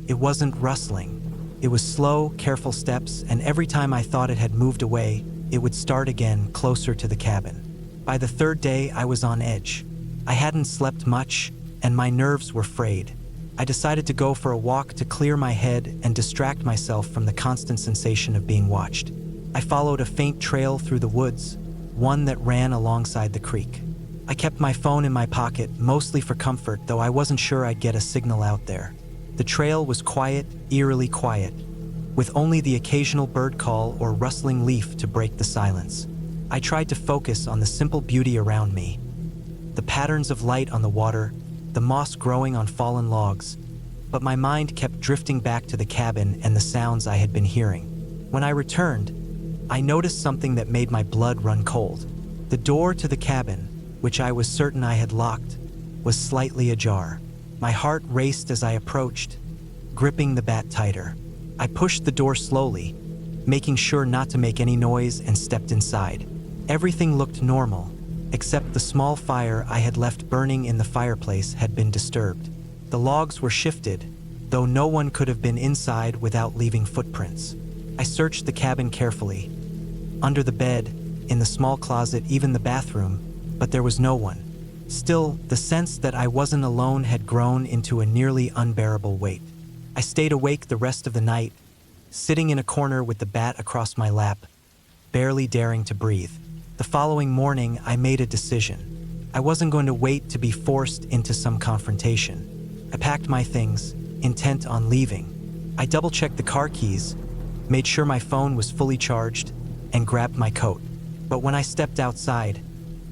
It wasn't rustling. It was slow, careful steps, and every time I thought it had moved away, it would start again closer to the cabin. By the third day, I was on edge. I hadn't slept much, and my nerves were frayed. I decided to go for a walk to clear my head and distract myself from the constant sensation of being watched. I followed a faint trail through the woods, one that ran alongside the creek. I kept my phone in my pocket, mostly for comfort, though I wasn't sure I'd get a signal out there. The trail was quiet, eerily quiet, with only the occasional bird call or rustling leaf to break the silence. I tried to focus on the simple beauty around me. The patterns of light on the water, the moss growing on fallen logs, but my mind kept drifting back to the cabin and the sounds I had been hearing. When I returned, I noticed something that made my blood run cold. The door to the cabin, which I was certain I had locked, was slightly ajar. My heart raced as I approached, gripping the bat tighter. I pushed the door slowly, making sure not to make any noise, and stepped inside. Everything looked normal, except the small fire I had left burning in the fireplace had been disturbed. The logs were shifted, though no one could have been inside without leaving footprints. I searched the cabin carefully, under the bed, in the small closet, even the bathroom, but there was no one. Still, the sense that I wasn't alone had grown into a nearly unbearable weight. I stayed awake the rest of the night, sitting in a corner with the bat across my lap, barely daring to breathe. The following morning, I made a decision. I wasn't going to wait to be forced into some confrontation. I packed my things, intent on leaving. I double-checked the car keys, made sure my phone was fully charged, and grabbed my coat. But when I stepped outside,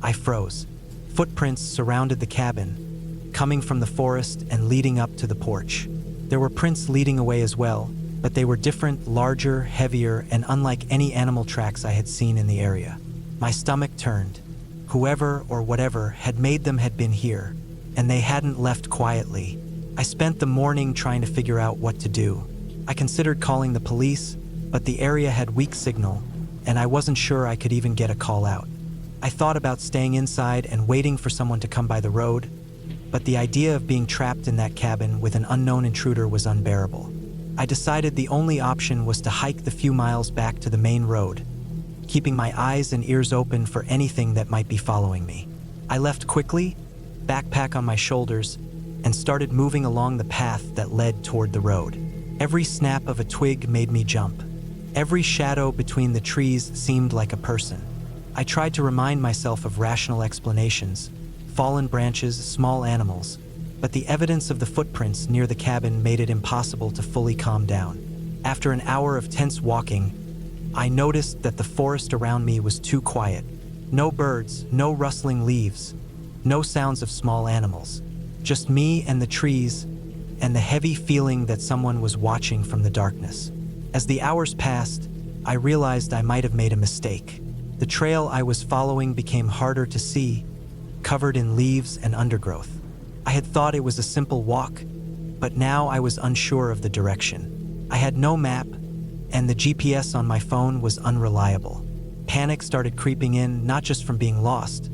I froze. Footprints surrounded the cabin, coming from the forest and leading up to the porch. There were prints leading away as well, but they were different, larger, heavier, and unlike any animal tracks I had seen in the area. My stomach turned. Whoever or whatever had made them had been here, and they hadn't left quietly. I spent the morning trying to figure out what to do. I considered calling the police, but the area had weak signal, and I wasn't sure I could even get a call out. I thought about staying inside and waiting for someone to come by the road, but the idea of being trapped in that cabin with an unknown intruder was unbearable. I decided the only option was to hike the few miles back to the main road, keeping my eyes and ears open for anything that might be following me. I left quickly, backpack on my shoulders, and started moving along the path that led toward the road. Every snap of a twig made me jump. Every shadow between the trees seemed like a person. I tried to remind myself of rational explanations, fallen branches, small animals, but the evidence of the footprints near the cabin made it impossible to fully calm down. After an hour of tense walking, I noticed that the forest around me was too quiet. No birds, no rustling leaves, no sounds of small animals. Just me and the trees, and the heavy feeling that someone was watching from the darkness. As the hours passed, I realized I might have made a mistake. The trail I was following became harder to see, covered in leaves and undergrowth. I had thought it was a simple walk, but now I was unsure of the direction. I had no map, and the GPS on my phone was unreliable. Panic started creeping in, not just from being lost,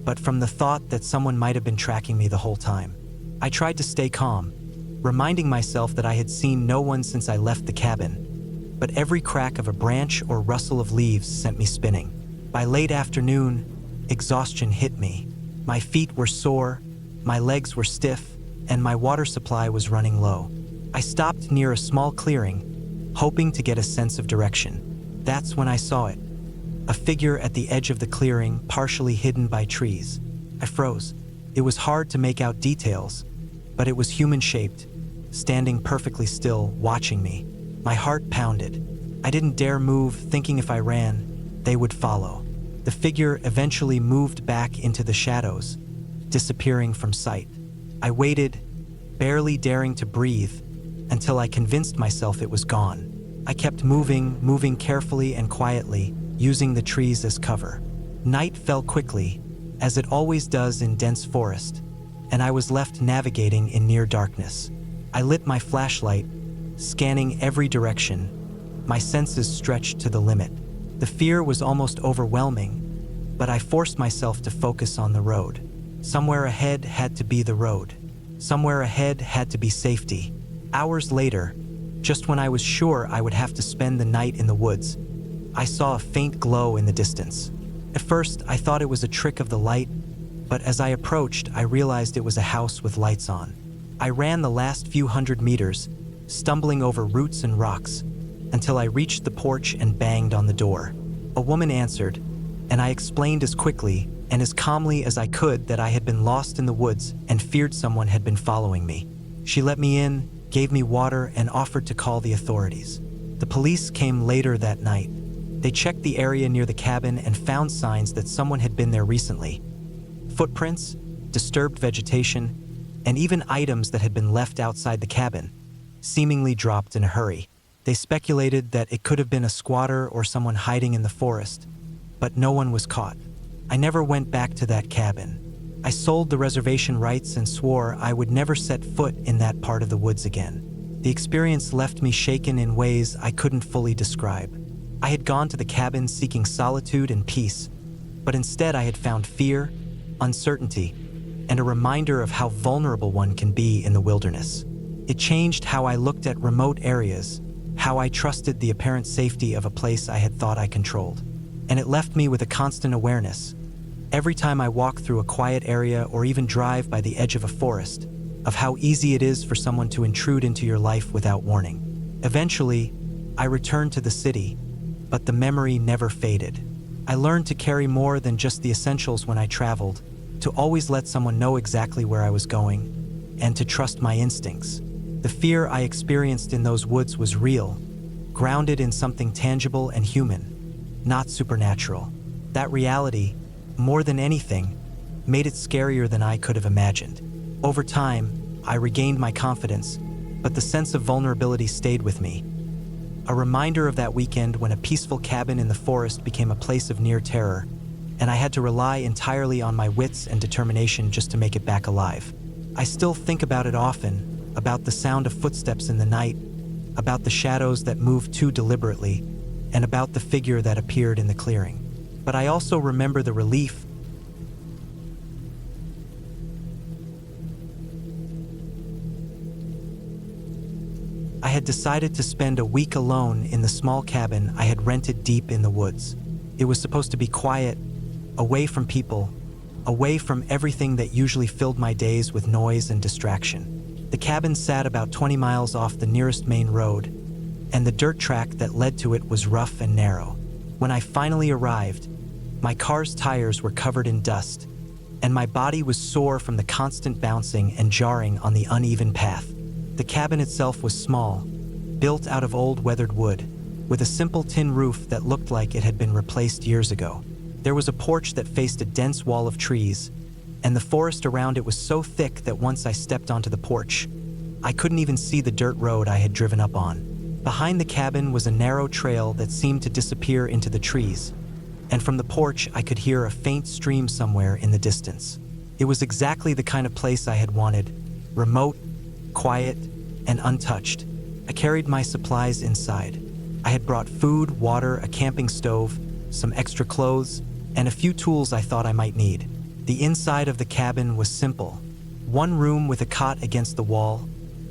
but from the thought that someone might have been tracking me the whole time. I tried to stay calm, reminding myself that I had seen no one since I left the cabin, but every crack of a branch or rustle of leaves sent me spinning. By late afternoon, exhaustion hit me. My feet were sore, my legs were stiff, and my water supply was running low. I stopped near a small clearing, hoping to get a sense of direction. That's when I saw it. A figure at the edge of the clearing, partially hidden by trees. I froze. It was hard to make out details, but it was human-shaped, standing perfectly still, watching me. My heart pounded. I didn't dare move, thinking if I ran, they would follow. The figure eventually moved back into the shadows, disappearing from sight. I waited, barely daring to breathe, until I convinced myself it was gone. I kept moving carefully and quietly, using the trees as cover. Night fell quickly, as it always does in dense forest, and I was left navigating in near darkness. I lit my flashlight, scanning every direction, my senses stretched to the limit. The fear was almost overwhelming, but I forced myself to focus on the road. Somewhere ahead had to be the road. Somewhere ahead had to be safety. Hours later, just when I was sure I would have to spend the night in the woods, I saw a faint glow in the distance. At first, I thought it was a trick of the light, but as I approached, I realized it was a house with lights on. I ran the last few hundred meters, stumbling over roots and rocks, until I reached the porch and banged on the door. A woman answered, and I explained as quickly and as calmly as I could that I had been lost in the woods and feared someone had been following me. She let me in, gave me water, and offered to call the authorities. The police came later that night. They checked the area near the cabin and found signs that someone had been there recently. Footprints, disturbed vegetation, and even items that had been left outside the cabin, seemingly dropped in a hurry. They speculated that it could have been a squatter or someone hiding in the forest, but no one was caught. I never went back to that cabin. I sold the reservation rights and swore I would never set foot in that part of the woods again. The experience left me shaken in ways I couldn't fully describe. I had gone to the cabin seeking solitude and peace, but instead I had found fear, uncertainty, and a reminder of how vulnerable one can be in the wilderness. It changed how I looked at remote areas, how I trusted the apparent safety of a place I had thought I controlled. And it left me with a constant awareness, every time I walk through a quiet area or even drive by the edge of a forest, of how easy it is for someone to intrude into your life without warning. Eventually, I returned to the city, but the memory never faded. I learned to carry more than just the essentials when I traveled, to always let someone know exactly where I was going, and to trust my instincts. The fear I experienced in those woods was real, grounded in something tangible and human, not supernatural. That reality, more than anything, made it scarier than I could have imagined. Over time, I regained my confidence, but the sense of vulnerability stayed with me. A reminder of that weekend when a peaceful cabin in the forest became a place of near terror, and I had to rely entirely on my wits and determination just to make it back alive. I still think about it often, about the sound of footsteps in the night, about the shadows that moved too deliberately, and about the figure that appeared in the clearing. But I also remember the relief. I had decided to spend a week alone in the small cabin I had rented deep in the woods. It was supposed to be quiet, away from people, away from everything that usually filled my days with noise and distraction. The cabin sat about 20 miles off the nearest main road, and the dirt track that led to it was rough and narrow. When I finally arrived, my car's tires were covered in dust, and my body was sore from the constant bouncing and jarring on the uneven path. The cabin itself was small, built out of old weathered wood, with a simple tin roof that looked like it had been replaced years ago. There was a porch that faced a dense wall of trees, and the forest around it was so thick that once I stepped onto the porch, I couldn't even see the dirt road I had driven up on. Behind the cabin was a narrow trail that seemed to disappear into the trees, and from the porch I could hear a faint stream somewhere in the distance. It was exactly the kind of place I had wanted, remote, quiet, and untouched. I carried my supplies inside. I had brought food, water, a camping stove, some extra clothes, and a few tools I thought I might need. The inside of the cabin was simple. One room with a cot against the wall,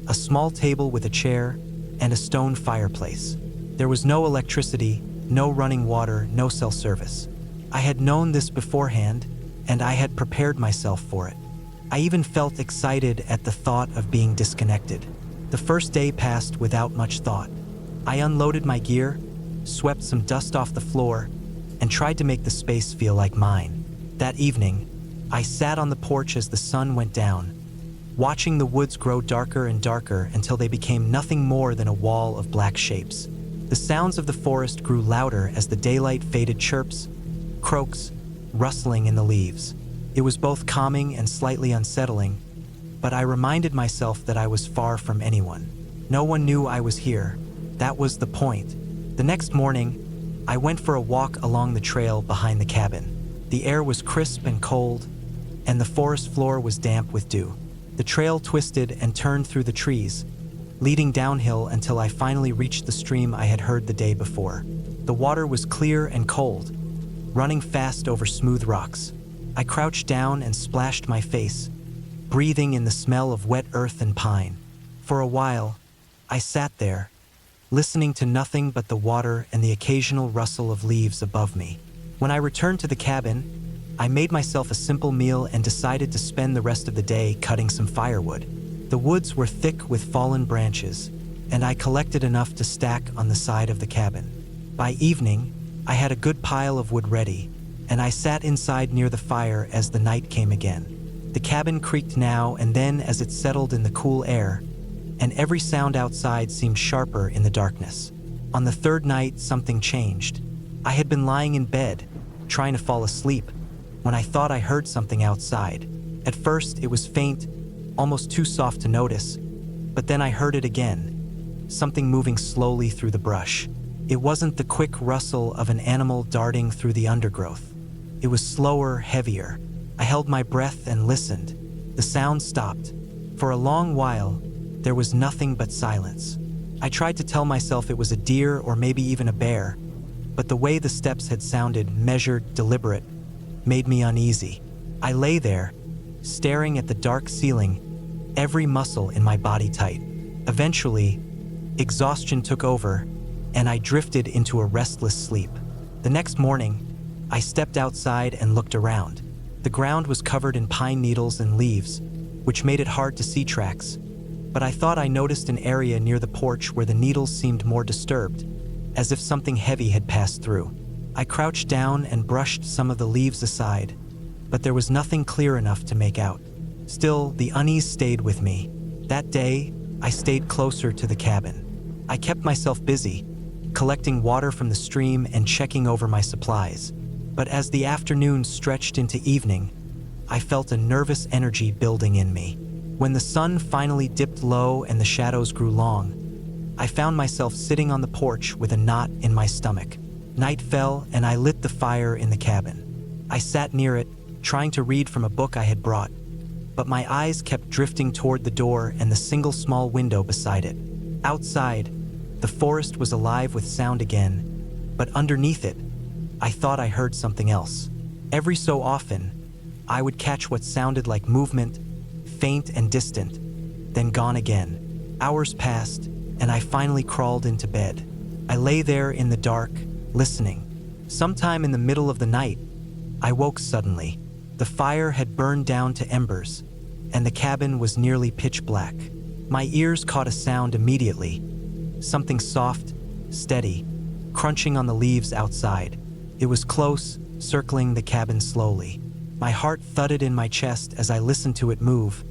a small table with a chair, and a stone fireplace. There was no electricity, no running water, no cell service. I had known this beforehand, and I had prepared myself for it. I even felt excited at the thought of being disconnected. The first day passed without much thought. I unloaded my gear, swept some dust off the floor, and tried to make the space feel like mine. That evening, I sat on the porch as the sun went down, watching the woods grow darker and darker until they became nothing more than a wall of black shapes. The sounds of the forest grew louder as the daylight faded: chirps, croaks, rustling in the leaves. It was both calming and slightly unsettling, but I reminded myself that I was far from anyone. No one knew I was here. That was the point. The next morning, I went for a walk along the trail behind the cabin. The air was crisp and cold, and the forest floor was damp with dew. The trail twisted and turned through the trees, leading downhill until I finally reached the stream I had heard the day before. The water was clear and cold, running fast over smooth rocks. I crouched down and splashed my face, breathing in the smell of wet earth and pine. For a while, I sat there, listening to nothing but the water and the occasional rustle of leaves above me. When I returned to the cabin, I made myself a simple meal and decided to spend the rest of the day cutting some firewood. The woods were thick with fallen branches, and I collected enough to stack on the side of the cabin. By evening, I had a good pile of wood ready, and I sat inside near the fire as the night came again. The cabin creaked now and then as it settled in the cool air, and every sound outside seemed sharper in the darkness. On the third night, something changed. I had been lying in bed, trying to fall asleep, when I thought I heard something outside. At first, it was faint, almost too soft to notice, but then I heard it again, something moving slowly through the brush. It wasn't the quick rustle of an animal darting through the undergrowth. It was slower, heavier. I held my breath and listened. The sound stopped. For a long while, there was nothing but silence. I tried to tell myself it was a deer or maybe even a bear, but the way the steps had sounded, measured, deliberate, made me uneasy. I lay there, staring at the dark ceiling, every muscle in my body tight. Eventually, exhaustion took over, and I drifted into a restless sleep. The next morning, I stepped outside and looked around. The ground was covered in pine needles and leaves, which made it hard to see tracks, but I thought I noticed an area near the porch where the needles seemed more disturbed. as if something heavy had passed through. I crouched down and brushed some of the leaves aside, but there was nothing clear enough to make out. Still, the unease stayed with me. That day, I stayed closer to the cabin. I kept myself busy, collecting water from the stream and checking over my supplies. But as the afternoon stretched into evening, I felt a nervous energy building in me. When the sun finally dipped low and the shadows grew long, I found myself sitting on the porch with a knot in my stomach. Night fell and I lit the fire in the cabin. I sat near it, trying to read from a book I had brought, but my eyes kept drifting toward the door and the single small window beside it. Outside, the forest was alive with sound again, but underneath it, I thought I heard something else. Every so often, I would catch what sounded like movement, faint and distant, then gone again. Hours passed, and I finally crawled into bed. I lay there in the dark, listening. Sometime in the middle of the night, I woke suddenly. The fire had burned down to embers, and the cabin was nearly pitch black. My ears caught a sound immediately, something soft, steady, crunching on the leaves outside. It was close, circling the cabin slowly. My heart thudded in my chest as I listened to it move,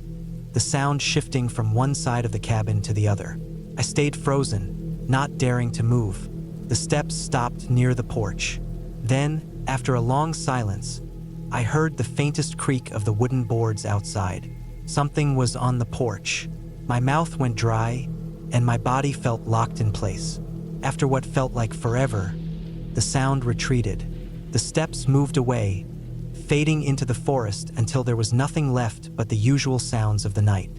the sound shifting from one side of the cabin to the other. I stayed frozen, not daring to move. The steps stopped near the porch. Then, after a long silence, I heard the faintest creak of the wooden boards outside. Something was on the porch. My mouth went dry, and my body felt locked in place. After what felt like forever, the sound retreated. The steps moved away, fading into the forest until there was nothing left but the usual sounds of the night.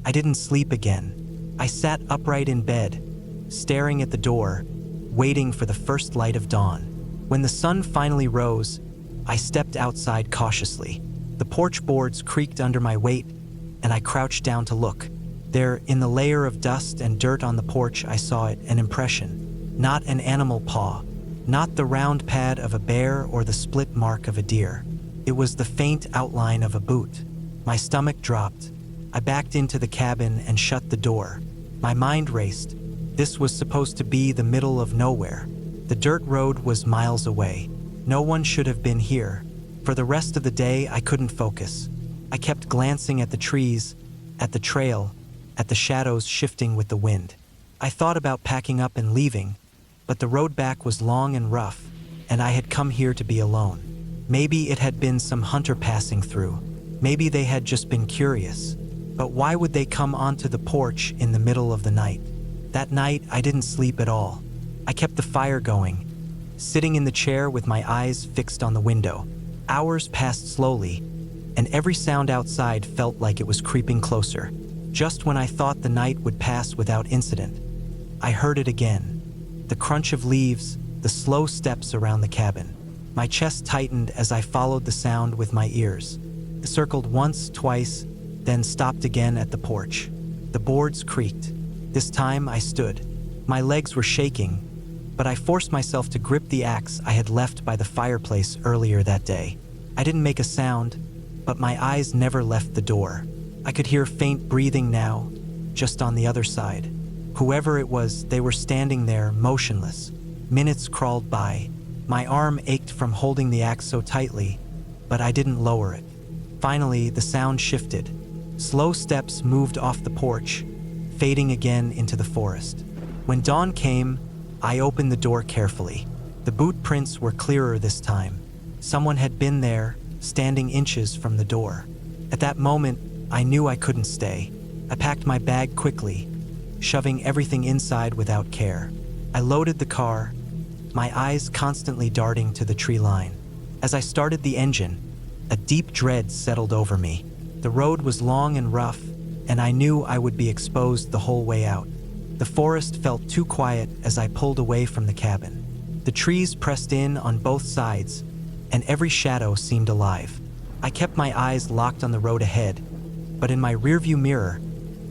I didn't sleep again. I sat upright in bed, staring at the door, waiting for the first light of dawn. When the sun finally rose, I stepped outside cautiously. The porch boards creaked under my weight, and I crouched down to look. There, in the layer of dust and dirt on the porch, I saw it, an impression. Not an animal paw, not the round pad of a bear or the split mark of a deer. It was the faint outline of a boot. My stomach dropped. I backed into the cabin and shut the door. My mind raced. This was supposed to be the middle of nowhere. The dirt road was miles away. No one should have been here. For the rest of the day, I couldn't focus. I kept glancing at the trees, at the trail, at the shadows shifting with the wind. I thought about packing up and leaving, but the road back was long and rough, and I had come here to be alone. Maybe it had been some hunter passing through. Maybe they had just been curious. But why would they come onto the porch in the middle of the night? That night, I didn't sleep at all. I kept the fire going, sitting in the chair with my eyes fixed on the window. Hours passed slowly, and every sound outside felt like it was creeping closer. Just when I thought the night would pass without incident, I heard it again. The crunch of leaves, the slow steps around the cabin. My chest tightened as I followed the sound with my ears. It circled once, twice, then stopped again at the porch. The boards creaked. This time I stood. My legs were shaking, but I forced myself to grip the axe I had left by the fireplace earlier that day. I didn't make a sound, but my eyes never left the door. I could hear faint breathing now, just on the other side. Whoever it was, they were standing there, motionless. Minutes crawled by. My arm ached from holding the axe so tightly, but I didn't lower it. Finally, the sound shifted. Slow steps moved off the porch, fading again into the forest. When dawn came, I opened the door carefully. The boot prints were clearer this time. Someone had been there, standing inches from the door. At that moment, I knew I couldn't stay. I packed my bag quickly, shoving everything inside without care. I loaded the car, my eyes constantly darting to the tree line. As I started the engine, a deep dread settled over me. The road was long and rough, and I knew I would be exposed the whole way out. The forest felt too quiet as I pulled away from the cabin. The trees pressed in on both sides, and every shadow seemed alive. I kept my eyes locked on the road ahead, but in my rearview mirror,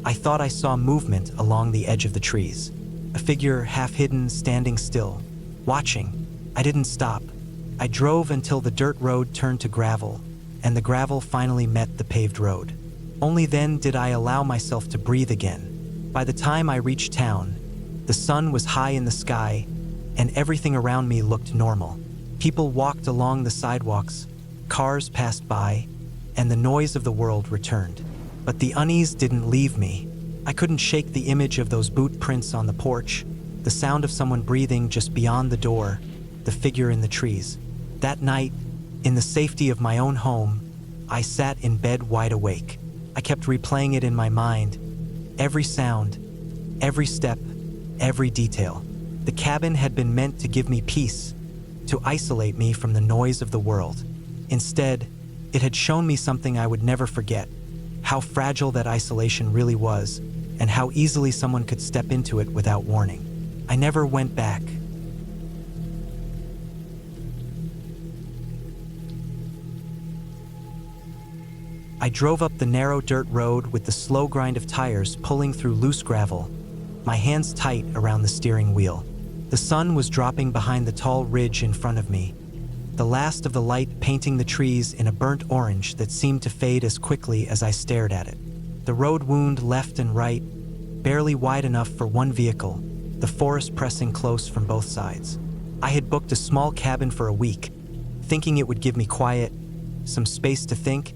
I thought I saw movement along the edge of the trees. A figure half hidden, standing still, watching. I didn't stop. I drove until the dirt road turned to gravel, and the gravel finally met the paved road. Only then did I allow myself to breathe again. By the time I reached town, the sun was high in the sky, and everything around me looked normal. People walked along the sidewalks, cars passed by, and the noise of the world returned. But the unease didn't leave me. I couldn't shake the image of those boot prints on the porch, the sound of someone breathing just beyond the door, the figure in the trees. That night, in the safety of my own home, I sat in bed wide awake. I kept replaying it in my mind, every sound, every step, every detail. The cabin had been meant to give me peace, to isolate me from the noise of the world. Instead, it had shown me something I would never forget, how fragile that isolation really was, and how easily someone could step into it without warning. I never went back. I drove up the narrow dirt road with the slow grind of tires pulling through loose gravel, my hands tight around the steering wheel. The sun was dropping behind the tall ridge in front of me, the last of the light painting the trees in a burnt orange that seemed to fade as quickly as I stared at it. The road wound left and right, barely wide enough for one vehicle, the forest pressing close from both sides. I had booked a small cabin for a week, thinking it would give me quiet, some space to think,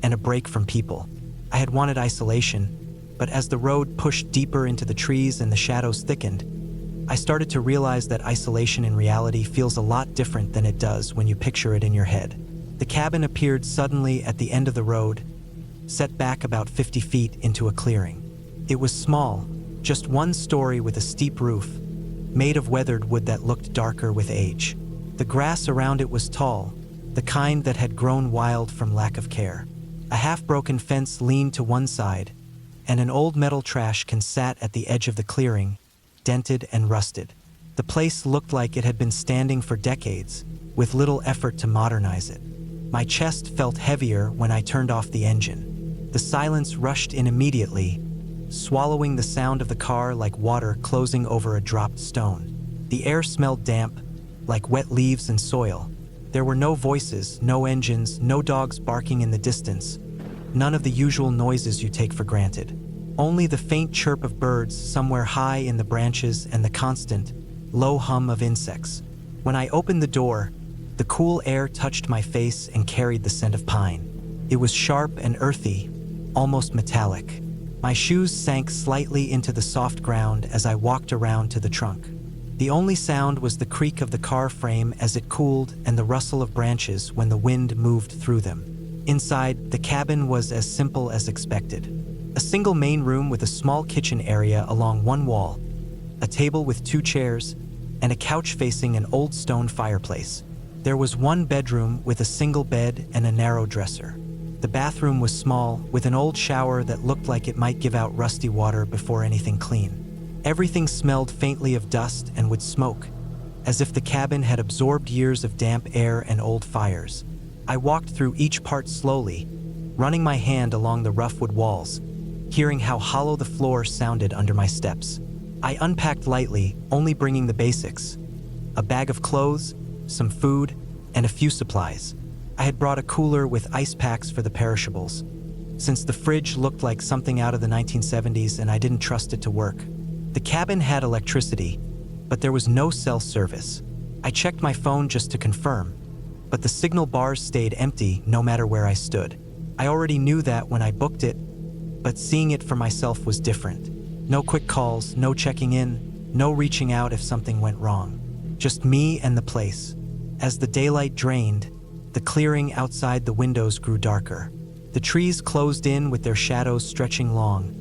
and a break from people. I had wanted isolation, but as the road pushed deeper into the trees and the shadows thickened, I started to realize that isolation in reality feels a lot different than it does when you picture it in your head. The cabin appeared suddenly at the end of the road, set back about 50 feet into a clearing. It was small, just one story with a steep roof, made of weathered wood that looked darker with age. The grass around it was tall, the kind that had grown wild from lack of care. A half-broken fence leaned to one side, and an old metal trash can sat at the edge of the clearing, dented and rusted. The place looked like it had been standing for decades, with little effort to modernize it. My chest felt heavier when I turned off the engine. The silence rushed in immediately, swallowing the sound of the car like water closing over a dropped stone. The air smelled damp, like wet leaves and soil. There were no voices, no engines, no dogs barking in the distance, none of the usual noises you take for granted. Only the faint chirp of birds somewhere high in the branches and the constant, low hum of insects. When I opened the door, the cool air touched my face and carried the scent of pine. It was sharp and earthy, almost metallic. My shoes sank slightly into the soft ground as I walked around to the trunk. The only sound was the creak of the car frame as it cooled and the rustle of branches when the wind moved through them. Inside, the cabin was as simple as expected. A single main room with a small kitchen area along one wall, a table with 2 chairs, and a couch facing an old stone fireplace. There was one bedroom with a single bed and a narrow dresser. The bathroom was small, with an old shower that looked like it might give out rusty water before anything clean. Everything smelled faintly of dust and would smoke, as if the cabin had absorbed years of damp air and old fires. I walked through each part slowly, running my hand along the rough wood walls, hearing how hollow the floor sounded under my steps. I unpacked lightly, only bringing the basics: a bag of clothes, some food, and a few supplies. I had brought a cooler with ice packs for the perishables, since the fridge looked like something out of the 1970s and I didn't trust it to work. The cabin had electricity, but there was no cell service. I checked my phone just to confirm, but the signal bars stayed empty no matter where I stood. I already knew that when I booked it, but seeing it for myself was different. No quick calls, no checking in, no reaching out if something went wrong. Just me and the place. As the daylight drained, the clearing outside the windows grew darker. The trees closed in with their shadows stretching long,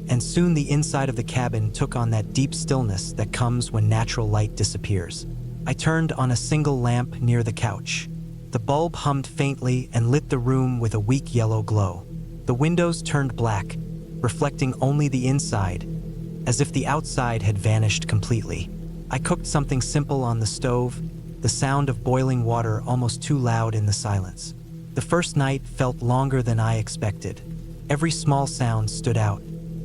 and soon the inside of the cabin took on that deep stillness that comes when natural light disappears. I turned on a single lamp near the couch. The bulb hummed faintly and lit the room with a weak yellow glow. The windows turned black, reflecting only the inside, as if the outside had vanished completely. I cooked something simple on the stove, the sound of boiling water almost too loud in the silence. The first night felt longer than I expected. Every small sound stood out.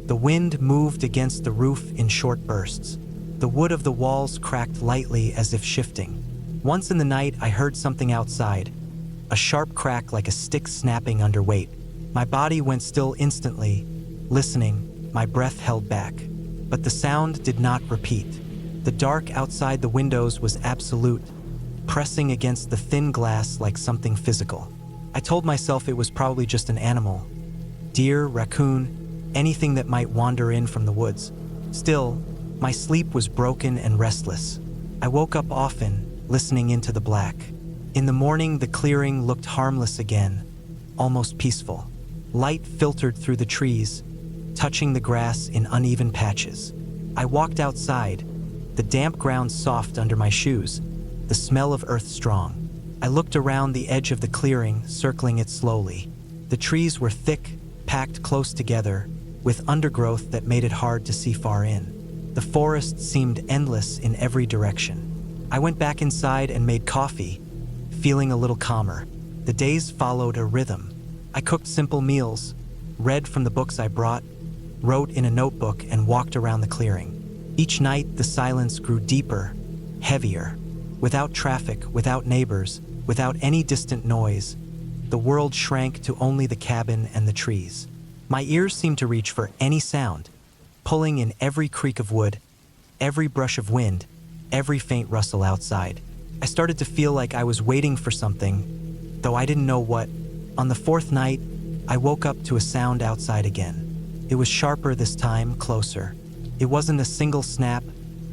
The wind moved against the roof in short bursts. The wood of the walls cracked lightly as if shifting. Once in the night, I heard something outside, a sharp crack like a stick snapping under weight. My body went still instantly, listening, my breath held back. But the sound did not repeat. The dark outside the windows was absolute, pressing against the thin glass like something physical. I told myself it was probably just an animal. Deer, raccoon, anything that might wander in from the woods. Still, my sleep was broken and restless. I woke up often, listening into the black. In the morning, the clearing looked harmless again, almost peaceful. Light filtered through the trees, touching the grass in uneven patches. I walked outside, the damp ground soft under my shoes, the smell of earth strong. I looked around the edge of the clearing, circling it slowly. The trees were thick, packed close together, with undergrowth that made it hard to see far in. The forest seemed endless in every direction. I went back inside and made coffee, feeling a little calmer. The days followed a rhythm. I cooked simple meals, read from the books I brought, wrote in a notebook, and walked around the clearing. Each night, the silence grew deeper, heavier. Without traffic, without neighbors, without any distant noise, the world shrank to only the cabin and the trees. My ears seemed to reach for any sound, pulling in every creak of wood, every brush of wind, every faint rustle outside. I started to feel like I was waiting for something, though I didn't know what. On the fourth night, I woke up to a sound outside again. It was sharper this time, closer. It wasn't a single snap,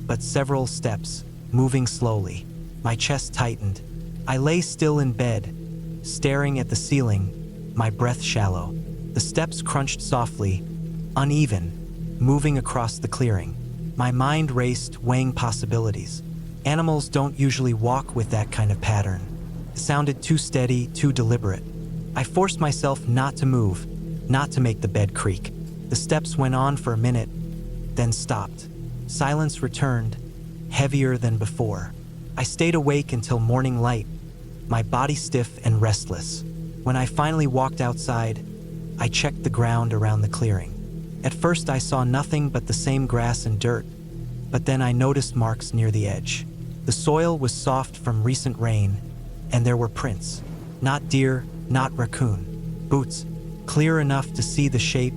but several steps, moving slowly. My chest tightened. I lay still in bed, staring at the ceiling, my breath shallow. The steps crunched softly, uneven, moving across the clearing. My mind raced, weighing possibilities. Animals don't usually walk with that kind of pattern. It sounded too steady, too deliberate. I forced myself not to move, not to make the bed creak. The steps went on for a minute, then stopped. Silence returned, heavier than before. I stayed awake until morning light, my body stiff and restless. When I finally walked outside, I checked the ground around the clearing. At first I saw nothing but the same grass and dirt, but then I noticed marks near the edge. The soil was soft from recent rain, and there were prints. Not deer, not raccoon. Boots, clear enough to see the shape,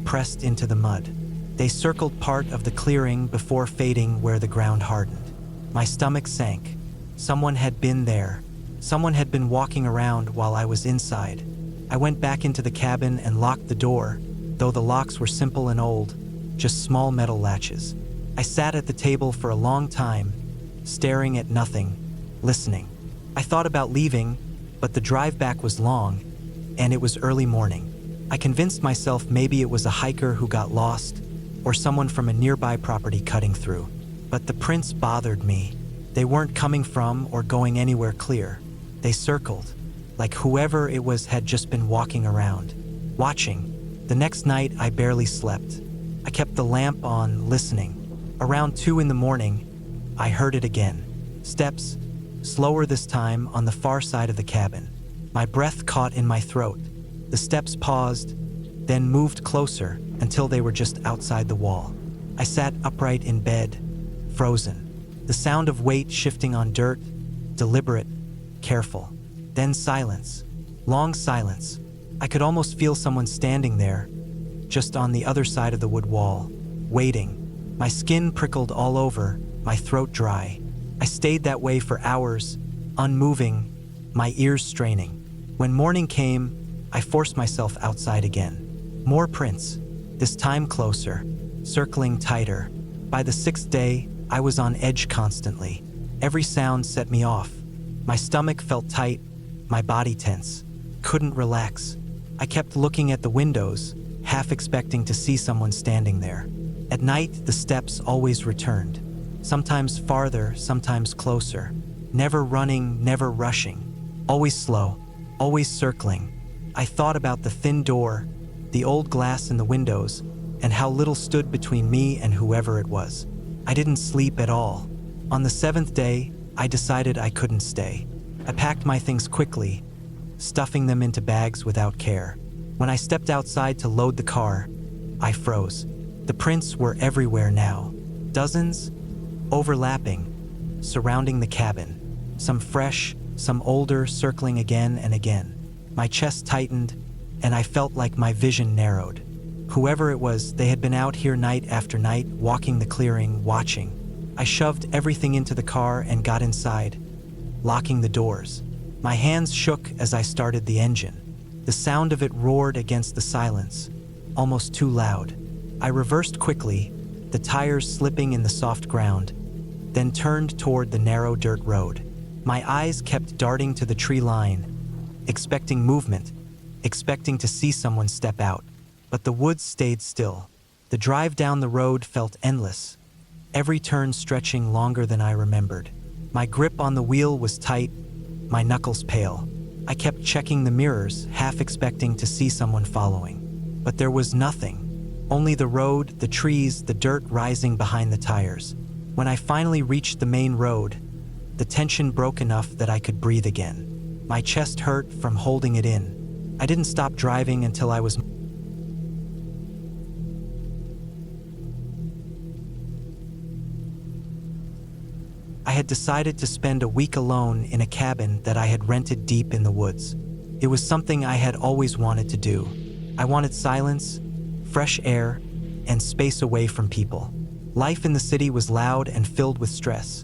pressed into the mud. They circled part of the clearing before fading where the ground hardened. My stomach sank. Someone had been there. Someone had been walking around while I was inside. I went back into the cabin and locked the door, though the locks were simple and old, just small metal latches. I sat at the table for a long time, staring at nothing, listening. I thought about leaving, but the drive back was long, and it was early morning. I convinced myself maybe it was a hiker who got lost, or someone from a nearby property cutting through. But the prints bothered me. They weren't coming from or going anywhere clear. They circled, like whoever it was had just been walking around, watching. The next night, I barely slept. I kept the lamp on, listening. Around 2 in the morning, I heard it again. Steps, slower this time, on the far side of the cabin. My breath caught in my throat. The steps paused, then moved closer until they were just outside the wall. I sat upright in bed, frozen. The sound of weight shifting on dirt, deliberate, careful. Then silence, long silence. I could almost feel someone standing there, just on the other side of the wood wall, waiting. My skin prickled all over, my throat dry. I stayed that way for hours, unmoving, my ears straining. When morning came, I forced myself outside again. More prints, this time closer, circling tighter. By the 6th day, I was on edge constantly. Every sound set me off. My stomach felt tight, my body tense. Couldn't relax. I kept looking at the windows, half expecting to see someone standing there. At night, the steps always returned. Sometimes farther, sometimes closer. Never running, never rushing. Always slow, always circling. I thought about the thin door, the old glass in the windows, and how little stood between me and whoever it was. I didn't sleep at all. On the 7th day, I decided I couldn't stay. I packed my things quickly, stuffing them into bags without care. When I stepped outside to load the car, I froze. The prints were everywhere now. Dozens, overlapping, surrounding the cabin. Some fresh, some older, circling again and again. My chest tightened, and I felt like my vision narrowed. Whoever it was, they had been out here night after night, walking the clearing, watching. I shoved everything into the car and got inside, locking the doors. My hands shook as I started the engine. The sound of it roared against the silence, almost too loud. I reversed quickly, the tires slipping in the soft ground, then turned toward the narrow dirt road. My eyes kept darting to the tree line, expecting movement, expecting to see someone step out. But the woods stayed still. The drive down the road felt endless, every turn stretching longer than I remembered. My grip on the wheel was tight, my knuckles pale. I kept checking the mirrors, half expecting to see someone following. But there was nothing. Only the road, the trees, the dirt rising behind the tires. When I finally reached the main road, the tension broke enough that I could breathe again. My chest hurt from holding it in. I didn't stop driving until I had decided to spend a week alone in a cabin that I had rented deep in the woods. It was something I had always wanted to do. I wanted silence, fresh air, and space away from people. Life in the city was loud and filled with stress,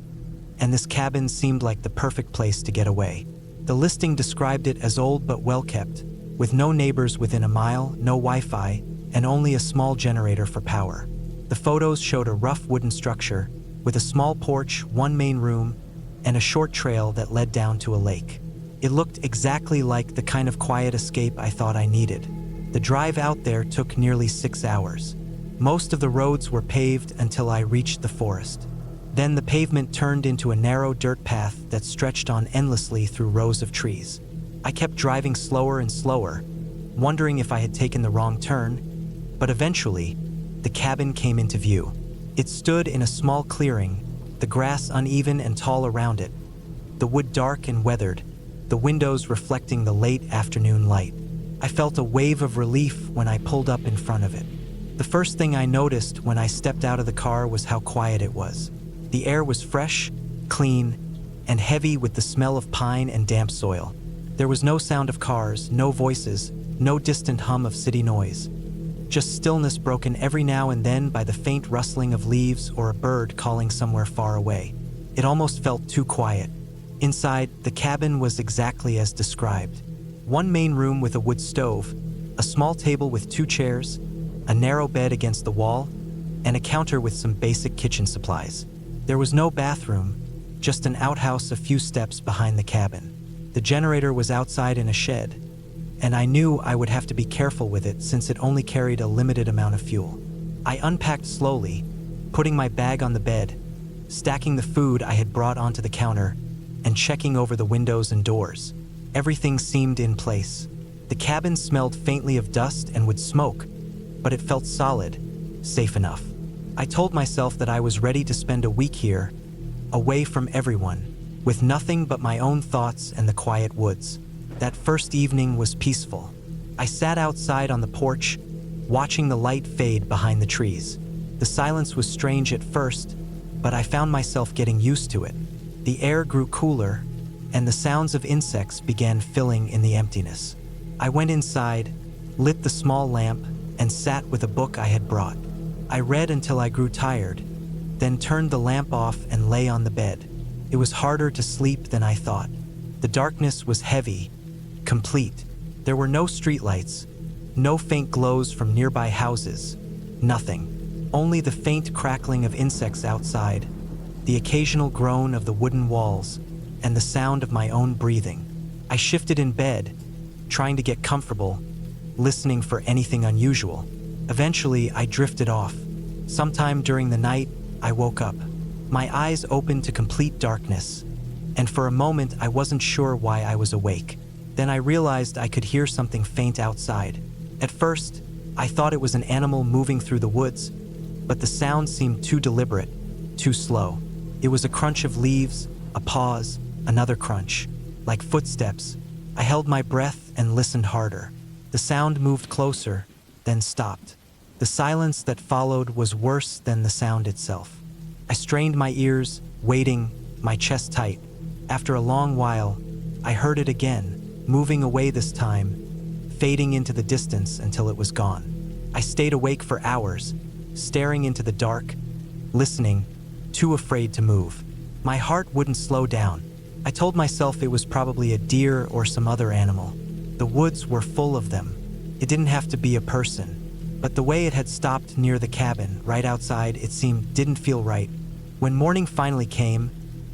and this cabin seemed like the perfect place to get away. The listing described it as old but well-kept, with no neighbors within a mile, no Wi-Fi, and only a small generator for power. The photos showed a rough wooden structure, with a small porch, one main room, and a short trail that led down to a lake. It looked exactly like the kind of quiet escape I thought I needed. The drive out there took nearly 6 hours. Most of the roads were paved until I reached the forest. Then the pavement turned into a narrow dirt path that stretched on endlessly through rows of trees. I kept driving slower and slower, wondering if I had taken the wrong turn, but eventually, the cabin came into view. It stood in a small clearing, the grass uneven and tall around it, the wood dark and weathered, the windows reflecting the late afternoon light. I felt a wave of relief when I pulled up in front of it. The first thing I noticed when I stepped out of the car was how quiet it was. The air was fresh, clean, and heavy with the smell of pine and damp soil. There was no sound of cars, no voices, no distant hum of city noise. Just stillness broken every now and then by the faint rustling of leaves or a bird calling somewhere far away. It almost felt too quiet. Inside, the cabin was exactly as described. One main room with a wood stove, a small table with 2 chairs, a narrow bed against the wall, and a counter with some basic kitchen supplies. There was no bathroom, just an outhouse a few steps behind the cabin. The generator was outside in a shed, and I knew I would have to be careful with it since it only carried a limited amount of fuel. I unpacked slowly, putting my bag on the bed, stacking the food I had brought onto the counter, and checking over the windows and doors. Everything seemed in place. The cabin smelled faintly of dust and wood smoke, but it felt solid, safe enough. I told myself that I was ready to spend a week here, away from everyone, with nothing but my own thoughts and the quiet woods. That first evening was peaceful. I sat outside on the porch, watching the light fade behind the trees. The silence was strange at first, but I found myself getting used to it. The air grew cooler, and the sounds of insects began filling in the emptiness. I went inside, lit the small lamp, and sat with a book I had brought. I read until I grew tired, then turned the lamp off and lay on the bed. It was harder to sleep than I thought. The darkness was heavy, complete. There were no streetlights, no faint glows from nearby houses, nothing. Only the faint crackling of insects outside, the occasional groan of the wooden walls, and the sound of my own breathing. I shifted in bed, trying to get comfortable, listening for anything unusual. Eventually, I drifted off. Sometime during the night, I woke up. My eyes opened to complete darkness, and for a moment I wasn't sure why I was awake. Then I realized I could hear something faint outside. At first, I thought it was an animal moving through the woods, but the sound seemed too deliberate, too slow. It was a crunch of leaves, a pause, another crunch, like footsteps. I held my breath and listened harder. The sound moved closer, then stopped. The silence that followed was worse than the sound itself. I strained my ears, waiting, my chest tight. After a long while, I heard it again, moving away this time, fading into the distance until it was gone. I stayed awake for hours, staring into the dark, listening, too afraid to move. My heart wouldn't slow down. I told myself it was probably a deer or some other animal. The woods were full of them. It didn't have to be a person. But the way it had stopped near the cabin, right outside, it seemed didn't feel right. When morning finally came,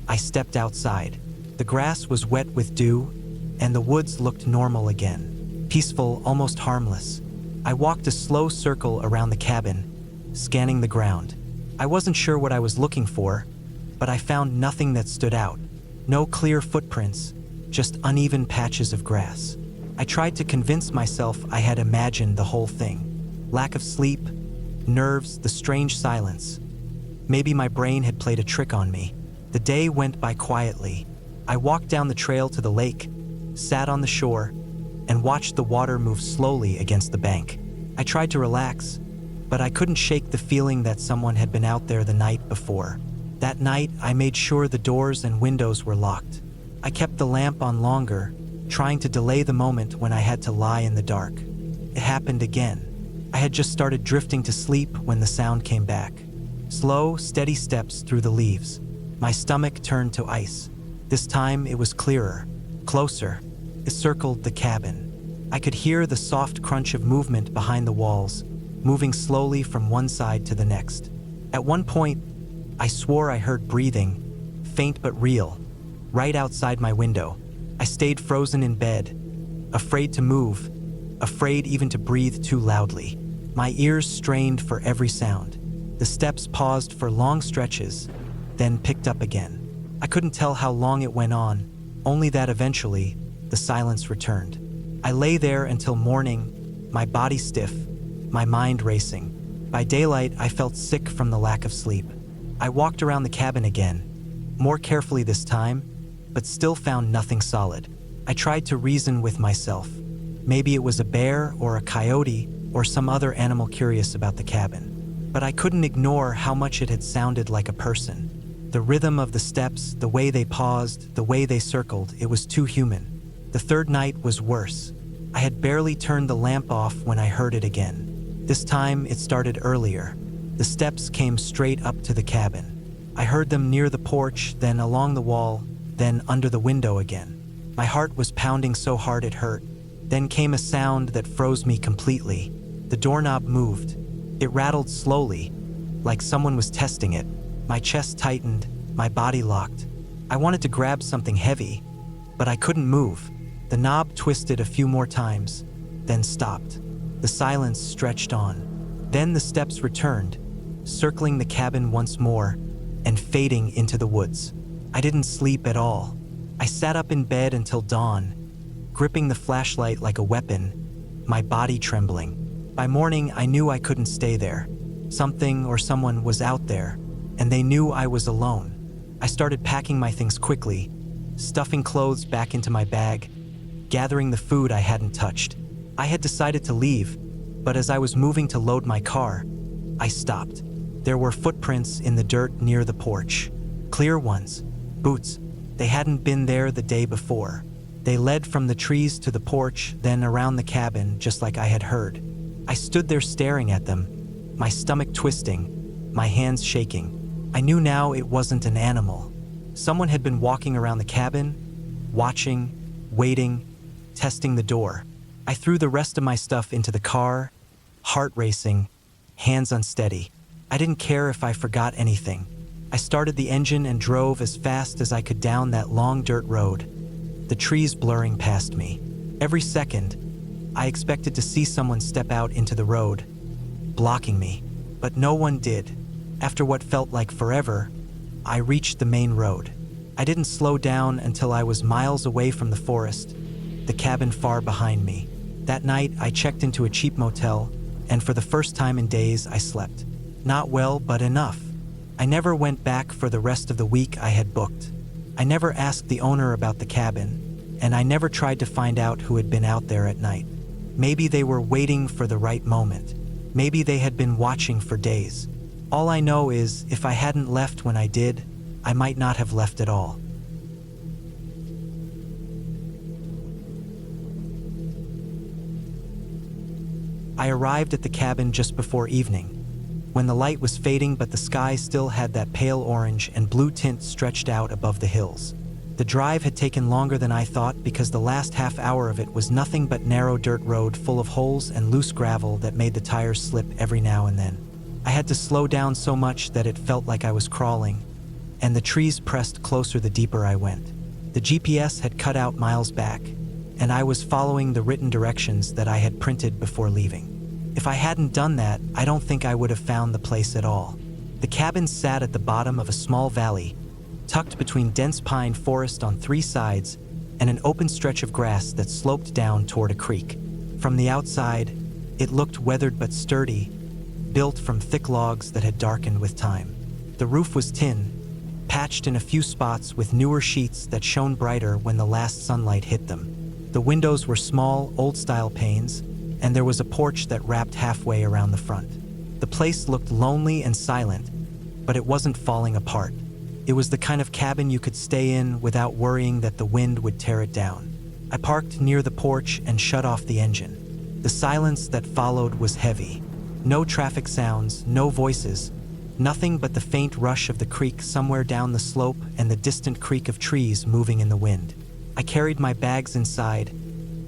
I stepped outside. The grass was wet with dew, and the woods looked normal again. Peaceful, almost harmless. I walked a slow circle around the cabin, scanning the ground. I wasn't sure what I was looking for, but I found nothing that stood out. No clear footprints, just uneven patches of grass. I tried to convince myself I had imagined the whole thing. Lack of sleep, nerves, the strange silence. Maybe my brain had played a trick on me. The day went by quietly. I walked down the trail to the lake, sat on the shore, and watched the water move slowly against the bank. I tried to relax, but I couldn't shake the feeling that someone had been out there the night before. That night, I made sure the doors and windows were locked. I kept the lamp on longer, trying to delay the moment when I had to lie in the dark. It happened again. I had just started drifting to sleep when the sound came back. Slow, steady steps through the leaves. My stomach turned to ice. This time it was clearer, closer. It circled the cabin. I could hear the soft crunch of movement behind the walls, moving slowly from one side to the next. At one point, I swore I heard breathing, faint but real, right outside my window. I stayed frozen in bed, afraid to move, afraid even to breathe too loudly. My ears strained for every sound. The steps paused for long stretches, then picked up again. I couldn't tell how long it went on, only that eventually, the silence returned. I lay there until morning, my body stiff, my mind racing. By daylight, I felt sick from the lack of sleep. I walked around the cabin again, more carefully this time, but still found nothing solid. I tried to reason with myself. Maybe it was a bear or a coyote or some other animal curious about the cabin. But I couldn't ignore how much it had sounded like a person. The rhythm of the steps, the way they paused, the way they circled, it was too human. The third night was worse. I had barely turned the lamp off when I heard it again. This time it started earlier. The steps came straight up to the cabin. I heard them near the porch, then along the wall, then under the window again. My heart was pounding so hard it hurt. Then came a sound that froze me completely. The doorknob moved. It rattled slowly, like someone was testing it. My chest tightened, my body locked. I wanted to grab something heavy, but I couldn't move. The knob twisted a few more times, then stopped. The silence stretched on. Then the steps returned, circling the cabin once more and fading into the woods. I didn't sleep at all. I sat up in bed until dawn, gripping the flashlight like a weapon, my body trembling. By morning, I knew I couldn't stay there. Something or someone was out there, and they knew I was alone. I started packing my things quickly, stuffing clothes back into my bag, gathering the food I hadn't touched. I had decided to leave, but as I was moving to load my car, I stopped. There were footprints in the dirt near the porch. Clear ones. Boots. They hadn't been there the day before. They led from the trees to the porch, then around the cabin, just like I had heard. I stood there staring at them, my stomach twisting, my hands shaking. I knew now it wasn't an animal. Someone had been walking around the cabin, watching, waiting, testing the door. I threw the rest of my stuff into the car, heart racing, hands unsteady. I didn't care if I forgot anything. I started the engine and drove as fast as I could down that long dirt road, the trees blurring past me. Every second, I expected to see someone step out into the road, blocking me, but no one did. After what felt like forever, I reached the main road. I didn't slow down until I was miles away from the forest, the cabin far behind me. That night, I checked into a cheap motel, and for the first time in days, I slept. Not well, but enough. I never went back for the rest of the week I had booked. I never asked the owner about the cabin, and I never tried to find out who had been out there at night. Maybe they were waiting for the right moment. Maybe they had been watching for days. All I know is, if I hadn't left when I did, I might not have left at all. I arrived at the cabin just before evening. when the light was fading but the sky still had that pale orange and blue tint stretched out above the hills. The drive had taken longer than I thought because the last half hour of it was nothing but narrow dirt road full of holes and loose gravel that made the tires slip every now and then. I had to slow down so much that it felt like I was crawling, and the trees pressed closer the deeper I went. The GPS had cut out miles back, and I was following the written directions that I had printed before leaving. If I hadn't done that, I don't think I would have found the place at all. The cabin sat at the bottom of a small valley, tucked between dense pine forest on 3 sides and an open stretch of grass that sloped down toward a creek. From the outside, it looked weathered but sturdy, built from thick logs that had darkened with time. The roof was tin, patched in a few spots with newer sheets that shone brighter when the last sunlight hit them. The windows were small, old-style panes, and there was a porch that wrapped halfway around the front. The place looked lonely and silent, but it wasn't falling apart. It was the kind of cabin you could stay in without worrying that the wind would tear it down. I parked near the porch and shut off the engine. The silence that followed was heavy. No traffic sounds, no voices, nothing but the faint rush of the creek somewhere down the slope and the distant creak of trees moving in the wind. I carried my bags inside,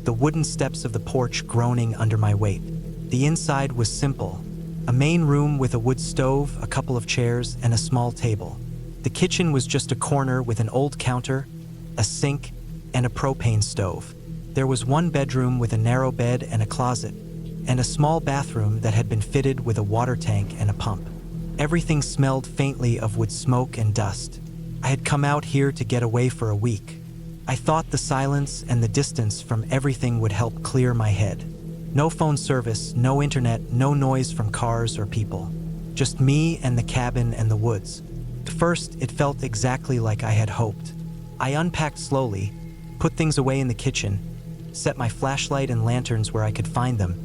the wooden steps of the porch groaning under my weight. The inside was simple: a main room with a wood stove, a couple of chairs, and a small table. The kitchen was just a corner with an old counter, a sink, and a propane stove. There was one bedroom with a narrow bed and a closet, and a small bathroom that had been fitted with a water tank and a pump. Everything smelled faintly of wood smoke and dust. I had come out here to get away for a week. I thought the silence and the distance from everything would help clear my head. No phone service, no internet, no noise from cars or people. Just me and the cabin and the woods. At first, it felt exactly like I had hoped. I unpacked slowly, put things away in the kitchen, set my flashlight and lanterns where I could find them,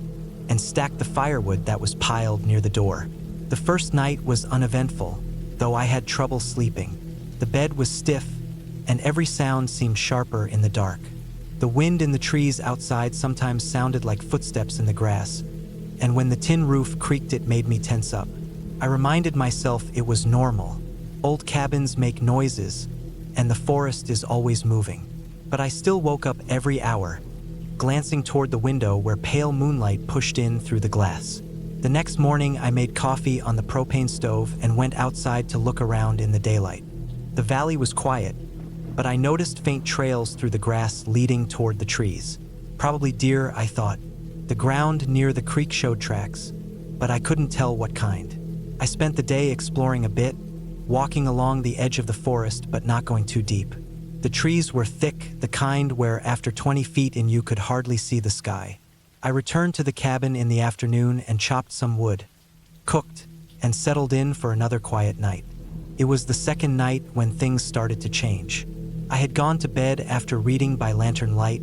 and stacked the firewood that was piled near the door. The first night was uneventful, though I had trouble sleeping. The bed was stiff, and every sound seemed sharper in the dark. The wind in the trees outside sometimes sounded like footsteps in the grass, and when the tin roof creaked it made me tense up. I reminded myself it was normal. Old cabins make noises, and the forest is always moving. But I still woke up every hour, glancing toward the window where pale moonlight pushed in through the glass. The next morning, I made coffee on the propane stove and went outside to look around in the daylight. The valley was quiet, but I noticed faint trails through the grass leading toward the trees. Probably deer, I thought. The ground near the creek showed tracks, but I couldn't tell what kind. I spent the day exploring a bit, walking along the edge of the forest but not going too deep. The trees were thick, the kind where after 20 feet in you could hardly see the sky. I returned to the cabin in the afternoon and chopped some wood, cooked, and settled in for another quiet night. It was the second night when things started to change. I had gone to bed after reading by lantern light,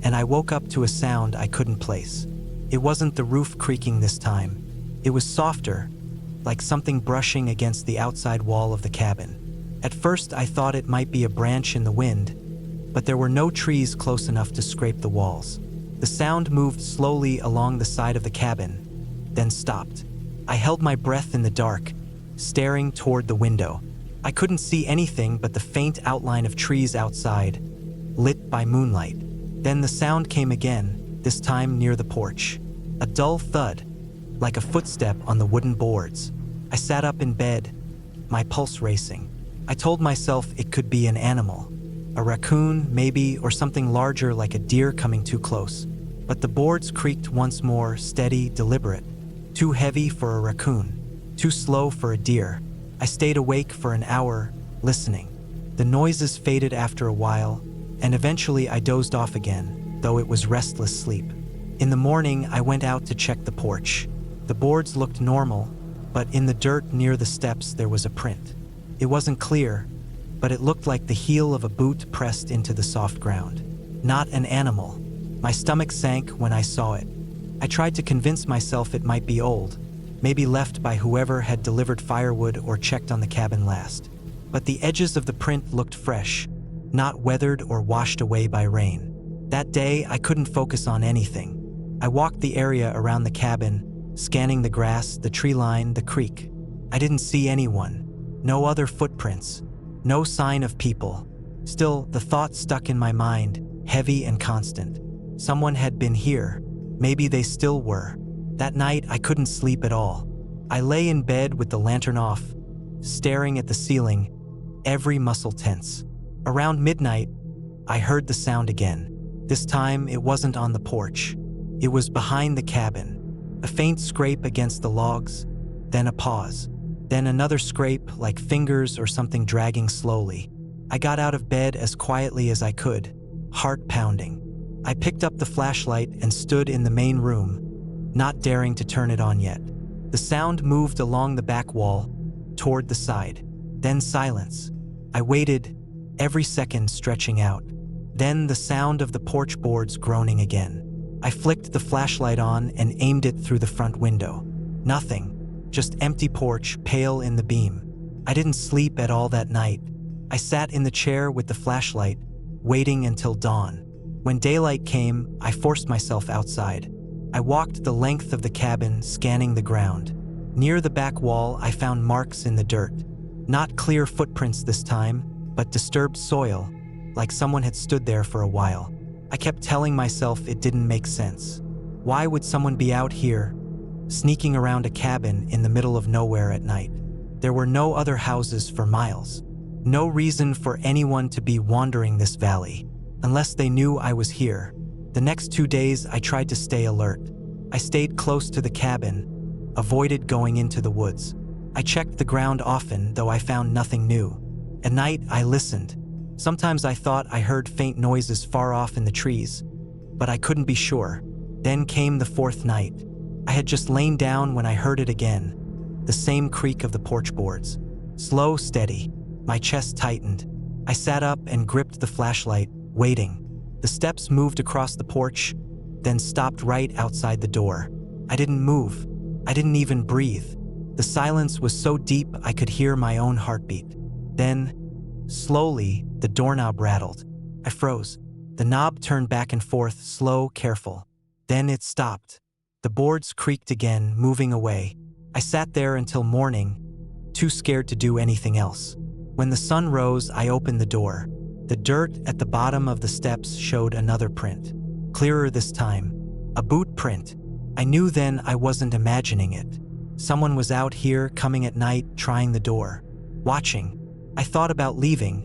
and I woke up to a sound I couldn't place. It wasn't the roof creaking this time. It was softer, like something brushing against the outside wall of the cabin. At first, I thought it might be a branch in the wind, but there were no trees close enough to scrape the walls. The sound moved slowly along the side of the cabin, then stopped. I held my breath in the dark, staring toward the window. I couldn't see anything but the faint outline of trees outside, lit by moonlight. Then the sound came again, this time near the porch. A dull thud, like a footstep on the wooden boards. I sat up in bed, my pulse racing. I told myself it could be an animal, a raccoon maybe, or something larger like a deer coming too close. But the boards creaked once more, steady, deliberate. Too heavy for a raccoon, too slow for a deer. I stayed awake for an hour, listening. The noises faded after a while, and eventually I dozed off again, though it was restless sleep. In the morning, I went out to check the porch. The boards looked normal, but in the dirt near the steps there was a print. It wasn't clear, but it looked like the heel of a boot pressed into the soft ground. Not an animal. My stomach sank when I saw it. I tried to convince myself it might be old, maybe left by whoever had delivered firewood or checked on the cabin last. But the edges of the print looked fresh, not weathered or washed away by rain. That day, I couldn't focus on anything. I walked the area around the cabin, scanning the grass, the tree line, the creek. I didn't see anyone. No other footprints. No sign of people. Still, the thought stuck in my mind, heavy and constant. Someone had been here. Maybe they still were. That night, I couldn't sleep at all. I lay in bed with the lantern off, staring at the ceiling, every muscle tense. Around midnight, I heard the sound again. This time, it wasn't on the porch. It was behind the cabin. A faint scrape against the logs, then a pause. Then another scrape, like fingers or something dragging slowly. I got out of bed as quietly as I could, heart pounding. I picked up the flashlight and stood in the main room, not daring to turn it on yet. The sound moved along the back wall, toward the side. Then silence. I waited, every second stretching out. Then the sound of the porch boards groaning again. I flicked the flashlight on and aimed it through the front window. Nothing, just empty porch, pale in the beam. I didn't sleep at all that night. I sat in the chair with the flashlight, waiting until dawn. When daylight came, I forced myself outside. I walked the length of the cabin, scanning the ground. Near the back wall, I found marks in the dirt. Not clear footprints this time, but disturbed soil, like someone had stood there for a while. I kept telling myself it didn't make sense. Why would someone be out here, sneaking around a cabin in the middle of nowhere at night? There were no other houses for miles. No reason for anyone to be wandering this valley, unless they knew I was here. The next 2 days, I tried to stay alert. I stayed close to the cabin, avoided going into the woods. I checked the ground often, though I found nothing new. At night, I listened. Sometimes I thought I heard faint noises far off in the trees, but I couldn't be sure. Then came the 4th night. I had just lain down when I heard it again. The same creak of the porch boards. Slow, steady. My chest tightened. I sat up and gripped the flashlight, waiting. The steps moved across the porch, then stopped right outside the door. I didn't move. I didn't even breathe. The silence was so deep I could hear my own heartbeat. Then, slowly, the doorknob rattled. I froze. The knob turned back and forth, slow, careful. Then it stopped. The boards creaked again, moving away. I sat there until morning, too scared to do anything else. When the sun rose, I opened the door. The dirt at the bottom of the steps showed another print. Clearer this time. A boot print. I knew then I wasn't imagining it. Someone was out here, coming at night, trying the door. Watching. I thought about leaving,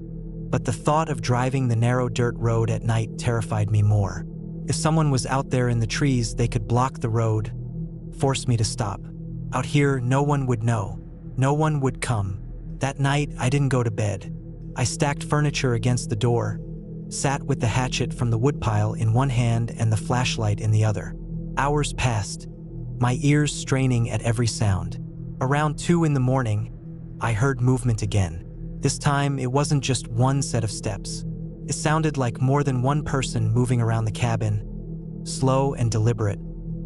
but the thought of driving the narrow dirt road at night terrified me more. If someone was out there in the trees, they could block the road, force me to stop. Out here, no one would know. No one would come. That night, I didn't go to bed. I stacked furniture against the door, sat with the hatchet from the woodpile in one hand and the flashlight in the other. Hours passed, my ears straining at every sound. Around 2 in the morning, I heard movement again. This time, it wasn't just one set of steps. It sounded like more than one person moving around the cabin, slow and deliberate,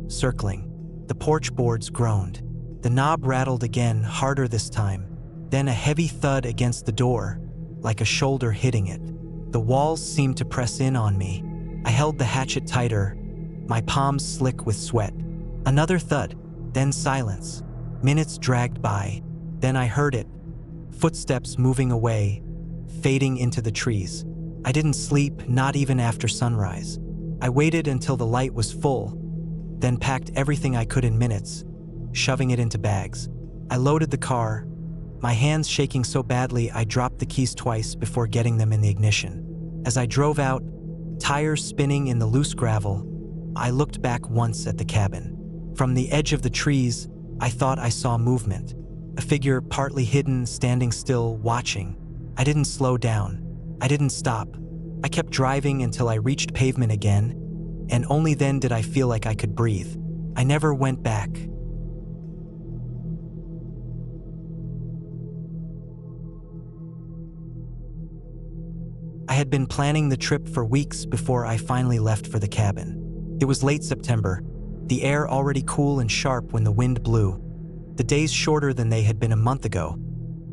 circling. The porch boards groaned. The knob rattled again, harder this time. Then a heavy thud against the door, like a shoulder hitting it. The walls seemed to press in on me. I held the hatchet tighter, my palms slick with sweat. Another thud, then silence. Minutes dragged by. Then I heard it. Footsteps moving away, fading into the trees. I didn't sleep, not even after sunrise. I waited until the light was full, then packed everything I could in minutes, shoving it into bags. I loaded the car, my hands shaking so badly I dropped the keys twice before getting them in the ignition. As I drove out, tires spinning in the loose gravel, I looked back once at the cabin. From the edge of the trees, I thought I saw movement. A figure partly hidden, standing still, watching. I didn't slow down. I didn't stop. I kept driving until I reached pavement again, and only then did I feel like I could breathe. I never went back. I had been planning the trip for weeks before I finally left for the cabin. It was late September, the air already cool and sharp when the wind blew. The days shorter than they had been a month ago.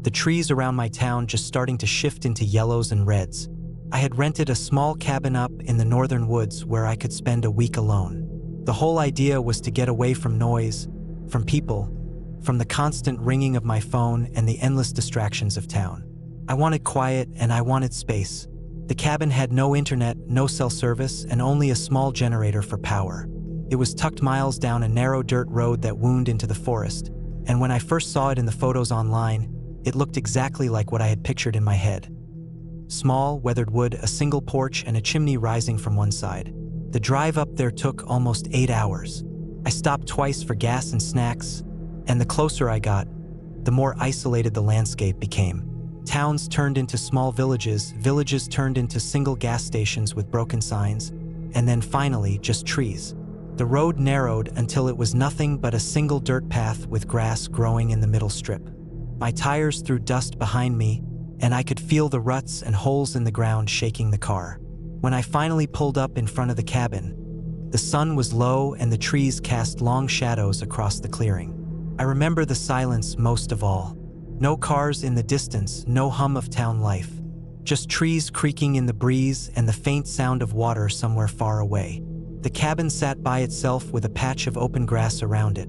The trees around my town just starting to shift into yellows and reds. I had rented a small cabin up in the northern woods where I could spend a week alone. The whole idea was to get away from noise, from people, from the constant ringing of my phone and the endless distractions of town. I wanted quiet and I wanted space. The cabin had no internet, no cell service, and only a small generator for power. It was tucked miles down a narrow dirt road that wound into the forest, and when I first saw it in the photos online, it looked exactly like what I had pictured in my head. Small, weathered wood, a single porch, and a chimney rising from one side. The drive up there took almost 8 hours. I stopped twice for gas and snacks, and the closer I got, the more isolated the landscape became. Towns turned into small villages, villages turned into single gas stations with broken signs, and then finally just trees. The road narrowed until it was nothing but a single dirt path with grass growing in the middle strip. My tires threw dust behind me, and I could feel the ruts and holes in the ground shaking the car. When I finally pulled up in front of the cabin, the sun was low and the trees cast long shadows across the clearing. I remember the silence most of all. No cars in the distance, no hum of town life. Just trees creaking in the breeze and the faint sound of water somewhere far away. The cabin sat by itself with a patch of open grass around it.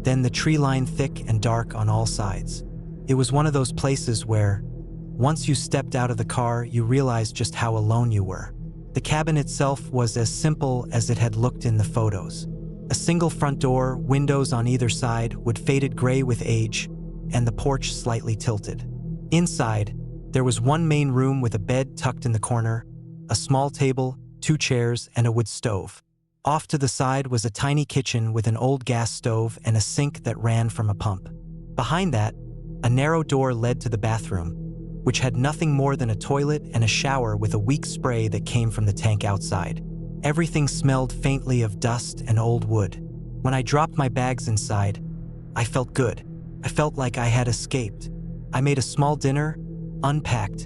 Then the tree line thick and dark on all sides. It was one of those places where, once you stepped out of the car, you realized just how alone you were. The cabin itself was as simple as it had looked in the photos. A single front door, windows on either side, wood faded gray with age, and the porch slightly tilted. Inside, there was one main room with a bed tucked in the corner, a small table, 2 chairs, and a wood stove. Off to the side was a tiny kitchen with an old gas stove and a sink that ran from a pump. Behind that, a narrow door led to the bathroom, which had nothing more than a toilet and a shower with a weak spray that came from the tank outside. Everything smelled faintly of dust and old wood. When I dropped my bags inside, I felt good. I felt like I had escaped. I made a small dinner, unpacked,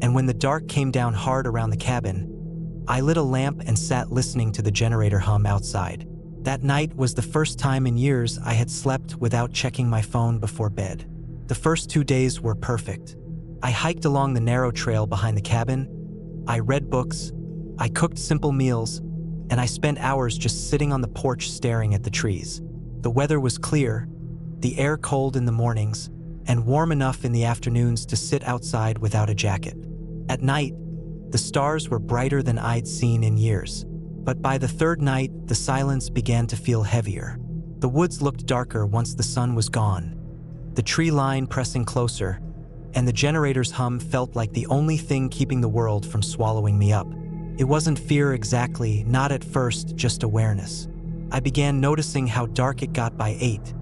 and when the dark came down hard around the cabin, I lit a lamp and sat listening to the generator hum outside. That night was the first time in years I had slept without checking my phone before bed. The first 2 days were perfect. I hiked along the narrow trail behind the cabin, I read books, I cooked simple meals, and I spent hours just sitting on the porch staring at the trees. The weather was clear, the air cold in the mornings, and warm enough in the afternoons to sit outside without a jacket. At night, the stars were brighter than I'd seen in years. But by the third night, the silence began to feel heavier. The woods looked darker once the sun was gone, the tree line pressing closer, and the generator's hum felt like the only thing keeping the world from swallowing me up. It wasn't fear exactly, not at first, just awareness. I began noticing how dark it got by 8,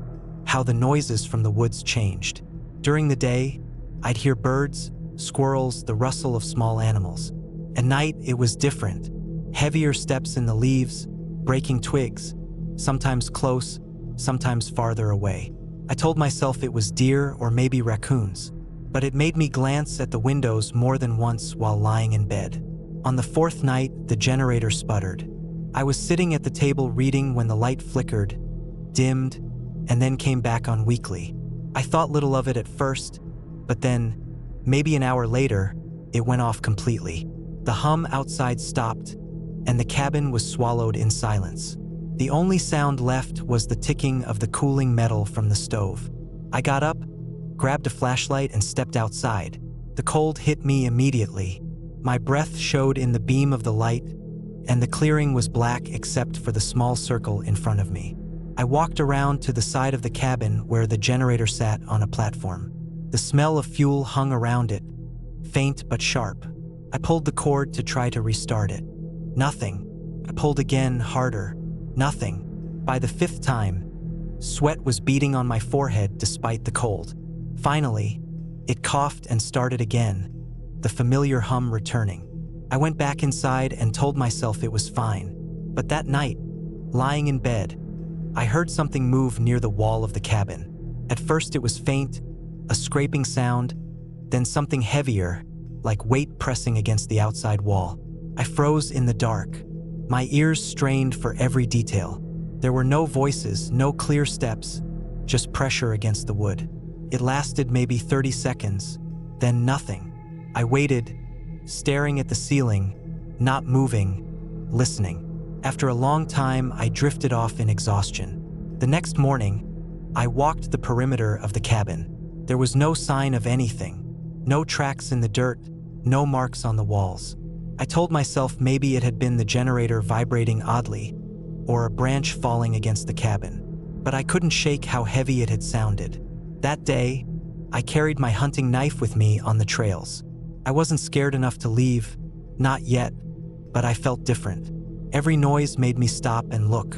how the noises from the woods changed. During the day, I'd hear birds, squirrels, the rustle of small animals. At night, it was different. Heavier steps in the leaves, breaking twigs, sometimes close, sometimes farther away. I told myself it was deer or maybe raccoons, but it made me glance at the windows more than once while lying in bed. On the 4th night, the generator sputtered. I was sitting at the table reading when the light flickered, dimmed, and then came back on weakly. I thought little of it at first, but then, maybe an hour later, it went off completely. The hum outside stopped, and the cabin was swallowed in silence. The only sound left was the ticking of the cooling metal from the stove. I got up, grabbed a flashlight, and stepped outside. The cold hit me immediately. My breath showed in the beam of the light, and the clearing was black except for the small circle in front of me. I walked around to the side of the cabin where the generator sat on a platform. The smell of fuel hung around it, faint but sharp. I pulled the cord to try to restart it. Nothing. I pulled again, harder. Nothing. By the 5th time, sweat was beading on my forehead despite the cold. Finally, it coughed and started again, the familiar hum returning. I went back inside and told myself it was fine. But that night, lying in bed, I heard something move near the wall of the cabin. At first it was faint, a scraping sound, then something heavier, like weight pressing against the outside wall. I froze in the dark, my ears strained for every detail. There were no voices, no clear steps, just pressure against the wood. It lasted maybe 30 seconds, then nothing. I waited, staring at the ceiling, not moving, listening. After a long time, I drifted off in exhaustion. The next morning, I walked the perimeter of the cabin. There was no sign of anything. No tracks in the dirt, no marks on the walls. I told myself maybe it had been the generator vibrating oddly, or a branch falling against the cabin. But I couldn't shake how heavy it had sounded. That day, I carried my hunting knife with me on the trails. I wasn't scared enough to leave, not yet, but I felt different. Every noise made me stop and look.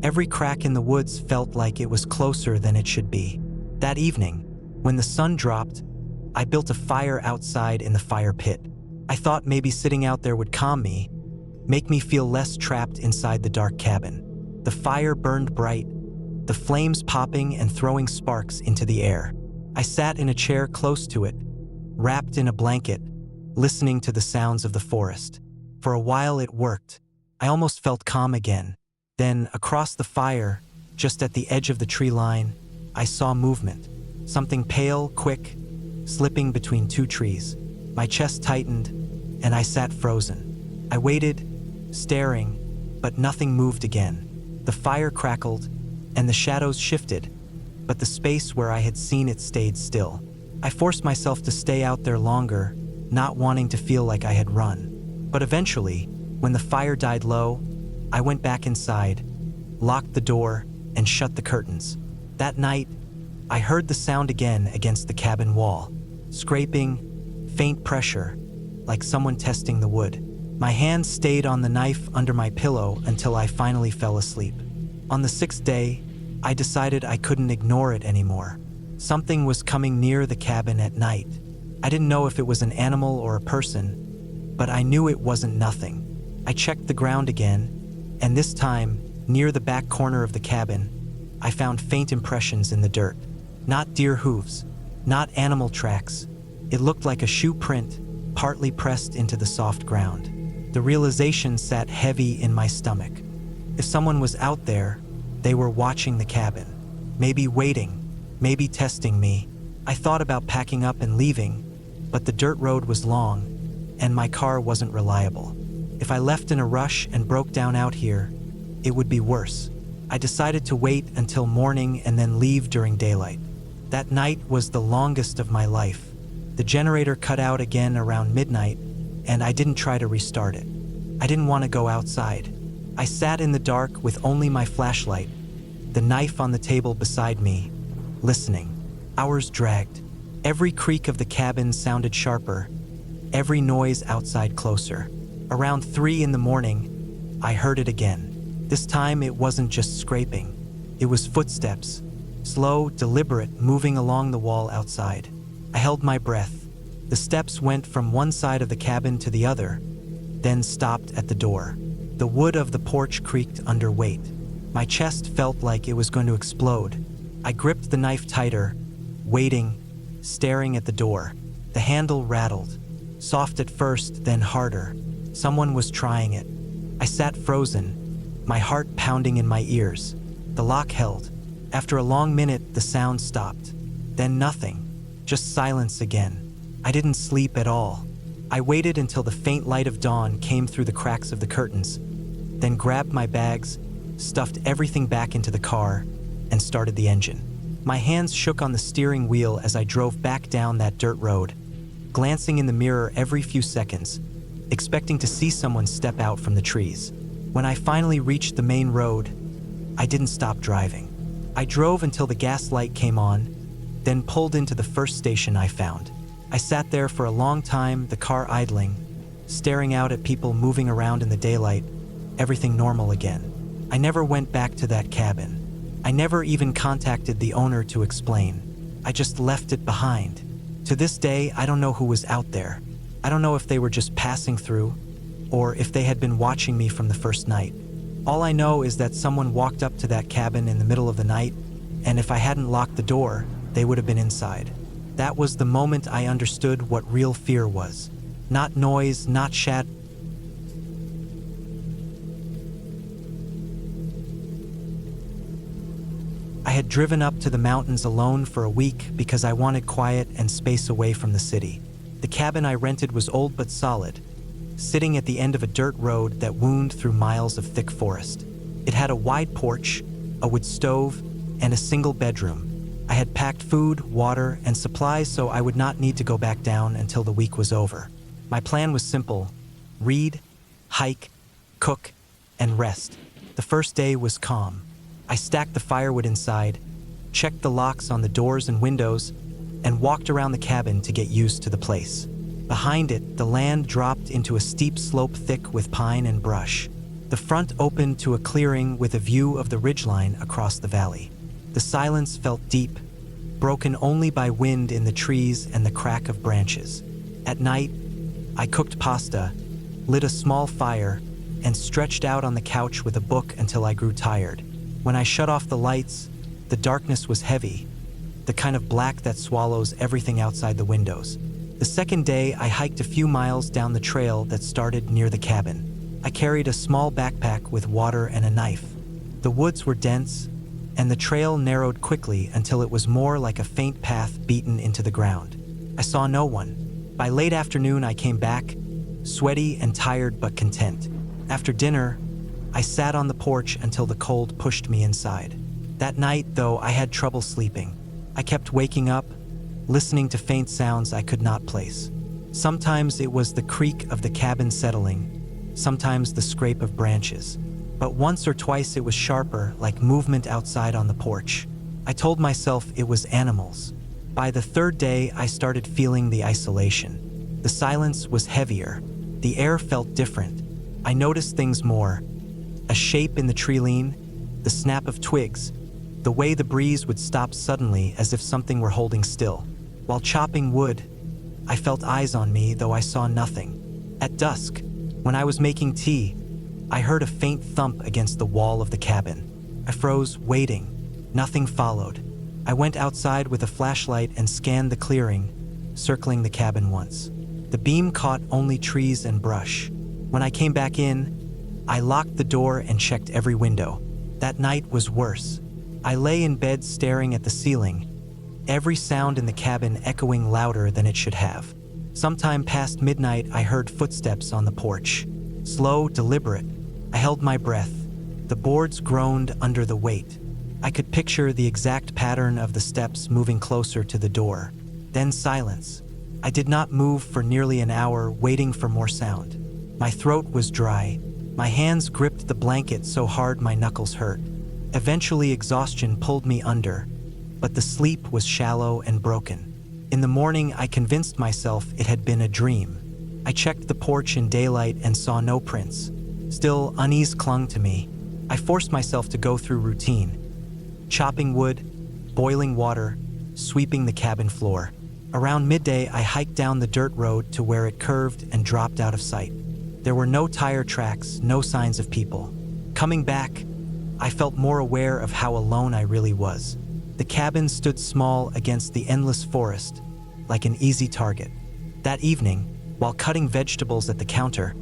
Every crack in the woods felt like it was closer than it should be. That evening, when the sun dropped, I built a fire outside in the fire pit. I thought maybe sitting out there would calm me, make me feel less trapped inside the dark cabin. The fire burned bright, the flames popping and throwing sparks into the air. I sat in a chair close to it, wrapped in a blanket, listening to the sounds of the forest. For a while it worked. I almost felt calm again. Then, across the fire, just at the edge of the tree line, I saw movement. Something pale, quick, slipping between two trees. My chest tightened, and I sat frozen. I waited, staring, but nothing moved again. The fire crackled, and the shadows shifted, but the space where I had seen it stayed still. I forced myself to stay out there longer, not wanting to feel like I had run. But eventually, when the fire died low, I went back inside, locked the door, and shut the curtains. That night, I heard the sound again against the cabin wall. Scraping, faint pressure, like someone testing the wood. My hand stayed on the knife under my pillow until I finally fell asleep. On the sixth day, I decided I couldn't ignore it anymore. Something was coming near the cabin at night. I didn't know if it was an animal or a person, but I knew it wasn't nothing. I checked the ground again, and this time, near the back corner of the cabin, I found faint impressions in the dirt. Not deer hooves, not animal tracks. It looked like a shoe print, partly pressed into the soft ground. The realization sat heavy in my stomach. If someone was out there, they were watching the cabin. Maybe waiting, maybe testing me. I thought about packing up and leaving, but the dirt road was long, and my car wasn't reliable. If I left in a rush and broke down out here, it would be worse. I decided to wait until morning and then leave during daylight. That night was the longest of my life. The generator cut out again around midnight, and I didn't try to restart it. I didn't want to go outside. I sat in the dark with only my flashlight, the knife on the table beside me, listening. Hours dragged. Every creak of the cabin sounded sharper, every noise outside closer. Around 3 in the morning, I heard it again. This time it wasn't just scraping. It was footsteps, slow, deliberate, moving along the wall outside. I held my breath. The steps went from one side of the cabin to the other, then stopped at the door. The wood of the porch creaked under weight. My chest felt like it was going to explode. I gripped the knife tighter, waiting, staring at the door. The handle rattled, soft at first, then harder. Someone was trying it. I sat frozen, my heart pounding in my ears. The lock held. After a long minute, the sound stopped. Then nothing, just silence again. I didn't sleep at all. I waited until the faint light of dawn came through the cracks of the curtains, then grabbed my bags, stuffed everything back into the car, and started the engine. My hands shook on the steering wheel as I drove back down that dirt road, glancing in the mirror every few seconds, expecting to see someone step out from the trees. When I finally reached the main road, I didn't stop driving. I drove until the gas light came on, then pulled into the first station I found. I sat there for a long time, the car idling, staring out at people moving around in the daylight, everything normal again. I never went back to that cabin. I never even contacted the owner to explain. I just left it behind. To this day, I don't know who was out there. I don't know if they were just passing through, or if they had been watching me from the first night. All I know is that someone walked up to that cabin in the middle of the night, and if I hadn't locked the door, they would have been inside. That was the moment I understood what real fear was. Not noise, not shadow. I had driven up to the mountains alone for a week because I wanted quiet and space away from the city. The cabin I rented was old but solid, sitting at the end of a dirt road that wound through miles of thick forest. It had a wide porch, a wood stove, and a single bedroom. I had packed food, water, and supplies so I would not need to go back down until the week was over. My plan was simple: read, hike, cook, and rest. The first day was calm. I stacked the firewood inside, checked the locks on the doors and windows, and walked around the cabin to get used to the place. Behind it, the land dropped into a steep slope thick with pine and brush. The front opened to a clearing with a view of the ridgeline across the valley. The silence felt deep, broken only by wind in the trees and the crack of branches. At night, I cooked pasta, lit a small fire, and stretched out on the couch with a book until I grew tired. When I shut off the lights, the darkness was heavy, the kind of black that swallows everything outside the windows. The second day, I hiked a few miles down the trail that started near the cabin. I carried a small backpack with water and a knife. The woods were dense, and the trail narrowed quickly until it was more like a faint path beaten into the ground. I saw no one. By late afternoon, I came back, sweaty and tired but content. After dinner, I sat on the porch until the cold pushed me inside. That night, though, I had trouble sleeping. I kept waking up, listening to faint sounds I could not place. Sometimes it was the creak of the cabin settling, sometimes the scrape of branches. But once or twice it was sharper, like movement outside on the porch. I told myself it was animals. By the third day, I started feeling the isolation. The silence was heavier. The air felt different. I noticed things more. A shape in the tree-line, the snap of twigs, the way the breeze would stop suddenly as if something were holding still. While chopping wood, I felt eyes on me, though I saw nothing. At dusk, when I was making tea, I heard a faint thump against the wall of the cabin. I froze, waiting. Nothing followed. I went outside with a flashlight and scanned the clearing, circling the cabin once. The beam caught only trees and brush. When I came back in, I locked the door and checked every window. That night was worse. I lay in bed staring at the ceiling, every sound in the cabin echoing louder than it should have. Sometime past midnight, I heard footsteps on the porch. Slow, deliberate. I held my breath. The boards groaned under the weight. I could picture the exact pattern of the steps moving closer to the door. Then silence. I did not move for nearly an hour, waiting for more sound. My throat was dry. My hands gripped the blanket so hard my knuckles hurt. Eventually, exhaustion pulled me under, but the sleep was shallow and broken. In the morning, I convinced myself it had been a dream. I checked the porch in daylight and saw no prints. Still, unease clung to me. I forced myself to go through routine. Chopping wood, boiling water, sweeping the cabin floor. Around midday, I hiked down the dirt road to where it curved and dropped out of sight. There were no tire tracks, no signs of people. Coming back, I felt more aware of how alone I really was. The cabin stood small against the endless forest, like an easy target. That evening, while cutting vegetables at the counter,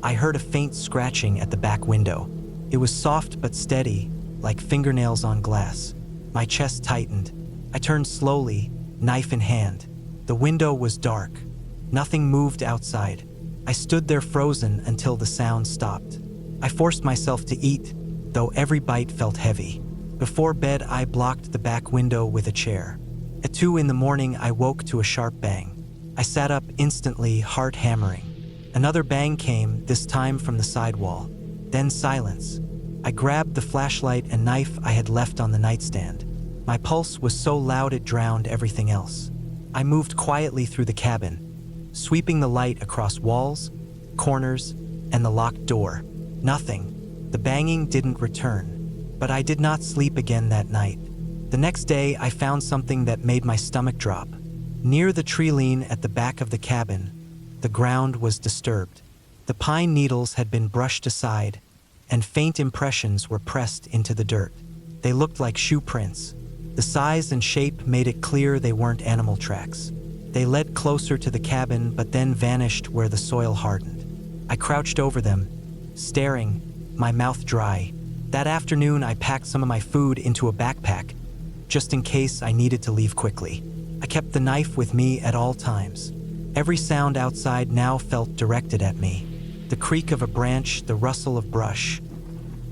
I heard a faint scratching at the back window. It was soft but steady, like fingernails on glass. My chest tightened. I turned slowly, knife in hand. The window was dark. Nothing moved outside. I stood there frozen until the sound stopped. I forced myself to eat, though every bite felt heavy. Before bed, I blocked the back window with a chair. At 2 a.m, I woke to a sharp bang. I sat up instantly, heart hammering. Another bang came, this time from the side wall. Then silence. I grabbed the flashlight and knife I had left on the nightstand. My pulse was so loud it drowned everything else. I moved quietly through the cabin, sweeping the light across walls, corners, and the locked door. Nothing. The banging didn't return, but I did not sleep again that night. The next day, I found something that made my stomach drop. Near the tree-line at the back of the cabin, the ground was disturbed. The pine needles had been brushed aside, and faint impressions were pressed into the dirt. They looked like shoe prints. The size and shape made it clear they weren't animal tracks. They led closer to the cabin, but then vanished where the soil hardened. I crouched over them, staring, my mouth dry. That afternoon, I packed some of my food into a backpack, just in case I needed to leave quickly. I kept the knife with me at all times. Every sound outside now felt directed at me. The creak of a branch, the rustle of brush.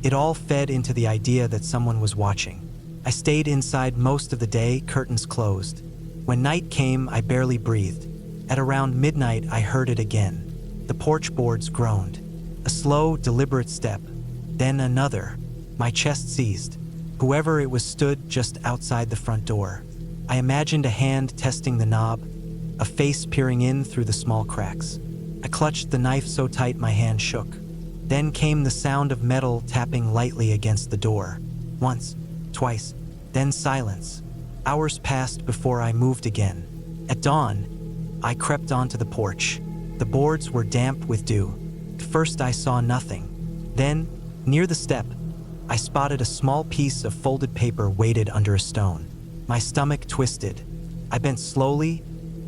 It all fed into the idea that someone was watching. I stayed inside most of the day, curtains closed. When night came, I barely breathed. At around midnight, I heard it again. The porch boards groaned. A slow, deliberate step. Then another. My chest seized. Whoever it was stood just outside the front door. I imagined a hand testing the knob, a face peering in through the small cracks. I clutched the knife so tight my hand shook. Then came the sound of metal tapping lightly against the door. Once, twice, then silence. Hours passed before I moved again. At dawn, I crept onto the porch. The boards were damp with dew. At first I saw nothing. Then, near the step, I spotted a small piece of folded paper weighted under a stone. My stomach twisted. I bent slowly,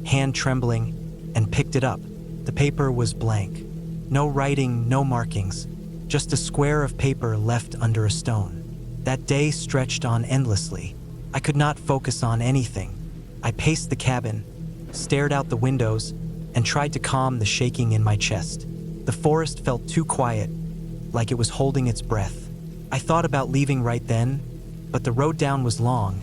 hand trembling, and picked it up. The paper was blank. No writing, no markings, just a square of paper left under a stone. That day stretched on endlessly. I could not focus on anything. I paced the cabin, stared out the windows, and tried to calm the shaking in my chest. The forest felt too quiet, like it was holding its breath. I thought about leaving right then, but the road down was long,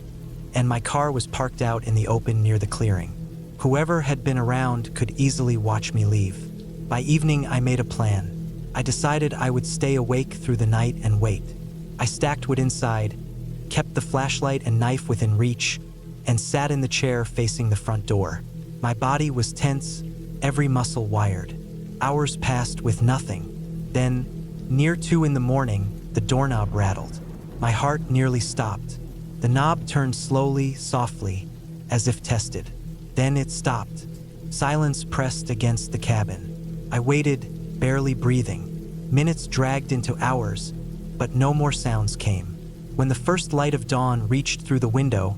and my car was parked out in the open near the clearing. Whoever had been around could easily watch me leave. By evening, I made a plan. I decided I would stay awake through the night and wait. I stacked wood inside, kept the flashlight and knife within reach, and sat in the chair facing the front door. My body was tense, every muscle wired. Hours passed with nothing. Then, near 2 in the morning, the doorknob rattled. My heart nearly stopped. The knob turned slowly, softly, as if tested. Then it stopped. Silence pressed against the cabin. I waited, barely breathing. Minutes dragged into hours, but no more sounds came. When the first light of dawn reached through the window,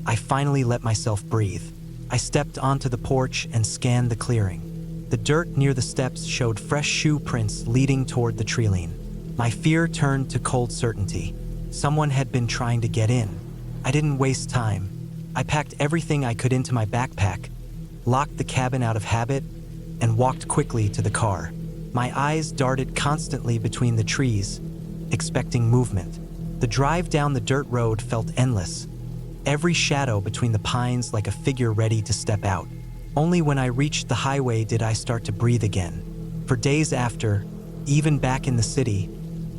I finally let myself breathe. I stepped onto the porch and scanned the clearing. The dirt near the steps showed fresh shoe prints leading toward the treeline. My fear turned to cold certainty. Someone had been trying to get in. I didn't waste time. I packed everything I could into my backpack, locked the cabin out of habit, and walked quickly to the car. My eyes darted constantly between the trees, expecting movement. The drive down the dirt road felt endless, every shadow between the pines like a figure ready to step out. Only when I reached the highway did I start to breathe again. For days after, even back in the city,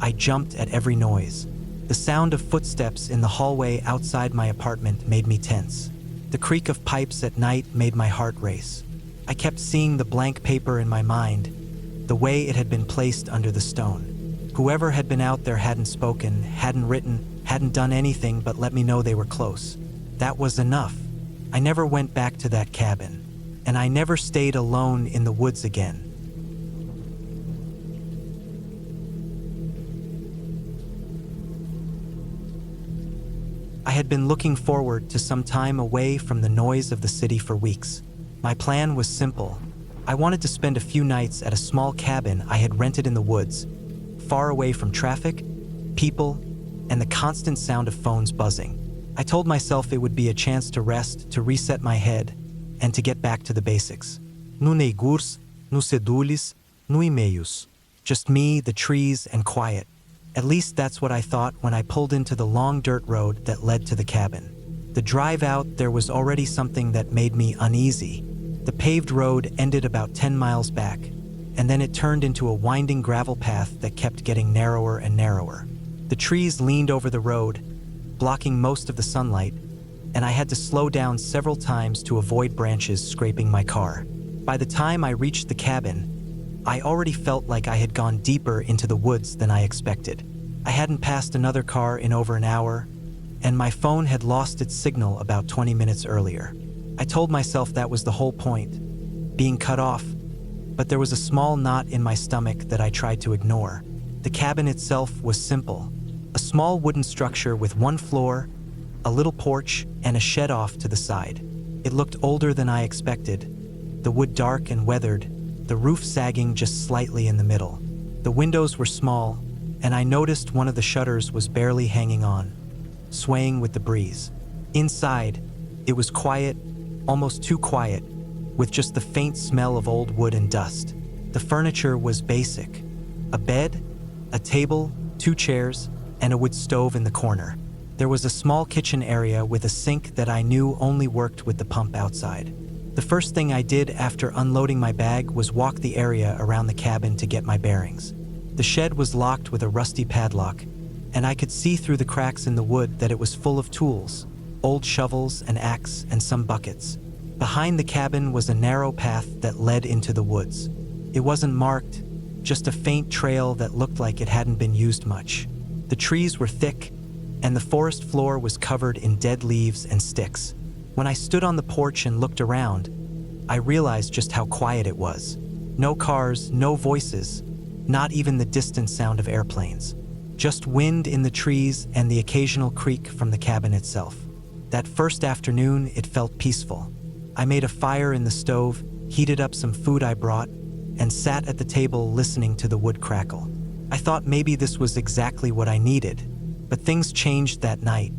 I jumped at every noise. The sound of footsteps in the hallway outside my apartment made me tense. The creak of pipes at night made my heart race. I kept seeing the blank paper in my mind, the way it had been placed under the stone. Whoever had been out there hadn't spoken, hadn't written, hadn't done anything but let me know they were close. That was enough. I never went back to that cabin, and I never stayed alone in the woods again. I had been looking forward to some time away from the noise of the city for weeks. My plan was simple. I wanted to spend a few nights at a small cabin I had rented in the woods, far away from traffic, people, and the constant sound of phones buzzing. I told myself it would be a chance to rest, to reset my head, and to get back to the basics. No negurs, no cedules, no e-mails. Just me, the trees, and quiet. At least that's what I thought when I pulled into the long dirt road that led to the cabin. The drive out, there was already something that made me uneasy. The paved road ended about 10 miles back, and then it turned into a winding gravel path that kept getting narrower and narrower. The trees leaned over the road, blocking most of the sunlight, and I had to slow down several times to avoid branches scraping my car. By the time I reached the cabin, I already felt like I had gone deeper into the woods than I expected. I hadn't passed another car in over an hour, and my phone had lost its signal about 20 minutes earlier. I told myself that was the whole point, being cut off, but there was a small knot in my stomach that I tried to ignore. The cabin itself was simple, a small wooden structure with one floor, a little porch, and a shed off to the side. It looked older than I expected, the wood dark and weathered, the roof sagging just slightly in the middle. The windows were small, and I noticed one of the shutters was barely hanging on, swaying with the breeze. Inside, it was quiet, almost too quiet, with just the faint smell of old wood and dust. The furniture was basic. A bed, a table, 2 chairs, and a wood stove in the corner. There was a small kitchen area with a sink that I knew only worked with the pump outside. The first thing I did after unloading my bag was walk the area around the cabin to get my bearings. The shed was locked with a rusty padlock, and I could see through the cracks in the wood that it was full of tools, old shovels, an axe, and some buckets. Behind the cabin was a narrow path that led into the woods. It wasn't marked, just a faint trail that looked like it hadn't been used much. The trees were thick, and the forest floor was covered in dead leaves and sticks. When I stood on the porch and looked around, I realized just how quiet it was. No cars, no voices, not even the distant sound of airplanes. Just wind in the trees and the occasional creak from the cabin itself. That first afternoon, it felt peaceful. I made a fire in the stove, heated up some food I brought, and sat at the table listening to the wood crackle. I thought maybe this was exactly what I needed, but things changed that night.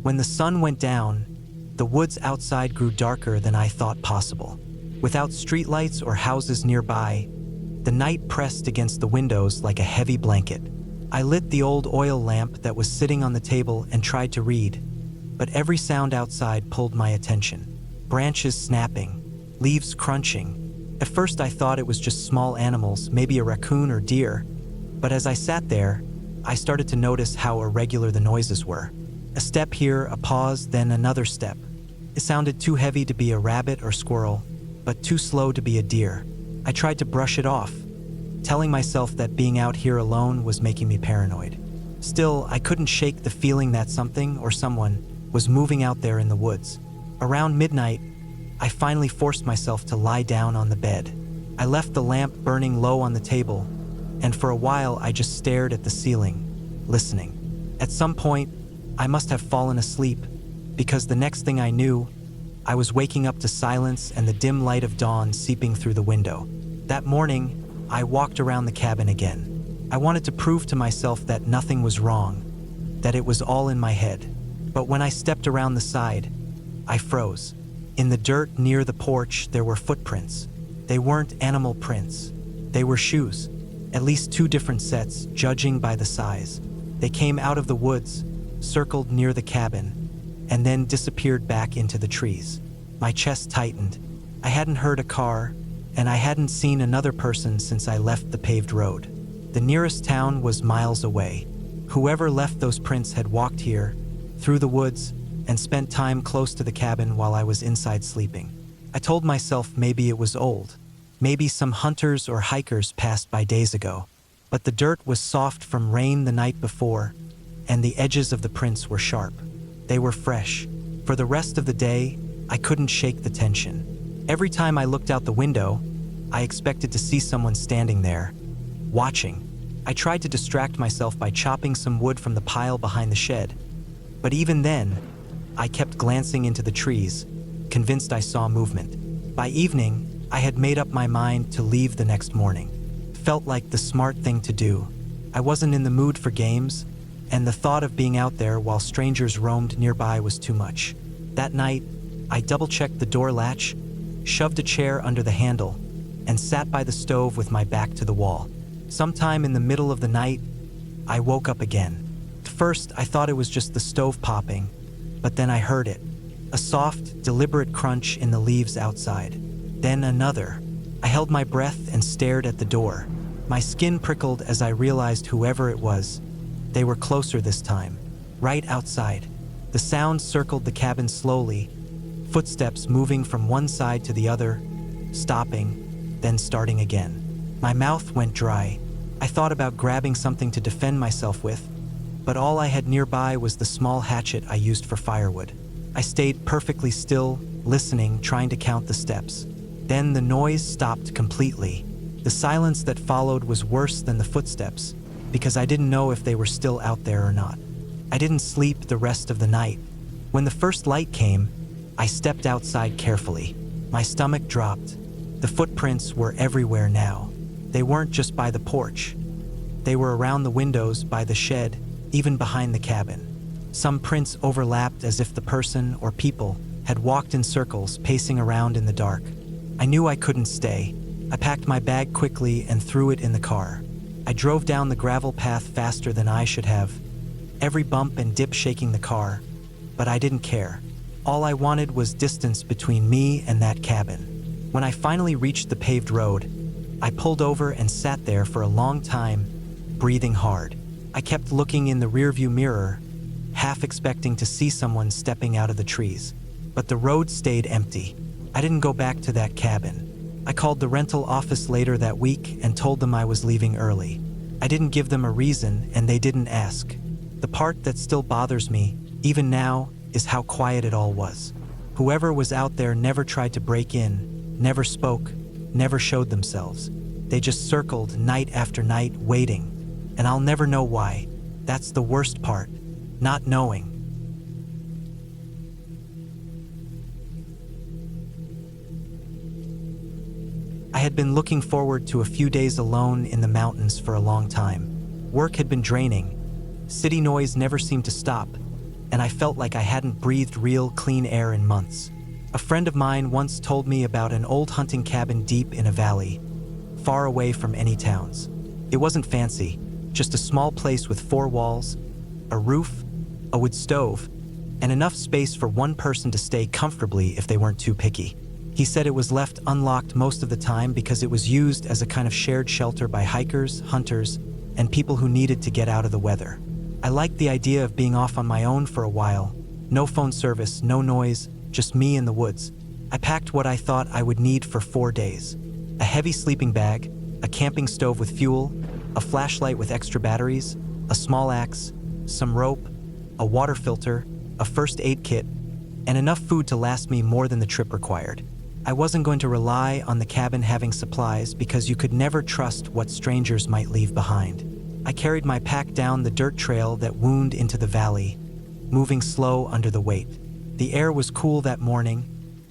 When the sun went down, the woods outside grew darker than I thought possible. Without streetlights or houses nearby, the night pressed against the windows like a heavy blanket. I lit the old oil lamp that was sitting on the table and tried to read, but every sound outside pulled my attention. Branches snapping, leaves crunching. At first I thought it was just small animals, maybe a raccoon or deer, but as I sat there, I started to notice how irregular the noises were. A step here, a pause, then another step. It sounded too heavy to be a rabbit or squirrel, but too slow to be a deer. I tried to brush it off, telling myself that being out here alone was making me paranoid. Still, I couldn't shake the feeling that something or someone was moving out there in the woods. Around midnight, I finally forced myself to lie down on the bed. I left the lamp burning low on the table, and for a while I just stared at the ceiling, listening. At some point, I must have fallen asleep, because the next thing I knew, I was waking up to silence and the dim light of dawn seeping through the window. That morning, I walked around the cabin again. I wanted to prove to myself that nothing was wrong, that it was all in my head. But when I stepped around the side, I froze. In the dirt near the porch, there were footprints. They weren't animal prints. They were shoes. At least 2 different sets, judging by the size. They came out of the woods, circled near the cabin, and then disappeared back into the trees. My chest tightened. I hadn't heard a car, and I hadn't seen another person since I left the paved road. The nearest town was miles away. Whoever left those prints had walked here, through the woods, and spent time close to the cabin while I was inside sleeping. I told myself maybe it was old. Maybe some hunters or hikers passed by days ago. But the dirt was soft from rain the night before, and the edges of the prints were sharp. They were fresh. For the rest of the day, I couldn't shake the tension. Every time I looked out the window, I expected to see someone standing there, watching. I tried to distract myself by chopping some wood from the pile behind the shed. But even then, I kept glancing into the trees, convinced I saw movement. By evening, I had made up my mind to leave the next morning. Felt like the smart thing to do. I wasn't in the mood for games, and the thought of being out there while strangers roamed nearby was too much. That night, I double-checked the door latch, shoved a chair under the handle, and sat by the stove with my back to the wall. Sometime in the middle of the night, I woke up again. At first, I thought it was just the stove popping, but then I heard it. A soft, deliberate crunch in the leaves outside. Then another. I held my breath and stared at the door. My skin prickled as I realized whoever it was. They were closer this time, right outside. The sound circled the cabin slowly, footsteps moving from one side to the other, stopping, then starting again. My mouth went dry. I thought about grabbing something to defend myself with, but all I had nearby was the small hatchet I used for firewood. I stayed perfectly still, listening, trying to count the steps. Then the noise stopped completely. The silence that followed was worse than the footsteps, because I didn't know if they were still out there or not. I didn't sleep the rest of the night. When the first light came, I stepped outside carefully. My stomach dropped. The footprints were everywhere now. They weren't just by the porch. They were around the windows, by the shed, even behind the cabin. Some prints overlapped as if the person or people had walked in circles, pacing around in the dark. I knew I couldn't stay. I packed my bag quickly and threw it in the car. I drove down the gravel path faster than I should have, every bump and dip shaking the car, but I didn't care. All I wanted was distance between me and that cabin. When I finally reached the paved road, I pulled over and sat there for a long time, breathing hard. I kept looking in the rearview mirror, half expecting to see someone stepping out of the trees. But the road stayed empty. I didn't go back to that cabin. I called the rental office later that week and told them I was leaving early. I didn't give them a reason, and they didn't ask. The part that still bothers me, even now, is how quiet it all was. Whoever was out there never tried to break in, never spoke, never showed themselves. They just circled night after night, waiting. And I'll never know why. That's the worst part, not knowing. I had been looking forward to a few days alone in the mountains for a long time. Work had been draining. City noise never seemed to stop, and I felt like I hadn't breathed real, clean air in months. A friend of mine once told me about an old hunting cabin deep in a valley, far away from any towns. It wasn't fancy, just a small place with 4 walls, a roof, a wood stove, and enough space for one person to stay comfortably if they weren't too picky. He said it was left unlocked most of the time because it was used as a kind of shared shelter by hikers, hunters, and people who needed to get out of the weather. I liked the idea of being off on my own for a while. No phone service, no noise, just me in the woods. I packed what I thought I would need for 4 days. A heavy sleeping bag, a camping stove with fuel, a flashlight with extra batteries, a small axe, some rope, a water filter, a first aid kit, and enough food to last me more than the trip required. I wasn't going to rely on the cabin having supplies because you could never trust what strangers might leave behind. I carried my pack down the dirt trail that wound into the valley, moving slow under the weight. The air was cool that morning,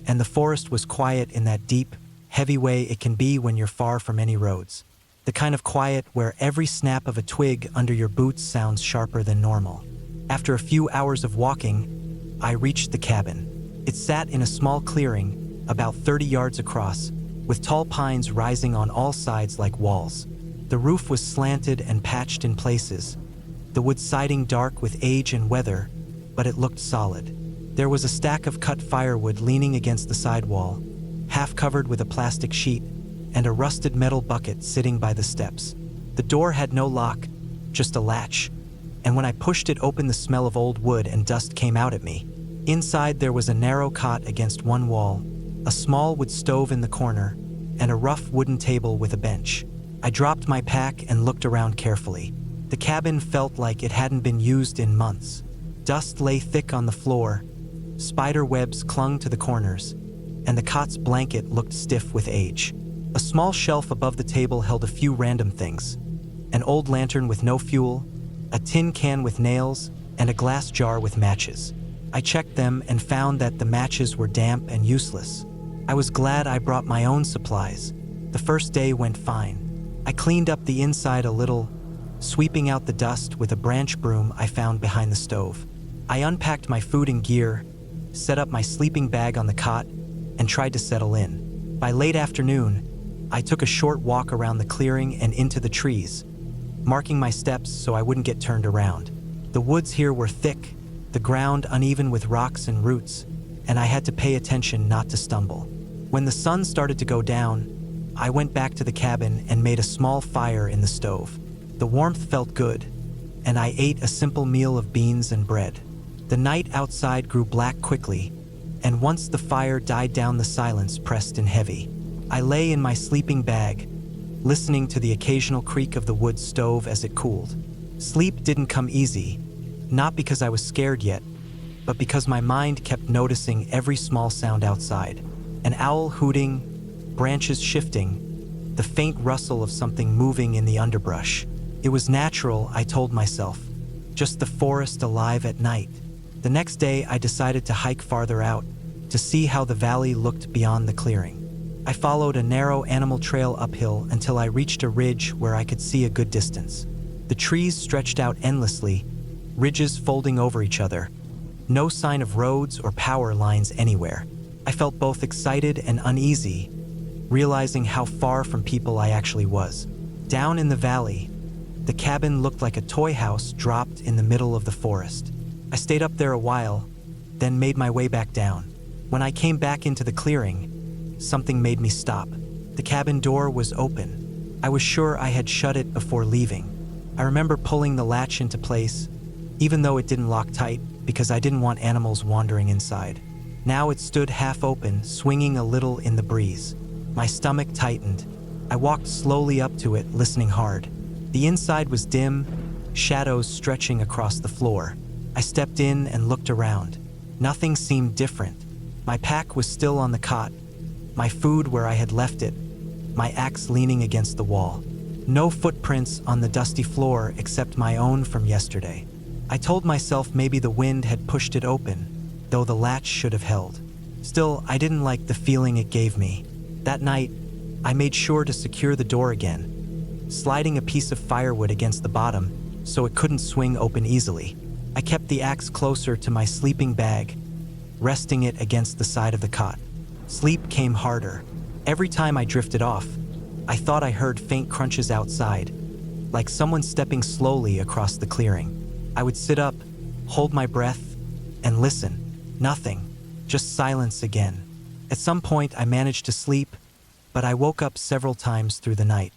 and the forest was quiet in that deep, heavy way it can be when you're far from any roads. The kind of quiet where every snap of a twig under your boots sounds sharper than normal. After a few hours of walking, I reached the cabin. It sat in a small clearing, about 30 yards across, with tall pines rising on all sides like walls. The roof was slanted and patched in places, the wood siding dark with age and weather, but it looked solid. There was a stack of cut firewood leaning against the sidewall, half covered with a plastic sheet, and a rusted metal bucket sitting by the steps. The door had no lock, just a latch, and when I pushed it open, the smell of old wood and dust came out at me. Inside there was a narrow cot against one wall, a small wood stove in the corner, and a rough wooden table with a bench. I dropped my pack and looked around carefully. The cabin felt like it hadn't been used in months. Dust lay thick on the floor, spider webs clung to the corners, and the cot's blanket looked stiff with age. A small shelf above the table held a few random things: an old lantern with no fuel, a tin can with nails, and a glass jar with matches. I checked them and found that the matches were damp and useless. I was glad I brought my own supplies. The first day went fine. I cleaned up the inside a little, sweeping out the dust with a branch broom I found behind the stove. I unpacked my food and gear, set up my sleeping bag on the cot, and tried to settle in. By late afternoon, I took a short walk around the clearing and into the trees, marking my steps so I wouldn't get turned around. The woods here were thick, the ground uneven with rocks and roots, and I had to pay attention not to stumble. When the sun started to go down, I went back to the cabin and made a small fire in the stove. The warmth felt good, and I ate a simple meal of beans and bread. The night outside grew black quickly, and once the fire died down, the silence pressed in heavy. I lay in my sleeping bag, listening to the occasional creak of the wood stove as it cooled. Sleep didn't come easy, not because I was scared yet, but because my mind kept noticing every small sound outside. An owl hooting, branches shifting, the faint rustle of something moving in the underbrush. It was natural, I told myself, just the forest alive at night. The next day, I decided to hike farther out, to see how the valley looked beyond the clearing. I followed a narrow animal trail uphill until I reached a ridge where I could see a good distance. The trees stretched out endlessly, ridges folding over each other. No sign of roads or power lines anywhere. I felt both excited and uneasy, realizing how far from people I actually was. Down in the valley, The cabin looked like a toy house dropped in the middle of the forest. I stayed up there a while, then made my way back down. When I came back into the clearing, something made me stop. The cabin door was open. I was sure I had shut it before leaving. I remember pulling the latch into place, even though it didn't lock tight, because I didn't want animals wandering inside. Now it stood half open, swinging a little in the breeze. My stomach tightened. I walked slowly up to it, listening hard. The inside was dim, shadows stretching across the floor. I stepped in and looked around. Nothing seemed different. My pack was still on the cot, my food where I had left it, my axe leaning against the wall. No footprints on the dusty floor except my own from yesterday. I told myself maybe the wind had pushed it open, though the latch should have held. Still, I didn't like the feeling it gave me. That night, I made sure to secure the door again, sliding a piece of firewood against the bottom so it couldn't swing open easily. I kept the axe closer to my sleeping bag, resting it against the side of the cot. Sleep came harder. Every time I drifted off, I thought I heard faint crunches outside, like someone stepping slowly across the clearing. I would sit up, hold my breath, and listen. Nothing, just silence again. At some point, I managed to sleep, but I woke up several times through the night.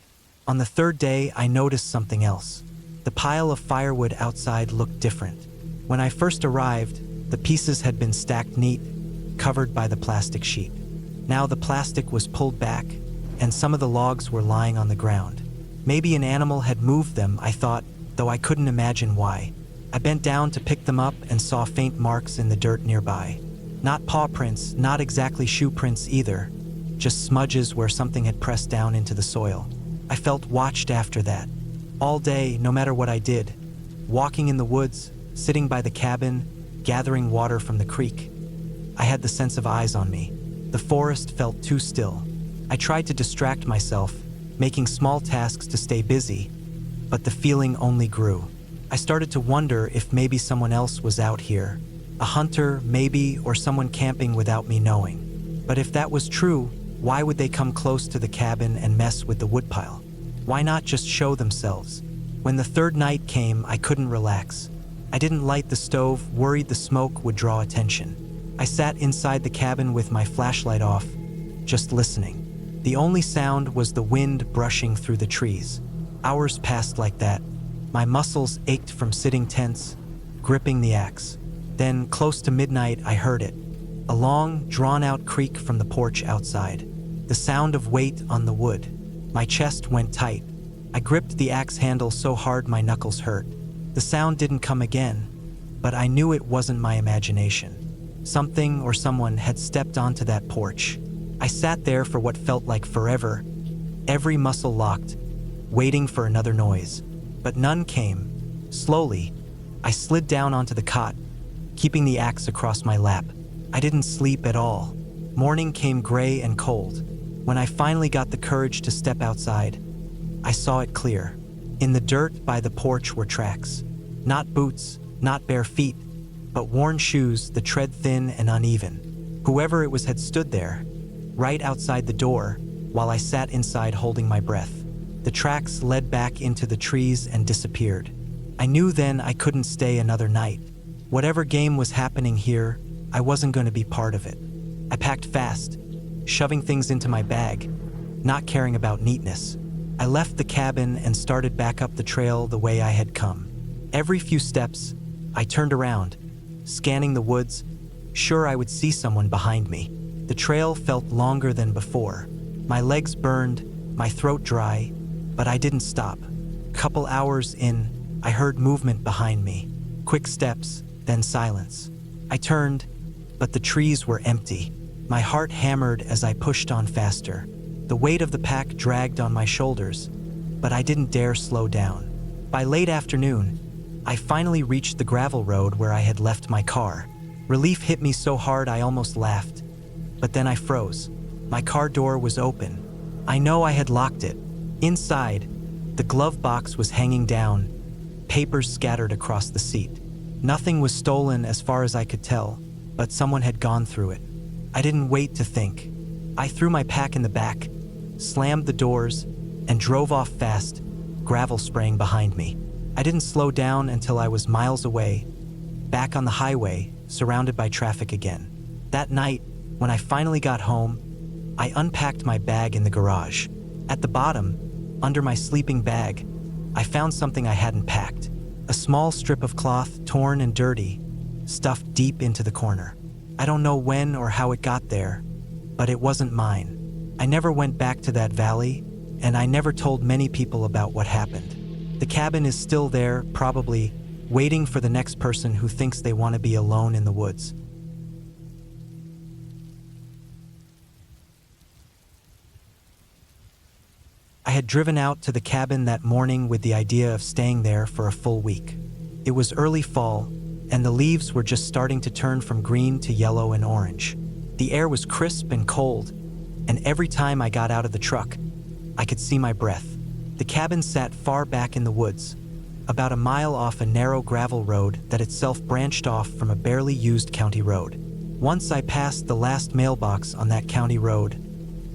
On the third day, I noticed something else. The pile of firewood outside looked different. When I first arrived, the pieces had been stacked neat, covered by the plastic sheet. Now the plastic was pulled back, and some of the logs were lying on the ground. Maybe an animal had moved them, I thought, though I couldn't imagine why. I bent down to pick them up and saw faint marks in the dirt nearby. Not paw prints, not exactly shoe prints either, just smudges where something had pressed down into the soil. I felt watched after that. All day, no matter what I did, walking in the woods, sitting by the cabin, gathering water from the creek. I had the sense of eyes on me. The forest felt too still. I tried to distract myself, making small tasks to stay busy, but the feeling only grew. I started to wonder if maybe someone else was out here. A hunter, maybe, or someone camping without me knowing. But if that was true, why would they come close to the cabin and mess with the woodpile? Why not just show themselves? When the third night came, I couldn't relax. I didn't light the stove, worried the smoke would draw attention. I sat inside the cabin with my flashlight off, just listening. The only sound was the wind brushing through the trees. Hours passed like that. My muscles ached from sitting tense, gripping the axe. Then, close to midnight, I heard it. A long, drawn-out creak from the porch outside. The sound of weight on the wood. My chest went tight. I gripped the axe handle so hard my knuckles hurt. The sound didn't come again, but I knew it wasn't my imagination. Something or someone had stepped onto that porch. I sat there for what felt like forever, every muscle locked, waiting for another noise. But none came. Slowly, I slid down onto the cot, keeping the axe across my lap. I didn't sleep at all. Morning came gray and cold. When I finally got the courage to step outside, I saw it clear. In the dirt by the porch were tracks. Not boots, not bare feet, but worn shoes, the tread thin and uneven. Whoever it was had stood there, right outside the door, while I sat inside holding my breath. The tracks led back into the trees and disappeared. I knew then I couldn't stay another night. Whatever game was happening here, I wasn't going to be part of it. I packed fast, shoving things into my bag, not caring about neatness. I left the cabin and started back up the trail the way I had come. Every few steps, I turned around, scanning the woods, sure I would see someone behind me. The trail felt longer than before. My legs burned, my throat dry, but I didn't stop. Couple hours in, I heard movement behind me. Quick steps, then silence. I turned, but the trees were empty. My heart hammered as I pushed on faster. The weight of the pack dragged on my shoulders, but I didn't dare slow down. By late afternoon, I finally reached the gravel road where I had left my car. Relief hit me so hard I almost laughed, but then I froze. My car door was open. I know I had locked it. Inside, the glove box was hanging down, papers scattered across the seat. Nothing was stolen as far as I could tell, but someone had gone through it. I didn't wait to think. I threw my pack in the back, slammed the doors, and drove off fast, gravel spraying behind me. I didn't slow down until I was miles away, back on the highway, surrounded by traffic again. That night, when I finally got home, I unpacked my bag in the garage. At the bottom, under my sleeping bag, I found something I hadn't packed. A small strip of cloth, torn and dirty, stuffed deep into the corner. I don't know when or how it got there, but it wasn't mine. I never went back to that valley, and I never told many people about what happened. The cabin is still there, probably waiting for the next person who thinks they want to be alone in the woods. I had driven out to the cabin that morning with the idea of staying there for a full week. It was early fall, and the leaves were just starting to turn from green to yellow and orange. The air was crisp and cold, and every time I got out of the truck, I could see my breath. The cabin sat far back in the woods, about a mile off a narrow gravel road that itself branched off from a barely used county road. Once I passed the last mailbox on that county road,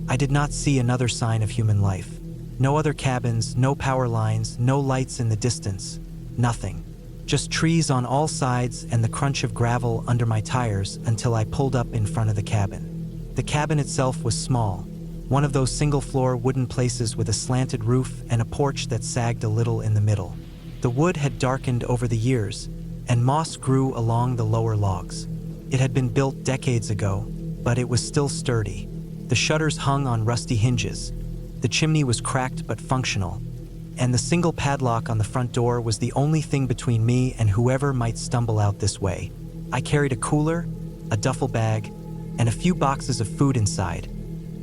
I did not see another sign of human life. No other cabins, no power lines, no lights in the distance, nothing. Just trees on all sides and the crunch of gravel under my tires until I pulled up in front of the cabin. The cabin itself was small, one of those single-floor wooden places with a slanted roof and a porch that sagged a little in the middle. The wood had darkened over the years, and moss grew along the lower logs. It had been built decades ago, but it was still sturdy. The shutters hung on rusty hinges. The chimney was cracked but functional, and the single padlock on the front door was the only thing between me and whoever might stumble out this way. I carried a cooler, a duffel bag, and a few boxes of food inside,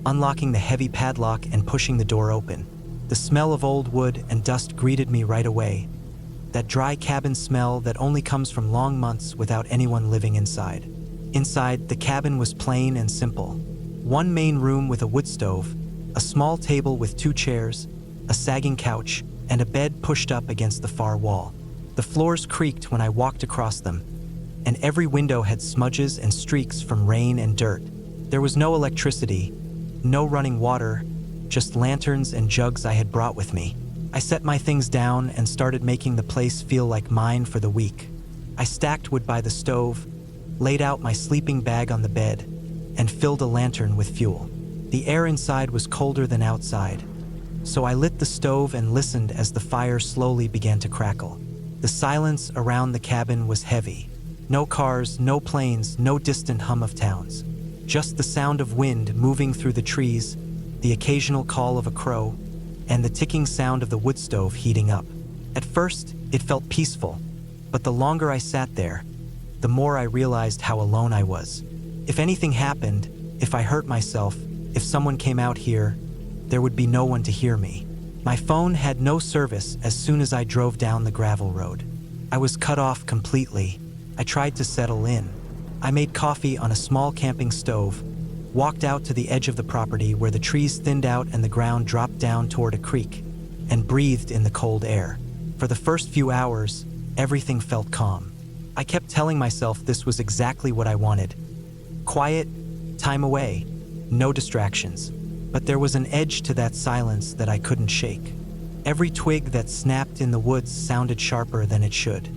unlocking the heavy padlock and pushing the door open. The smell of old wood and dust greeted me right away, that dry cabin smell that only comes from long months without anyone living inside. Inside, the cabin was plain and simple. One main room with a wood stove, a small table with 2 chairs, a sagging couch, and a bed pushed up against the far wall. The floors creaked when I walked across them, and every window had smudges and streaks from rain and dirt. There was no electricity, no running water, just lanterns and jugs I had brought with me. I set my things down and started making the place feel like mine for the week. I stacked wood by the stove, laid out my sleeping bag on the bed, and filled a lantern with fuel. The air inside was colder than outside, so I lit the stove and listened as the fire slowly began to crackle. The silence around the cabin was heavy. No cars, no planes, no distant hum of towns. Just the sound of wind moving through the trees, the occasional call of a crow, and the ticking sound of the wood stove heating up. At first, it felt peaceful, but the longer I sat there, the more I realized how alone I was. If anything happened, if I hurt myself, if someone came out here, there would be no one to hear me. My phone had no service as soon as I drove down the gravel road. I was cut off completely. I tried to settle in. I made coffee on a small camping stove, walked out to the edge of the property where the trees thinned out and the ground dropped down toward a creek, and breathed in the cold air. For the first few hours, everything felt calm. I kept telling myself this was exactly what I wanted. Quiet, time away, no distractions. But there was an edge to that silence that I couldn't shake. Every twig that snapped in the woods sounded sharper than it should.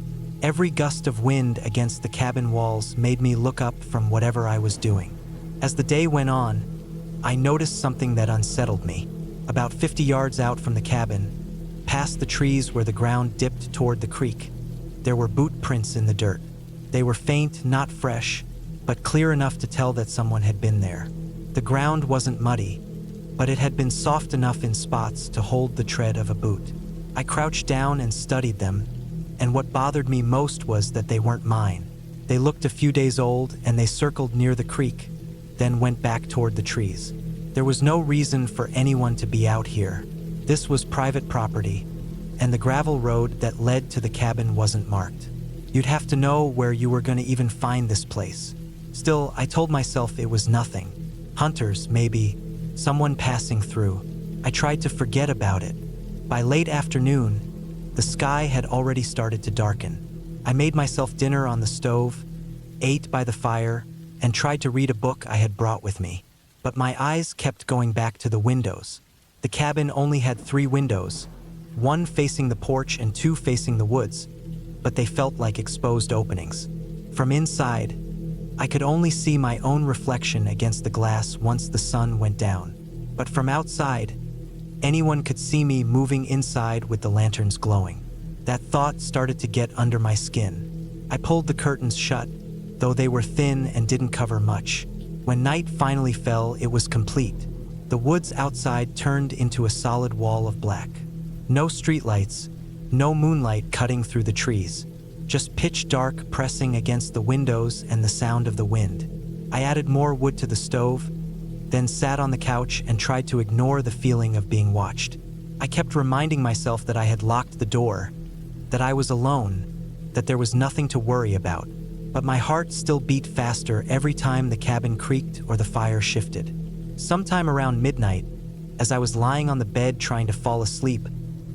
Every gust of wind against the cabin walls made me look up from whatever I was doing. As the day went on, I noticed something that unsettled me. About 50 yards out from the cabin, past the trees where the ground dipped toward the creek, there were boot prints in the dirt. They were faint, not fresh, but clear enough to tell that someone had been there. The ground wasn't muddy, but it had been soft enough in spots to hold the tread of a boot. I crouched down and studied them, and what bothered me most was that they weren't mine. They looked a few days old, and they circled near the creek, then went back toward the trees. There was no reason for anyone to be out here. This was private property, and the gravel road that led to the cabin wasn't marked. You'd have to know where you were going to even find this place. Still, I told myself it was nothing. Hunters, maybe. Someone passing through. I tried to forget about it. By late afternoon, the sky had already started to darken. I made myself dinner on the stove, ate by the fire, and tried to read a book I had brought with me. But my eyes kept going back to the windows. The cabin only had 3 windows, one facing the porch and two facing the woods, but they felt like exposed openings. From inside, I could only see my own reflection against the glass once the sun went down. But from outside, anyone could see me moving inside with the lanterns glowing. That thought started to get under my skin. I pulled the curtains shut, though they were thin and didn't cover much. When night finally fell, it was complete. The woods outside turned into a solid wall of black. No streetlights, no moonlight cutting through the trees, just pitch dark pressing against the windows and the sound of the wind. I added more wood to the stove, then sat on the couch and tried to ignore the feeling of being watched. I kept reminding myself that I had locked the door, that I was alone, that there was nothing to worry about. But my heart still beat faster every time the cabin creaked or the fire shifted. Sometime around midnight, as I was lying on the bed trying to fall asleep,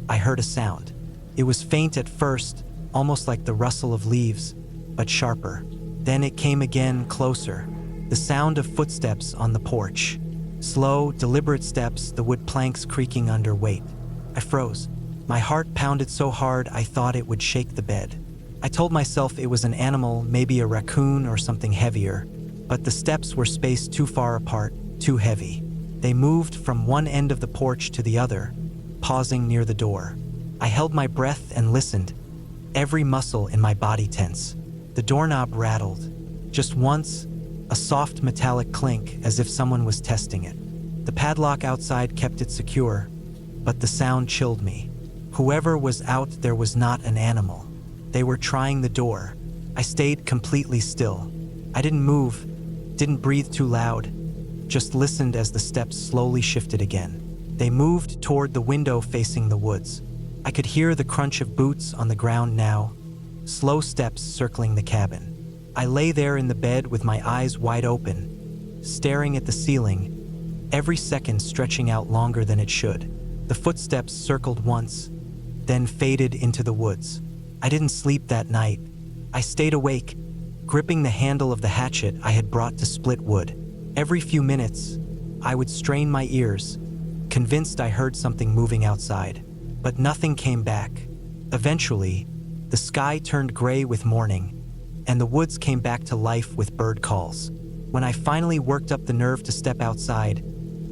I heard a sound. It was faint at first, almost like the rustle of leaves, but sharper. Then it came again, closer. The sound of footsteps on the porch. Slow, deliberate steps, the wood planks creaking under weight. I froze. My heart pounded so hard I thought it would shake the bed. I told myself it was an animal, maybe a raccoon or something heavier, but the steps were spaced too far apart, too heavy. They moved from one end of the porch to the other, pausing near the door. I held my breath and listened, every muscle in my body tense. The doorknob rattled. Just once, a soft metallic clink as if someone was testing it. The padlock outside kept it secure, but the sound chilled me. Whoever was out there was not an animal. They were trying the door. I stayed completely still. I didn't move, didn't breathe too loud, just listened as the steps slowly shifted again. They moved toward the window facing the woods. I could hear the crunch of boots on the ground now, slow steps circling the cabin. I lay there in the bed with my eyes wide open, staring at the ceiling, every second stretching out longer than it should. The footsteps circled once, then faded into the woods. I didn't sleep that night. I stayed awake, gripping the handle of the hatchet I had brought to split wood. Every few minutes, I would strain my ears, convinced I heard something moving outside. But nothing came back. Eventually, the sky turned gray with morning, and the woods came back to life with bird calls. When I finally worked up the nerve to step outside,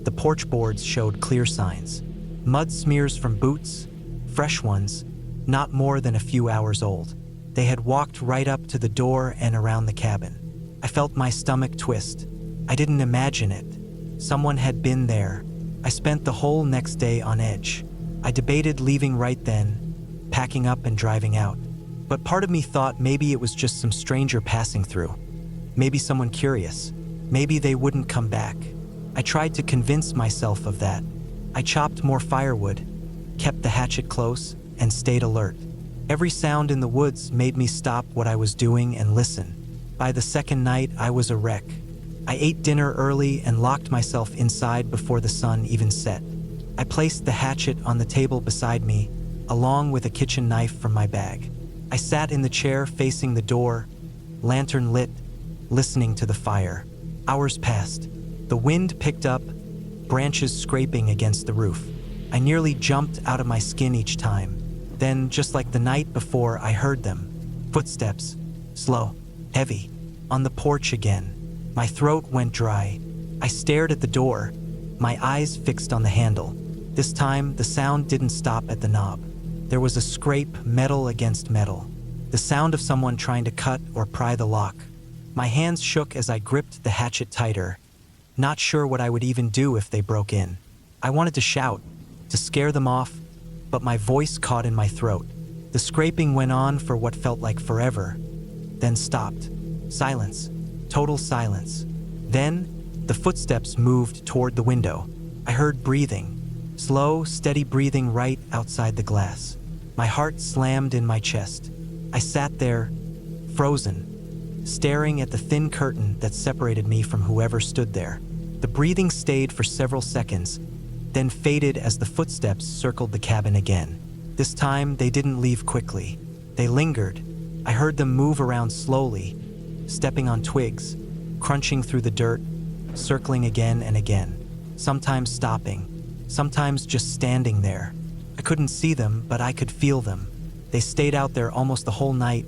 the porch boards showed clear signs. Mud smears from boots, fresh ones, not more than a few hours old. They had walked right up to the door and around the cabin. I felt my stomach twist. I didn't imagine it. Someone had been there. I spent the whole next day on edge. I debated leaving right then, packing up and driving out. But part of me thought maybe it was just some stranger passing through. Maybe someone curious. Maybe they wouldn't come back. I tried to convince myself of that. I chopped more firewood, kept the hatchet close, and stayed alert. Every sound in the woods made me stop what I was doing and listen. By the second night, I was a wreck. I ate dinner early and locked myself inside before the sun even set. I placed the hatchet on the table beside me, along with a kitchen knife from my bag. I sat in the chair facing the door, lantern lit, listening to the fire. Hours passed. The wind picked up, branches scraping against the roof. I nearly jumped out of my skin each time. Then, just like the night before, I heard them. Footsteps, slow, heavy, on the porch again. My throat went dry. I stared at the door, my eyes fixed on the handle. This time, the sound didn't stop at the knob. There was a scrape, metal against metal. The sound of someone trying to cut or pry the lock. My hands shook as I gripped the hatchet tighter, not sure what I would even do if they broke in. I wanted to shout, to scare them off, but my voice caught in my throat. The scraping went on for what felt like forever, then stopped. Silence. Total silence. Then, the footsteps moved toward the window. I heard breathing. Slow, steady breathing right outside the glass. My heart slammed in my chest. I sat there, frozen, staring at the thin curtain that separated me from whoever stood there. The breathing stayed for several seconds, then faded as the footsteps circled the cabin again. This time, they didn't leave quickly. They lingered. I heard them move around slowly, stepping on twigs, crunching through the dirt, circling again and again, sometimes stopping, sometimes just standing there. I couldn't see them, but I could feel them. They stayed out there almost the whole night,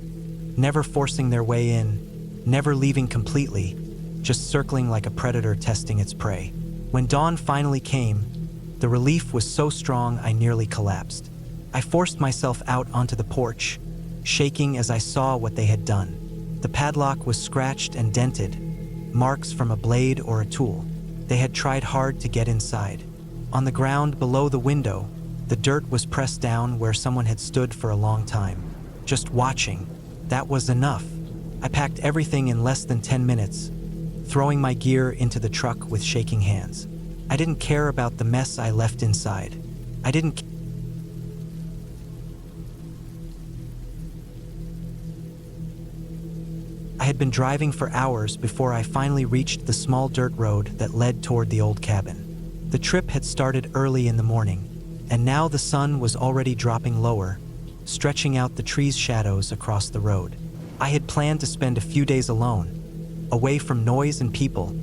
never forcing their way in, never leaving completely, just circling like a predator testing its prey. When dawn finally came, the relief was so strong I nearly collapsed. I forced myself out onto the porch, shaking as I saw what they had done. The padlock was scratched and dented, marks from a blade or a tool. They had tried hard to get inside. On the ground below the window, the dirt was pressed down where someone had stood for a long time. Just watching, that was enough. I packed everything in less than 10 minutes, throwing my gear into the truck with shaking hands. I didn't care about the mess I left inside. I had been driving for hours before I finally reached the small dirt road that led toward the old cabin. The trip had started early in the morning, and now the sun was already dropping lower, stretching out the trees' shadows across the road. I had planned to spend a few days alone, away from noise and people,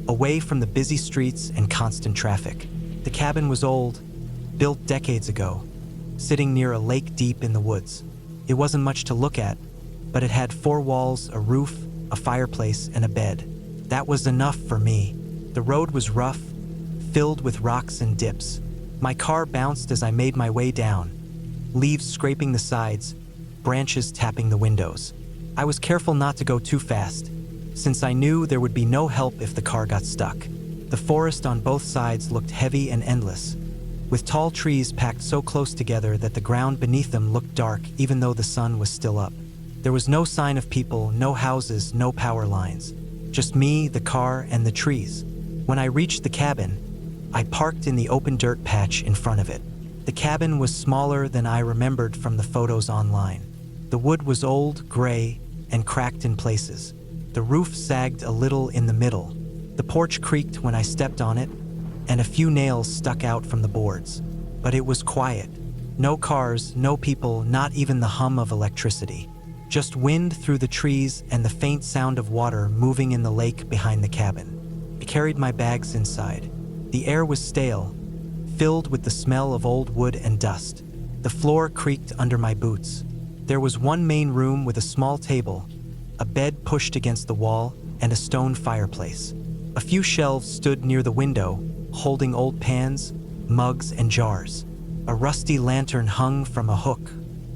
away from the busy streets and constant traffic. The cabin was old, built decades ago, sitting near a lake deep in the woods. It wasn't much to look at, but it had 4 walls, a roof, a fireplace, and a bed. That was enough for me. The road was rough, filled with rocks and dips. My car bounced as I made my way down, leaves scraping the sides, branches tapping the windows. I was careful not to go too fast, since I knew there would be no help if the car got stuck. The forest on both sides looked heavy and endless, with tall trees packed so close together that the ground beneath them looked dark even though the sun was still up. There was no sign of people, no houses, no power lines. Just me, the car, and the trees. When I reached the cabin, I parked in the open dirt patch in front of it. The cabin was smaller than I remembered from the photos online. The wood was old, gray, and cracked in places. The roof sagged a little in the middle. The porch creaked when I stepped on it, and a few nails stuck out from the boards. But it was quiet. No cars, no people, not even the hum of electricity. Just wind through the trees and the faint sound of water moving in the lake behind the cabin. I carried my bags inside. The air was stale, filled with the smell of old wood and dust. The floor creaked under my boots. There was one main room with a small table, a bed pushed against the wall, and a stone fireplace. A few shelves stood near the window, holding old pans, mugs, and jars. A rusty lantern hung from a hook.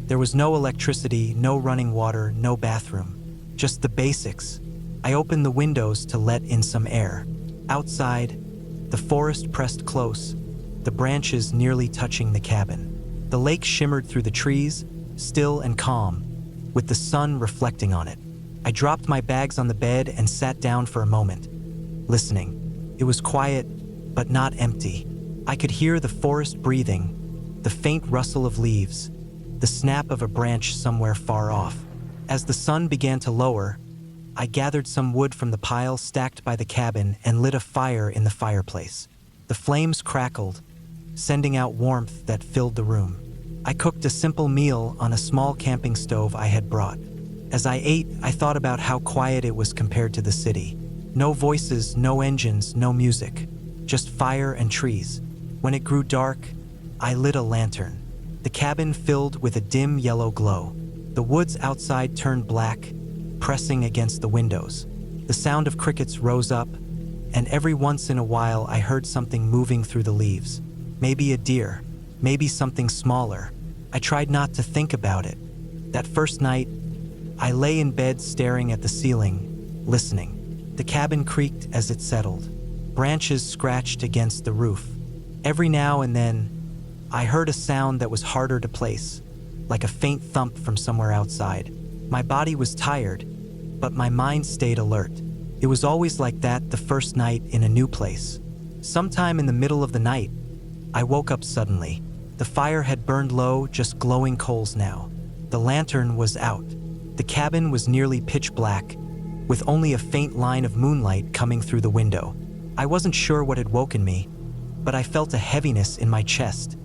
There was no electricity, no running water, no bathroom. Just the basics. I opened the windows to let in some air. Outside, the forest pressed close, the branches nearly touching the cabin. The lake shimmered through the trees, still and calm, with the sun reflecting on it. I dropped my bags on the bed and sat down for a moment, listening. It was quiet, but not empty. I could hear the forest breathing, the faint rustle of leaves, the snap of a branch somewhere far off. As the sun began to lower, I gathered some wood from the pile stacked by the cabin and lit a fire in the fireplace. The flames crackled, sending out warmth that filled the room. I cooked a simple meal on a small camping stove I had brought. As I ate, I thought about how quiet it was compared to the city. No voices, no engines, no music, just fire and trees. When it grew dark, I lit a lantern. The cabin filled with a dim yellow glow. The woods outside turned black, pressing against the windows. The sound of crickets rose up, and every once in a while I heard something moving through the leaves. Maybe a deer, maybe something smaller. I tried not to think about it. That first night, I lay in bed staring at the ceiling, listening. The cabin creaked as it settled. Branches scratched against the roof. Every now and then, I heard a sound that was harder to place, like a faint thump from somewhere outside. My body was tired, but my mind stayed alert. It was always like that the first night in a new place. Sometime in the middle of the night, I woke up suddenly. The fire had burned low, just glowing coals now. The lantern was out. The cabin was nearly pitch black, with only a faint line of moonlight coming through the window. I wasn't sure what had woken me, but I felt a heaviness in my chest,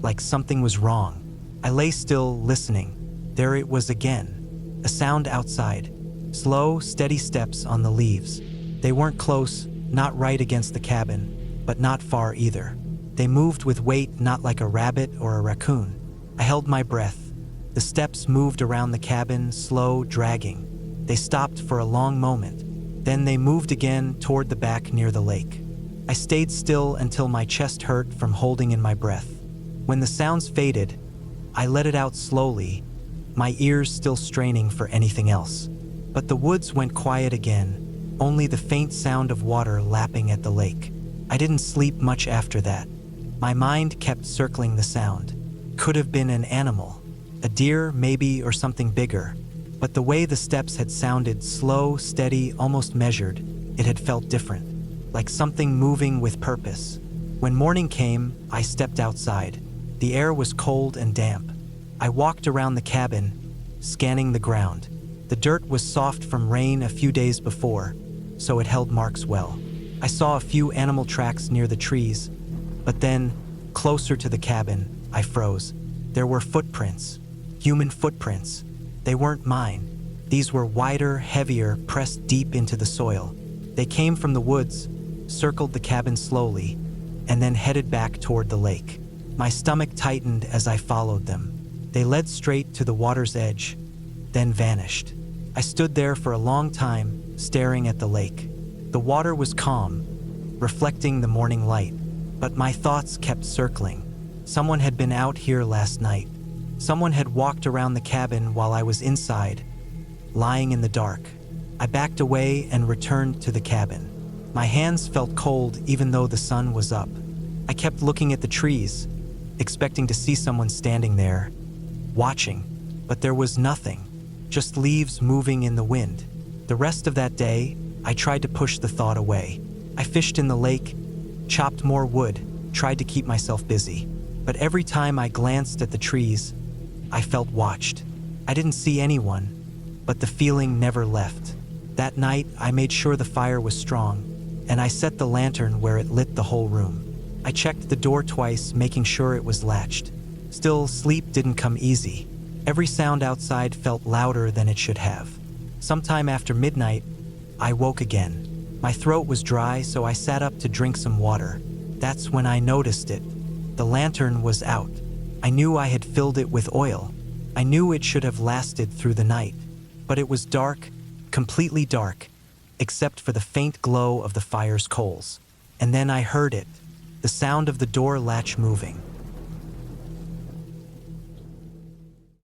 like something was wrong. I lay still, listening. There it was again, a sound outside. Slow, steady steps on the leaves. They weren't close, not right against the cabin, but not far either. They moved with weight, not like a rabbit or a raccoon. I held my breath. The steps moved around the cabin, slow, dragging. They stopped for a long moment. Then they moved again toward the back near the lake. I stayed still until my chest hurt from holding in my breath. When the sounds faded, I let it out slowly, my ears still straining for anything else. But the woods went quiet again, only the faint sound of water lapping at the lake. I didn't sleep much after that. My mind kept circling the sound. Could have been an animal, a deer maybe, or something bigger. But the way the steps had sounded, slow, steady, almost measured, it had felt different, like something moving with purpose. When morning came, I stepped outside. The air was cold and damp. I walked around the cabin, scanning the ground. The dirt was soft from rain a few days before, so it held marks well. I saw a few animal tracks near the trees, but then, closer to the cabin, I froze. There were footprints, human footprints. They weren't mine. These were wider, heavier, pressed deep into the soil. They came from the woods, circled the cabin slowly, and then headed back toward the lake. My stomach tightened as I followed them. They led straight to the water's edge, then vanished. I stood there for a long time, staring at the lake. The water was calm, reflecting the morning light, but my thoughts kept circling. Someone had been out here last night. Someone had walked around the cabin while I was inside, lying in the dark. I backed away and returned to the cabin. My hands felt cold even though the sun was up. I kept looking at the trees, expecting to see someone standing there, watching, but there was nothing, just leaves moving in the wind. The rest of that day, I tried to push the thought away. I fished in the lake, chopped more wood, tried to keep myself busy. But every time I glanced at the trees, I felt watched. I didn't see anyone, but the feeling never left. That night, I made sure the fire was strong, and I set the lantern where it lit the whole room. I checked the door twice, making sure it was latched. Still, sleep didn't come easy. Every sound outside felt louder than it should have. Sometime after midnight, I woke again. My throat was dry, so I sat up to drink some water. That's when I noticed it. The lantern was out. I knew I had filled it with oil. I knew it should have lasted through the night. But it was dark, completely dark, except for the faint glow of the fire's coals. And then I heard it, the sound of the door latch moving.